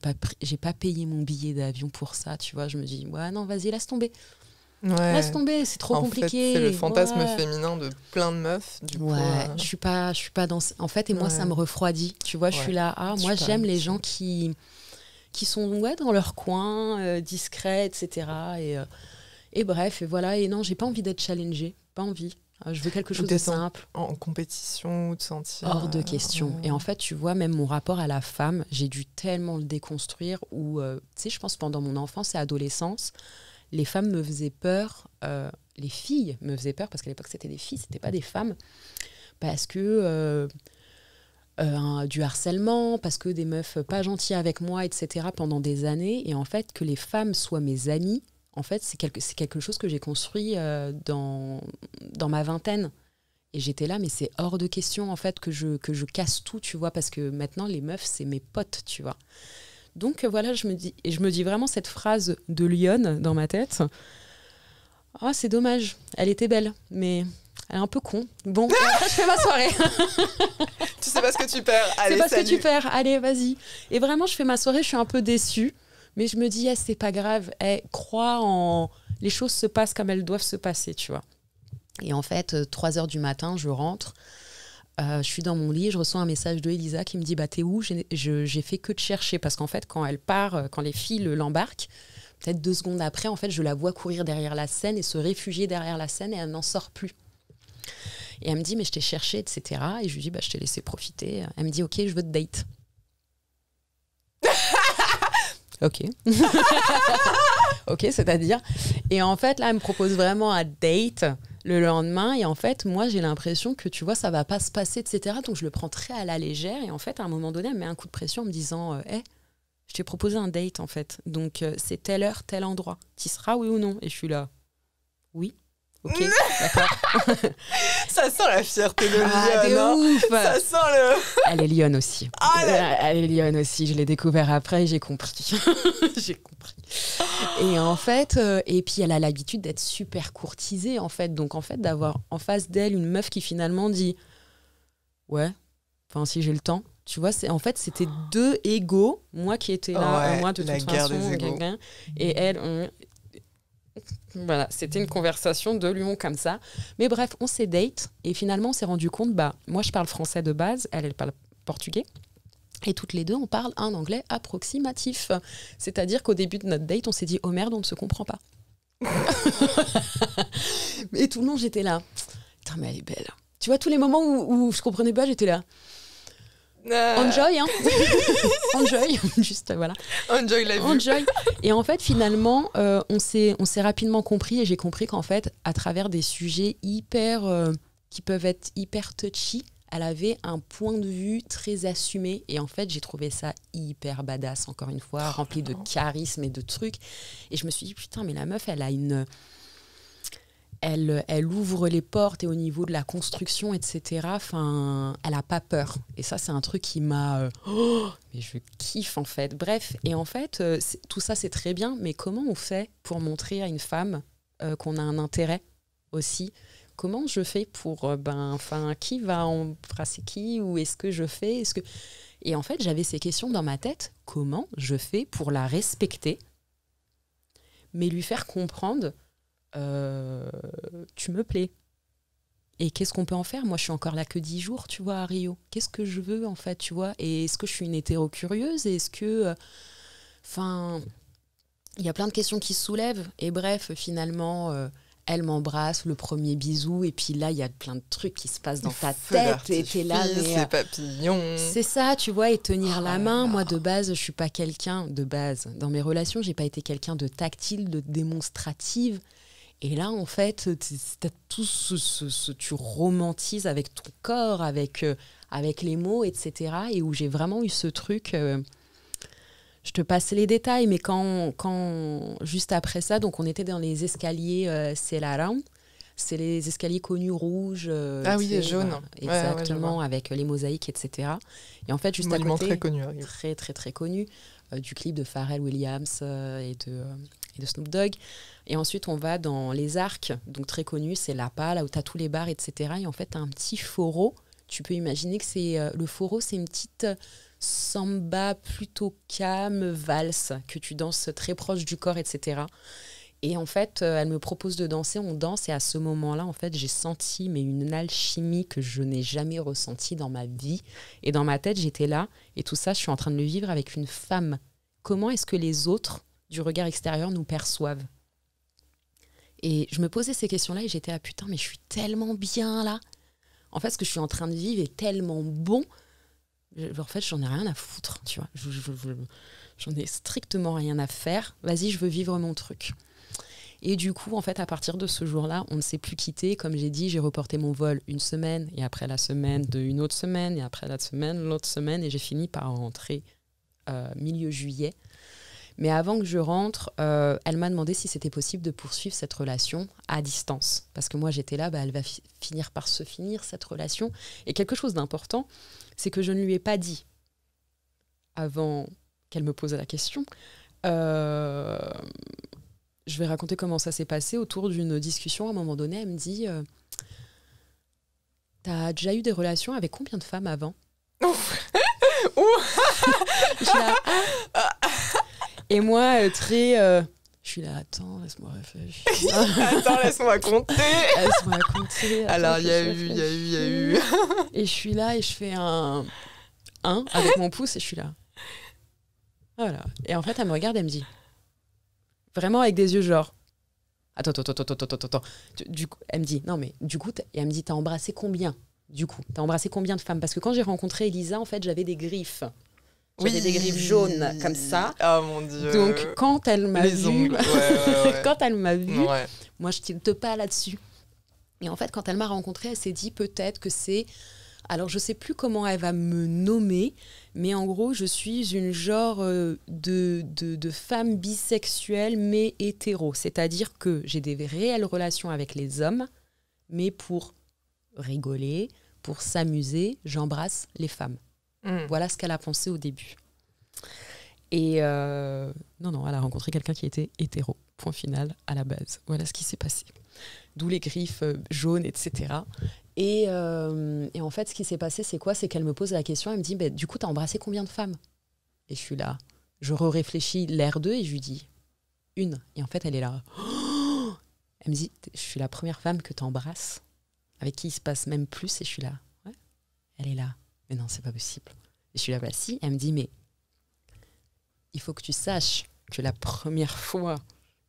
pas payé mon billet d'avion pour ça, tu vois. Je me dis, ouais, non, vas-y, laisse tomber. Ouais. Laisse tomber, c'est trop compliqué. Fait, c'est le fantasme féminin de plein de meufs. Du coup, je suis pas dans... En fait, et moi, ça me refroidit. Tu vois, je suis là, moi, j'aime les gens qui sont dans leur coin, discrets, etc. Et bref, et voilà. Et non, j'ai pas envie d'être challengée. Pas envie. Je veux quelque chose de simple. En compétition ou de sentir... Hors de question. Et en fait, tu vois, même mon rapport à la femme, j'ai dû tellement le déconstruire où, tu sais, je pense pendant mon enfance et adolescence, les femmes me faisaient peur, les filles me faisaient peur, parce qu'à l'époque, c'était des filles, c'était pas des femmes, parce que du harcèlement, parce que des meufs pas gentilles avec moi, etc., pendant des années. Et en fait, que les femmes soient mes amies, en fait, c'est quelque chose que j'ai construit dans ma vingtaine. Et j'étais là, mais c'est hors de question, en fait, que je casse tout, tu vois, parce que maintenant, les meufs, c'est mes potes, tu vois. Donc, voilà, je me dis vraiment cette phrase de Lyon dans ma tête. Ah, c'est dommage, elle était belle, mais elle est un peu con. Bon, après, je fais ma soirée. Tu sais pas ce que tu perds, allez, c'est pas ce que tu perds, allez, vas-y. Et vraiment, je fais ma soirée, je suis un peu déçue. Mais je me dis, c'est pas grave, crois en... Les choses se passent comme elles doivent se passer, tu vois. Et en fait, 3h du matin, je rentre, je suis dans mon lit, je reçois un message de Elisa qui me dit, bah t'es où ? J'ai fait que te chercher, parce qu'en fait, quand elle part, quand les filles l'embarquent, peut-être 2 secondes après, en fait, je la vois courir derrière la scène et se réfugier derrière la scène et elle n'en sort plus. Et elle me dit, mais je t'ai cherché, etc. Et je lui dis, bah je t'ai laissé profiter. Elle me dit, ok, je veux te date. Ok. Ok, c'est-à-dire. Et en fait, là, elle me propose vraiment un date le lendemain. Et en fait, moi, j'ai l'impression que, tu vois, ça va pas se passer, etc. Donc, je le prends très à la légère. Et en fait, à un moment donné, elle me met un coup de pression en me disant je t'ai proposé un date, en fait. Donc, c'est telle heure, tel endroit. T'y seras, oui ou non ? Et je suis là. Oui. Ok, d'accord. Ça sent la fierté de Lyon. De ouf. Ça sent le... Elle est Lyon aussi. Elle est Lyon aussi. Je l'ai découvert après et j'ai compris. J'ai compris. Et en fait, et puis elle a l'habitude d'être super courtisée, en fait. Donc, en fait, d'avoir en face d'elle une meuf qui finalement dit ouais, enfin, si j'ai le temps. Tu vois, en fait, c'était 2 égos. Moi qui étais là, moi de toute façon, et elle... Voilà, c'était une conversation de Lyon comme ça. Mais bref, on s'est date et finalement on s'est rendu compte, moi je parle français de base, elle parle portugais. Et toutes les deux, on parle un anglais approximatif. C'est-à-dire qu'au début de notre date, on s'est dit « Oh merde, on ne se comprend pas ». Et tout le long, j'étais là. Putain, mais elle est belle. Tu vois, tous les moments où je comprenais pas, j'étais là. Enjoy, hein. Enjoy, juste voilà. Enjoy la vie. Enjoy. Et en fait, finalement, on s'est rapidement compris et j'ai compris qu'en fait, à travers des sujets qui peuvent être hyper touchy, elle avait un point de vue très assumé et en fait, j'ai trouvé ça hyper badass, encore une fois, rempli de charisme et de trucs. Et je me suis dit, putain, mais la meuf, elle a elle ouvre les portes et au niveau de la construction, etc., elle n'a pas peur. Et ça, c'est un truc qui m'a... mais je kiffe, en fait. Bref, et en fait, tout ça, c'est très bien, mais comment on fait pour montrer à une femme qu'on a un intérêt aussi ? Comment je fais pour... qui va embrasser qui ? Ou est-ce que je fais Et en fait, j'avais ces questions dans ma tête. Comment je fais pour la respecter, mais lui faire comprendre... tu me plais. Et qu'est-ce qu'on peut en faire ? Moi, je suis encore là que 10 jours, tu vois, à Rio. Qu'est-ce que je veux, en fait, tu vois ? Et est-ce que je suis une hétéro-curieuse ? Est-ce que... il y a plein de questions qui se soulèvent. Et bref, finalement, elle m'embrasse, le premier bisou. Et puis là, il y a plein de trucs qui se passent dans ta tête. Et t'es là, mais... C'est papillons. C'est ça, tu vois, et tenir la main. Moi, de base, je suis pas quelqu'un... De base, dans mes relations, j'ai pas été quelqu'un de tactile, de démonstrative. Et là, en fait, t'as tout tu romantises avec ton corps, avec les mots, etc. Et où j'ai vraiment eu ce truc... je te passe les détails, mais quand juste après ça, donc on était dans les escaliers Selarão. C'est les escaliers connus rouges. Oui, les jaunes. Exactement, avec les mosaïques, etc. Et en fait, juste à côté... très connu. Très, très, très connu. Du clip de Pharrell Williams et de Snoop Dogg. Et ensuite, on va dans les arcs, donc très connus, c'est Lapa, là où tu as tous les bars, etc. Et en fait, tu as un petit foro. Tu peux imaginer que le foro, c'est une petite samba plutôt calme, valse, que tu danses très proche du corps, etc. Et en fait, elle me propose de danser, on danse. Et à ce moment-là, en fait, j'ai senti une alchimie que je n'ai jamais ressentie dans ma vie. Et dans ma tête, j'étais là. Et tout ça, je suis en train de le vivre avec une femme. Comment est-ce que les autres, du regard extérieur, nous perçoivent ? Et je me posais ces questions-là et j'étais là, putain, mais je suis tellement bien là. En fait, ce que je suis en train de vivre est tellement bon. En fait, j'en ai rien à foutre, tu vois. J'en ai strictement rien à faire. Vas-y, je veux vivre mon truc. Et du coup, en fait, à partir de ce jour-là, on ne s'est plus quitté. Comme j'ai dit, j'ai reporté mon vol une semaine, et après la semaine une autre semaine, et après la semaine, l'autre semaine, et j'ai fini par rentrer milieu juillet. Mais avant que je rentre, elle m'a demandé si c'était possible de poursuivre cette relation à distance. Parce que moi, j'étais là, elle va finir par se finir, cette relation. Et quelque chose d'important, c'est que je ne lui ai pas dit, avant qu'elle me pose la question, je vais raconter comment ça s'est passé autour d'une discussion. À un moment donné, elle me dit « T'as déjà eu des relations avec combien de femmes avant ?» Et moi, je suis là, attends, laisse-moi réfléchir. Attends, laisse-moi compter. Laisse-moi compter. Alors, il y a eu. Et je suis là et je fais un 1 avec mon pouce et je suis là. Voilà. Et en fait, elle me regarde, elle me dit, vraiment avec des yeux genre, attends. Du coup, elle me dit, non mais du coup, et elle me dit, t'as embrassé combien ? Du coup, t'as embrassé combien de femmes ? Parce que quand j'ai rencontré Elisa, en fait, j'avais des griffes. J'avais des griffes jaunes comme ça. Oh mon Dieu. Donc quand elle m'a vue, quand elle m'a vue, ouais. Moi je tilte pas là-dessus. Et en fait, quand elle m'a rencontrée, elle s'est dit peut-être que c'est... Alors je sais plus comment elle va me nommer, mais en gros, je suis une genre de femme bisexuelle mais hétéro. C'est-à-dire que j'ai des réelles relations avec les hommes, mais pour rigoler, pour s'amuser, j'embrasse les femmes. Voilà ce qu'elle a pensé au début. Et non, elle a rencontré quelqu'un qui était hétéro. Point final, à la base. Voilà ce qui s'est passé. D'où les griffes jaunes, etc. Et en fait, ce qui s'est passé, c'est quoi ? C'est qu'elle me pose la question, elle me dit, du coup, t'as embrassé combien de femmes ? Et je suis là. Je réfléchis l'air d'eux et je lui dis, 1. Et en fait, elle est là. Oh, Elle me dit, je suis la première femme que tu embrasses, avec qui il se passe même plus. Et je suis là, ouais, elle est là. Mais non, c'est pas possible. Et je suis là, bah si. Elle me dit, mais il faut que tu saches que la première fois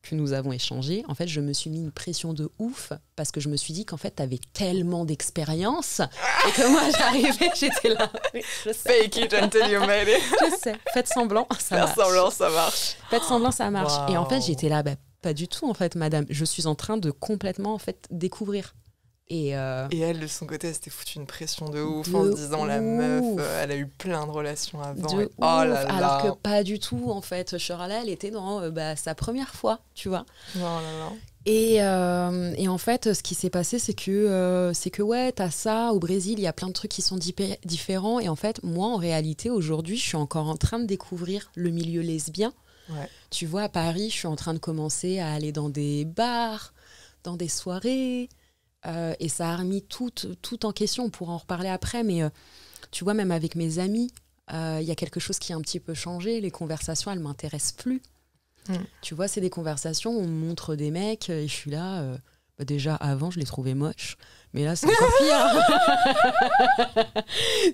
que nous avons échangé, en fait, je me suis mis une pression de ouf parce que je me suis dit qu'en fait, tu avais tellement d'expérience et que moi, j'arrivais, j'étais là. Oui, je sais. Fake it until you made it. Je sais. Faites semblant, ça marche. Faire semblant, ça marche. Faites semblant, ça marche. Wow. Et en fait, j'étais là, bah, pas du tout, en fait, madame. Je suis en train de complètement, en fait, découvrir. Et elle, de son côté, elle s'était foutu une pression de ouf De en se disant la meuf, ouf. elle a eu plein de relations avant. de Et- ouf. oh là là. Alors que pas du tout, en fait. Shirley, elle était dans sa première fois, tu vois. Oh là là. Et en fait, ce qui s'est passé, c'est que ouais, t'as ça. Au Brésil, il y a plein de trucs qui sont différents. Et en fait, moi, en réalité, aujourd'hui, je suis encore en train de découvrir le milieu lesbien. Ouais. Tu vois, à Paris, je suis en train de commencer à aller dans des bars, dans des soirées. Et ça a remis tout en question. On pourra en reparler après. Mais tu vois, même avec mes amis, il y a quelque chose qui a un petit peu changé. Les conversations, elles ne m'intéressent plus. Tu vois, c'est des conversations où on me montre des mecs et je suis là. Déjà, avant, je les trouvais moches. Mais là, c'est encore pire.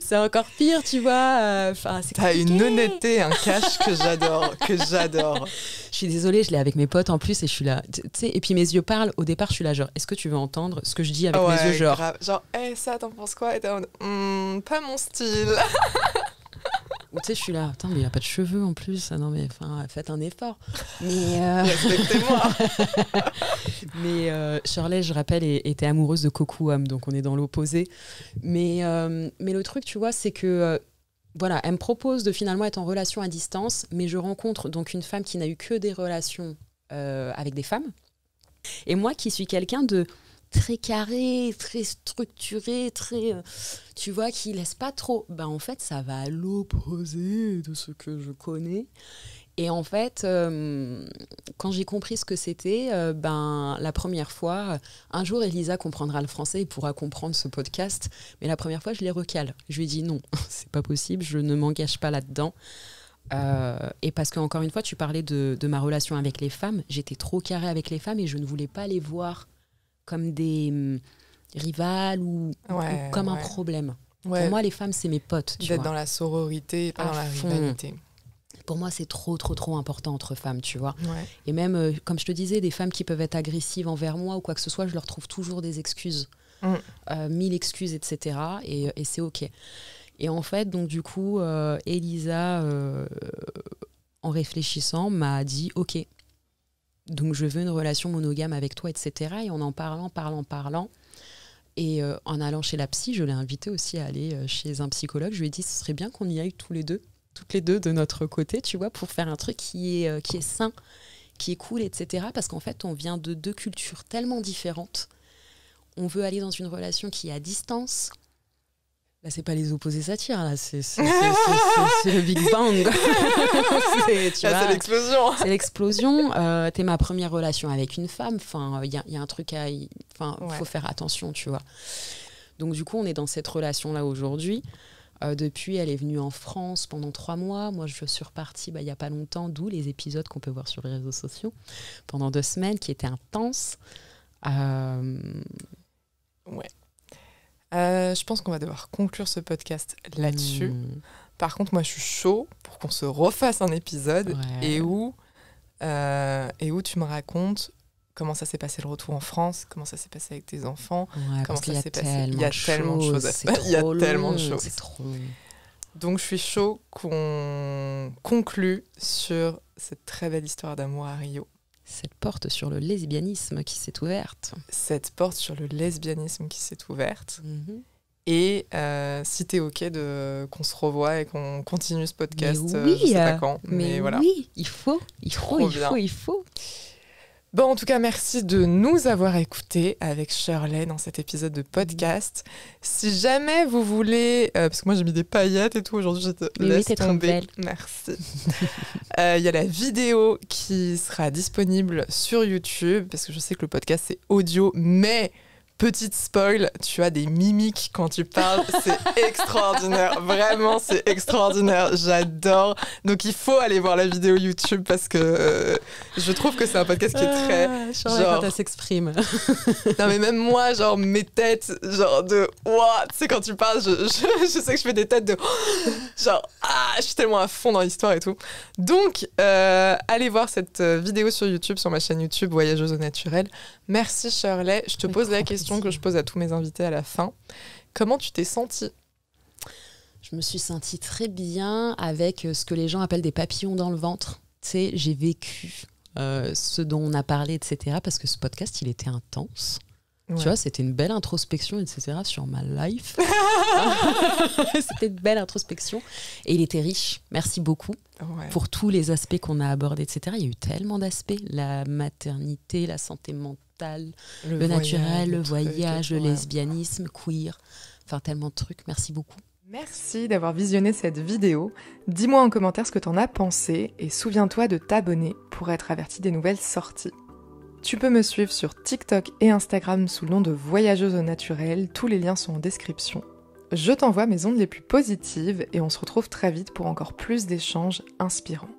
C'est encore pire, tu vois. C'est T'as compliqué. une honnêteté, un cash que j'adore, que j'adore. Je suis désolée, je l'ai avec mes potes en plus et je suis là. Tu sais, et puis mes yeux parlent. Au départ, je suis là, genre, est-ce que tu veux entendre ce que je dis avec mes yeux, genre. Grave. Genre, hey, ça, t'en penses quoi? Et t'es en mode, pas mon style. Ou tu sais, je suis là, attends, mais il a pas de cheveux en plus. Ah non, mais faites un effort. Mais, Respectez-moi. mais Shirley, je rappelle, était amoureuse de Kokuam, donc on est dans l'opposé. Mais le truc, tu vois, c'est que voilà, elle me propose de finalement être en relation à distance, mais je rencontre donc une femme qui n'a eu que des relations avec des femmes. Et moi qui suis quelqu'un de très carré, très structuré, très, tu vois, qui laisse pas trop. Ben, en fait, ça va à l'opposé de ce que je connais. Et en fait, quand j'ai compris ce que c'était, la première fois, un jour, Elisa comprendra le français et pourra comprendre ce podcast. Mais la première fois, je les recale. Je lui ai dit non, c'est pas possible, je ne m'engage pas là-dedans. Et parce qu'encore une fois, tu parlais de ma relation avec les femmes. J'étais trop carrée avec les femmes et je ne voulais pas les voir comme des rivales ou comme un problème. Ouais. Pour moi, les femmes, c'est mes potes. Tu D'être vois. dans la sororité et pas À dans la fond. rivalité. Pour moi, c'est trop important entre femmes, tu vois. Ouais. Et même, comme je te disais, des femmes qui peuvent être agressives envers moi ou quoi que ce soit, je leur trouve toujours des excuses. 1000 excuses, etc. Et c'est OK. Et en fait, donc du coup, Elisa, en réfléchissant, m'a dit « Ok, donc je veux une relation monogame avec toi, etc. » Et en parlant, et en allant chez la psy, je l'ai invitée aussi à aller chez un psychologue. Je lui ai dit « Ce serait bien qu'on y aille toutes les deux de notre côté, tu vois, pour faire un truc qui est sain, qui est cool, etc. » Parce qu'en fait, on vient de deux cultures tellement différentes. On veut aller dans une relation qui est à distance. Là, c'est pas les opposés s'attirent, là, c'est le Big Bang. C'est l'explosion. C'est l'explosion. T'es ma première relation avec une femme. Enfin, il y a un truc à... Enfin, faut faire attention, tu vois. Donc, du coup, on est dans cette relation-là aujourd'hui. Depuis, elle est venue en France pendant 3 mois. Moi, je suis repartie il y a pas longtemps, d'où les épisodes qu'on peut voir sur les réseaux sociaux, pendant 2 semaines, qui étaient intenses. Ouais. Je pense qu'on va devoir conclure ce podcast là-dessus. Par contre, moi, je suis chaud pour qu'on se refasse un épisode et où tu me racontes comment ça s'est passé le retour en France, comment ça s'est passé avec tes enfants, comment ça s'est passé. Il y a tellement de choses à faire. Il y a tellement de choses. C'est trop long. Donc, je suis chaud qu'on conclue sur cette très belle histoire d'amour à Rio. Cette porte sur le lesbianisme qui s'est ouverte. Cette porte sur le lesbianisme qui s'est ouverte. Et si t'es OK qu'on se revoie et qu'on continue ce podcast, je sais pas quand. Mais voilà. Oui, il faut. Bon, en tout cas, merci de nous avoir écoutés avec Shirley dans cet épisode de podcast. Si jamais vous voulez... parce que moi, j'ai mis des paillettes et tout. Aujourd'hui, je te laisse tomber. Merci. Il y a la vidéo qui sera disponible sur YouTube, parce que je sais que le podcast, c'est audio, mais Petite spoil, tu as des mimiques quand tu parles, c'est extraordinaire, vraiment c'est extraordinaire, j'adore. Donc il faut aller voir la vidéo YouTube parce que je trouve que c'est un podcast qui est très... Quand elle s'exprime. Non mais même moi, genre mes têtes, genre de... Ouah, tu sais quand tu parles, je sais que je fais des têtes de... Genre, je suis tellement à fond dans l'histoire et tout. Donc, allez voir cette vidéo sur YouTube, sur ma chaîne YouTube Voyageuse au naturel. Merci Shirley, je te pose la question que je pose à tous mes invités à la fin. Comment tu t'es sentie ? Je me suis sentie très bien avec ce que les gens appellent des papillons dans le ventre. Tu sais, j'ai vécu ce dont on a parlé, etc. Parce que ce podcast, il était intense. Ouais. Tu vois, c'était une belle introspection, etc. sur ma life. C'était une belle introspection. Et il était riche. Merci beaucoup pour tous les aspects qu'on a abordés, etc. Il y a eu tellement d'aspects. La maternité, la santé mentale, le naturel, le voyage, le lesbianisme, queer. Enfin, tellement de trucs. Merci beaucoup. Merci d'avoir visionné cette vidéo. Dis-moi en commentaire ce que t'en as pensé et souviens-toi de t'abonner pour être averti des nouvelles sorties. Tu peux me suivre sur TikTok et Instagram sous le nom de Voyageuse au naturel, tous les liens sont en description. Je t'envoie mes ondes les plus positives et on se retrouve très vite pour encore plus d'échanges inspirants.